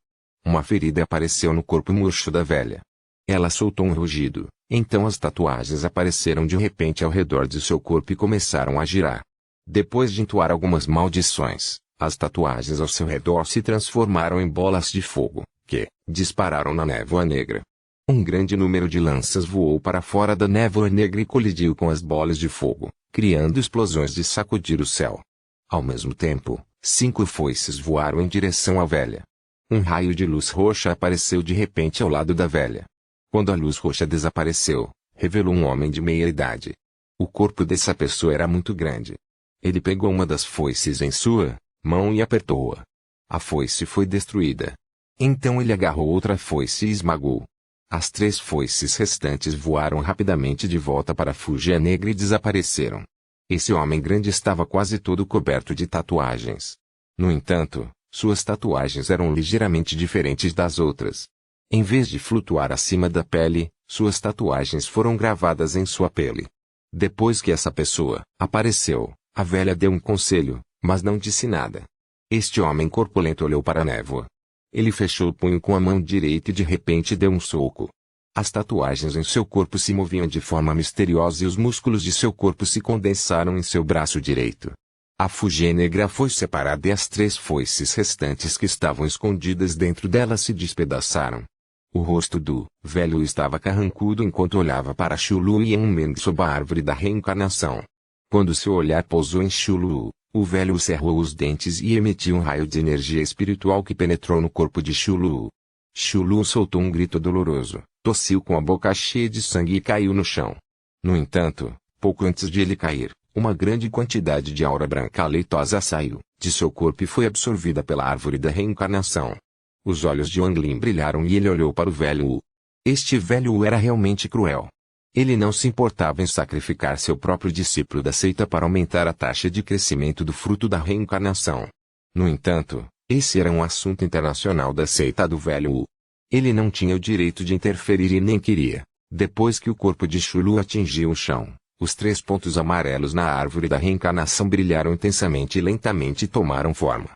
Uma ferida apareceu no corpo murcho da velha. Ela soltou um rugido, então as tatuagens apareceram de repente ao redor de seu corpo e começaram a girar. Depois de entoar algumas maldições, as tatuagens ao seu redor se transformaram em bolas de fogo, que dispararam na névoa negra. Um grande número de lanças voou para fora da névoa negra e colidiu com as bolas de fogo, criando explosões de sacudir o céu. Ao mesmo tempo, 5 foices voaram em direção à velha. Um raio de luz roxa apareceu de repente ao lado da velha. Quando a luz roxa desapareceu, revelou um homem de meia idade. O corpo dessa pessoa era muito grande. Ele pegou uma das foices em sua mão e apertou-a. A foice foi destruída. Então ele agarrou outra foice e esmagou. As 3 foices restantes voaram rapidamente de volta para a fúgia negra e desapareceram. Esse homem grande estava quase todo coberto de tatuagens. No entanto, suas tatuagens eram ligeiramente diferentes das outras. Em vez de flutuar acima da pele, suas tatuagens foram gravadas em sua pele. Depois que essa pessoa apareceu, a velha deu um conselho, mas não disse nada. Este homem corpulento olhou para a névoa. Ele fechou o punho com a mão direita e de repente deu um soco. As tatuagens em seu corpo se moviam de forma misteriosa e os músculos de seu corpo se condensaram em seu braço direito. A fúgia negra foi separada e as 3 foices restantes que estavam escondidas dentro dela se despedaçaram. O rosto do velho estava carrancudo enquanto olhava para Chulu e Enmeng sob a árvore da reencarnação. Quando seu olhar pousou em Shulu, o velho cerrou os dentes e emitiu um raio de energia espiritual que penetrou no corpo de Shulu. Shulu soltou um grito doloroso, tossiu com a boca cheia de sangue e caiu no chão. No entanto, pouco antes de ele cair, uma grande quantidade de aura branca leitosa saiu de seu corpo e foi absorvida pela árvore da reencarnação. Os olhos de Wang Lin brilharam e ele olhou para o velho Wu. Este velho Wu era realmente cruel. Ele não se importava em sacrificar seu próprio discípulo da seita para aumentar a taxa de crescimento do fruto da reencarnação. No entanto, esse era um assunto internacional da seita do velho Wu. Ele não tinha o direito de interferir e nem queria. Depois que o corpo de Shulu atingiu o chão, os 3 pontos amarelos na árvore da reencarnação brilharam intensamente e lentamente tomaram forma.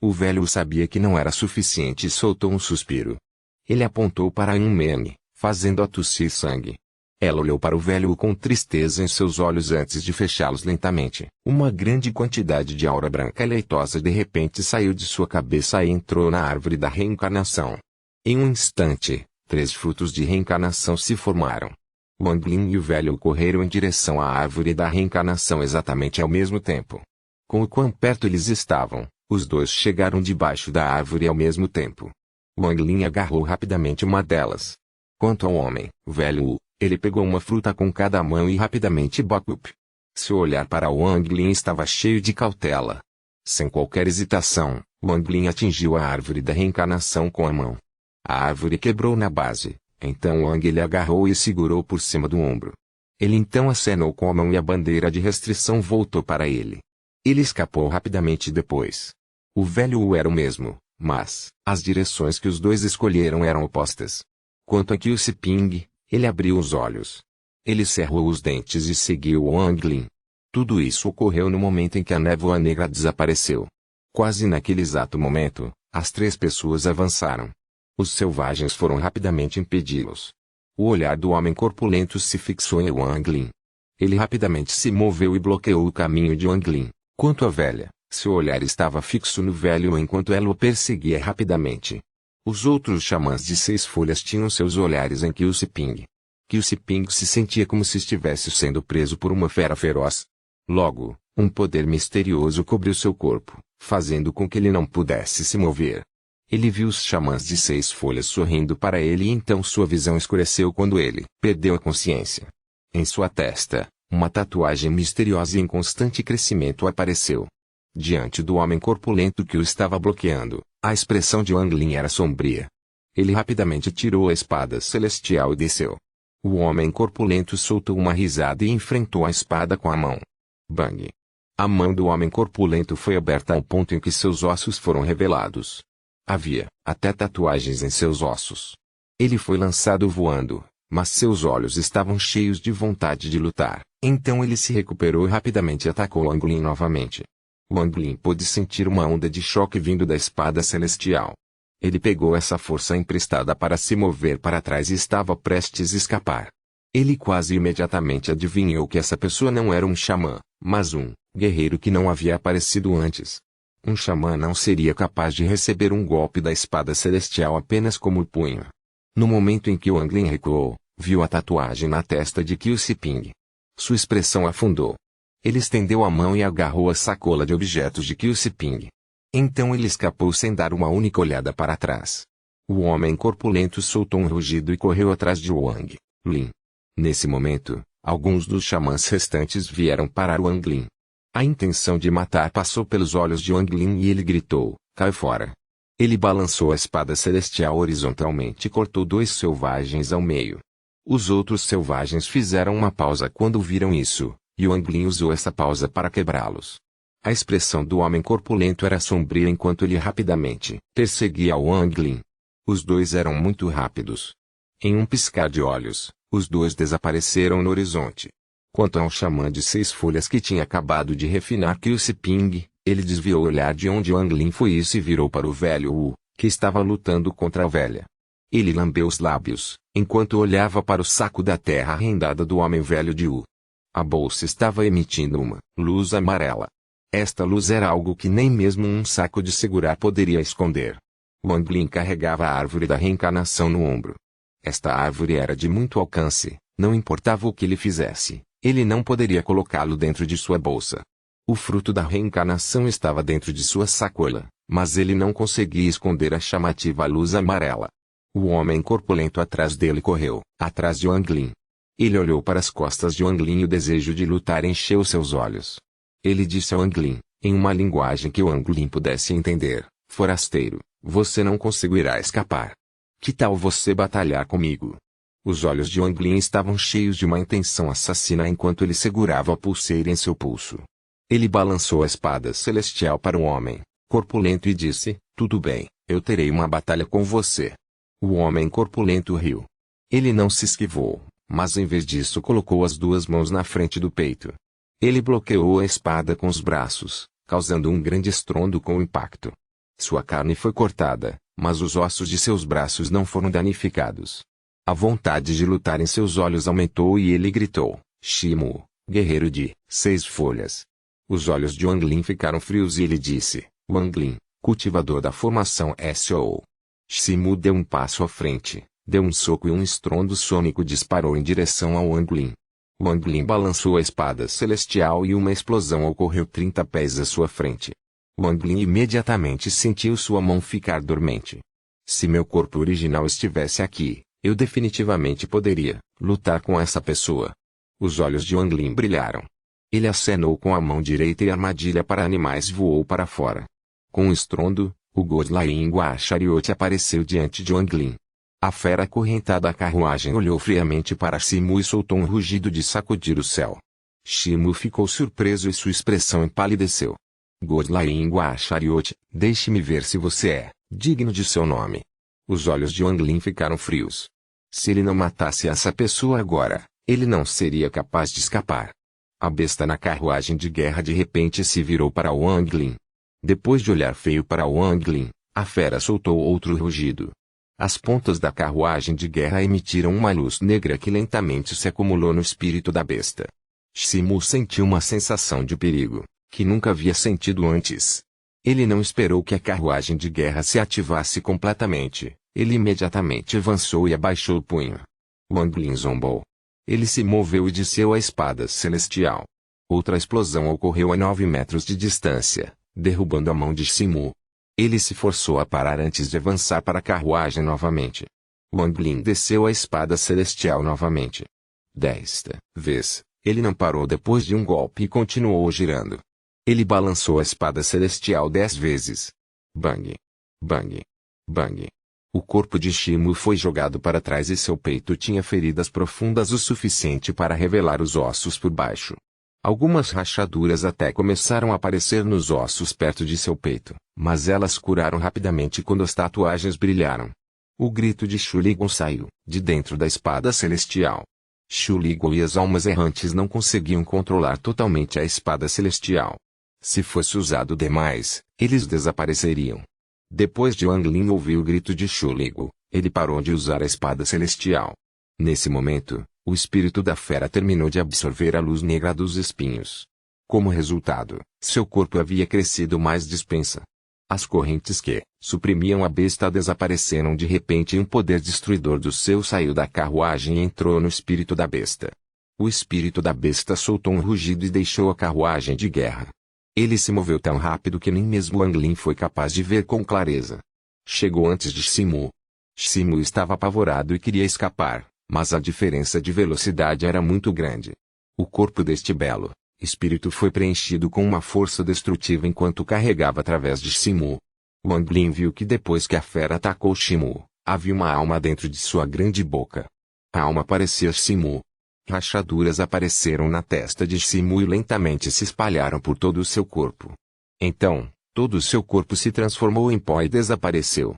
O velho sabia que não era suficiente e soltou um suspiro. Ele apontou para Meng, fazendo-a tossir sangue. Ela olhou para o velho com tristeza em seus olhos antes de fechá-los lentamente. Uma grande quantidade de aura branca leitosa de repente saiu de sua cabeça e entrou na árvore da reencarnação. Em um instante, 3 frutos de reencarnação se formaram. Wang Lin e o velho correram em direção à árvore da reencarnação exatamente ao mesmo tempo. Com o quão perto eles estavam, os dois chegaram debaixo da árvore ao mesmo tempo. Wang Lin agarrou rapidamente uma delas. Quanto ao homem, o velho Wu, ele pegou uma fruta com cada mão e rapidamente bocup. Seu olhar para Wang Lin estava cheio de cautela. Sem qualquer hesitação, Wang Lin atingiu a árvore da reencarnação com a mão. A árvore quebrou na base, então Wang Lin agarrou e segurou por cima do ombro. Ele então acenou com a mão e a bandeira de restrição voltou para ele. Ele escapou rapidamente depois. O velho Wu era o mesmo, mas as direções que os dois escolheram eram opostas. Quanto a Qiu Siping, ele abriu os olhos. Ele cerrou os dentes e seguiu Wang Lin. Tudo isso ocorreu no momento em que a névoa negra desapareceu. Quase naquele exato momento, as 3 pessoas avançaram. Os selvagens foram rapidamente impedi-los. O olhar do homem corpulento se fixou em Wang Lin. Ele rapidamente se moveu e bloqueou o caminho de Wang Lin. Quanto à velha, seu olhar estava fixo no velho enquanto ela o perseguia rapidamente. Os outros xamãs de 6 folhas tinham seus olhares em Qiu Siping. Qiu Siping se sentia como se estivesse sendo preso por uma fera feroz. Logo, um poder misterioso cobriu seu corpo, fazendo com que ele não pudesse se mover. Ele viu os xamãs de 6 folhas sorrindo para ele e então sua visão escureceu quando ele perdeu a consciência. Em sua testa, uma tatuagem misteriosa e em constante crescimento apareceu. Diante do homem corpulento que o estava bloqueando, a expressão de Wang Lin era sombria. Ele rapidamente tirou a espada celestial e desceu. O homem corpulento soltou uma risada e enfrentou a espada com a mão. Bang! A mão do homem corpulento foi aberta ao ponto em que seus ossos foram revelados. Havia até tatuagens em seus ossos. Ele foi lançado voando, mas seus olhos estavam cheios de vontade de lutar. Então ele se recuperou e rapidamente atacou Wang Lin novamente. Wang Lin pôde sentir uma onda de choque vindo da espada celestial. Ele pegou essa força emprestada para se mover para trás e estava prestes a escapar. Ele quase imediatamente adivinhou que essa pessoa não era um xamã, mas um guerreiro que não havia aparecido antes. Um xamã não seria capaz de receber um golpe da espada celestial apenas como punho. No momento em que Wang Lin recuou, viu a tatuagem na testa de Qiu Siping. Sua expressão afundou. Ele estendeu a mão e agarrou a sacola de objetos de Qiu Siping. Então ele escapou sem dar uma única olhada para trás. O homem corpulento soltou um rugido e correu atrás de Wang Lin. Nesse momento, alguns dos xamãs restantes vieram parar Wang Lin. A intenção de matar passou pelos olhos de Wang Lin e ele gritou, "Cai fora!" Ele balançou a espada celestial horizontalmente e cortou 2 selvagens ao meio. Os outros selvagens fizeram uma pausa quando viram isso. E Wang Lin usou essa pausa para quebrá-los. A expressão do homem corpulento era sombria enquanto ele rapidamente perseguia Wang Lin. Os dois eram muito rápidos. Em um piscar de olhos, os dois desapareceram no horizonte. Quanto ao xamã de 6 folhas que tinha acabado de refinar Qiu Siping, ele desviou o olhar de onde Wang Lin foi e se virou para o velho Wu, que estava lutando contra a velha. Ele lambeu os lábios, enquanto olhava para o saco da terra rendada do homem velho de Wu. A bolsa estava emitindo uma luz amarela. Esta luz era algo que nem mesmo um saco de segurar poderia esconder. Wang Lin carregava a árvore da reencarnação no ombro. Esta árvore era de muito alcance, não importava o que ele fizesse, Ele não poderia colocá-lo dentro de sua bolsa. O fruto da reencarnação estava dentro de sua sacola, mas ele não conseguia esconder a chamativa luz amarela. O homem corpulento atrás dele correu, atrás de Wang Lin. Ele olhou para as costas de Wang Lin e o desejo de lutar encheu seus olhos. Ele disse a Wang Lin, em uma linguagem que Wang Lin pudesse entender: forasteiro, você não conseguirá escapar. Que tal você batalhar comigo? Os olhos de Wang Lin estavam cheios de uma intenção assassina enquanto ele segurava a pulseira em seu pulso. Ele balançou a espada celestial para o homem corpulento e disse: tudo bem, eu terei uma batalha com você. O homem corpulento riu. Ele não se esquivou, mas em vez disso colocou as duas mãos na frente do peito. Ele bloqueou a espada com os braços, causando um grande estrondo com o impacto. Sua carne foi cortada, mas os ossos de seus braços não foram danificados. A vontade de lutar em seus olhos aumentou e ele gritou: Shimu, guerreiro de 6 folhas. Os olhos de Wang Lin ficaram frios e ele disse: Wang Lin, cultivador da formação SO. Shimu deu um passo à frente, deu um soco e um estrondo sônico disparou em direção ao Wang Lin. Wang Lin balançou a espada celestial e uma explosão ocorreu 30 pés à sua frente. Wang Lin imediatamente sentiu sua mão ficar dormente. Se meu corpo original estivesse aqui, eu definitivamente poderia lutar com essa pessoa. Os olhos de Wang Lin brilharam. Ele acenou com a mão direita e a armadilha para animais voou para fora. Com um estrondo, o Godlaingua Chariot apareceu diante de Wang Lin. A fera acorrentada à carruagem olhou friamente para Shimu e soltou um rugido de sacudir o céu. Shimu ficou surpreso e sua expressão empalideceu. Godlaingua Chariot, deixe-me ver se você é digno de seu nome. Os olhos de Wang Lin ficaram frios. Se ele não matasse essa pessoa agora, ele não seria capaz de escapar. A besta na carruagem de guerra de repente se virou para Wang Lin. Depois de olhar feio para Wang Lin, a fera soltou outro rugido. As pontas da carruagem de guerra emitiram uma luz negra que lentamente se acumulou no espírito da besta. Shimu sentiu uma sensação de perigo, que nunca havia sentido antes. Ele não esperou que a carruagem de guerra se ativasse completamente. Ele imediatamente avançou e abaixou o punho. Wang Lin zombou. Ele se moveu e desceu a espada celestial. Outra explosão ocorreu a 9 metros de distância, derrubando a mão de Shimu. Ele se forçou a parar antes de avançar para a carruagem novamente. Wang Lin desceu a espada celestial novamente. Desta vez, ele não parou depois de um golpe e continuou girando. Ele balançou a espada celestial 10 vezes. Bang! Bang! Bang! O corpo de Shimu foi jogado para trás e seu peito tinha feridas profundas o suficiente para revelar os ossos por baixo. Algumas rachaduras até começaram a aparecer nos ossos perto de seu peito, mas elas curaram rapidamente quando as tatuagens brilharam. O grito de Shuligon saiu de dentro da espada celestial. Shuligon e as almas errantes não conseguiam controlar totalmente a espada celestial. Se fosse usado demais, eles desapareceriam. Depois de Wang Lin ouvir o grito de Shuligon, ele parou de usar a espada celestial. Nesse momento, o espírito da fera terminou de absorver a luz negra dos espinhos. Como resultado, seu corpo havia crescido mais dispensa. As correntes que suprimiam a besta desapareceram de repente e um poder destruidor do céu saiu da carruagem e entrou no espírito da besta. O espírito da besta soltou um rugido e deixou a carruagem de guerra. Ele se moveu tão rápido que nem mesmo Wang Lin foi capaz de ver com clareza. Chegou antes de Shimu. Shimu estava apavorado e queria escapar, mas a diferença de velocidade era muito grande. O corpo deste belo espírito foi preenchido com uma força destrutiva enquanto carregava através de Shimu. Wang Lin viu que depois que a fera atacou Shimu, havia uma alma dentro de sua grande boca. A alma parecia Shimu. Rachaduras apareceram na testa de Shimu e lentamente se espalharam por todo o seu corpo. Então, todo o seu corpo se transformou em pó e desapareceu.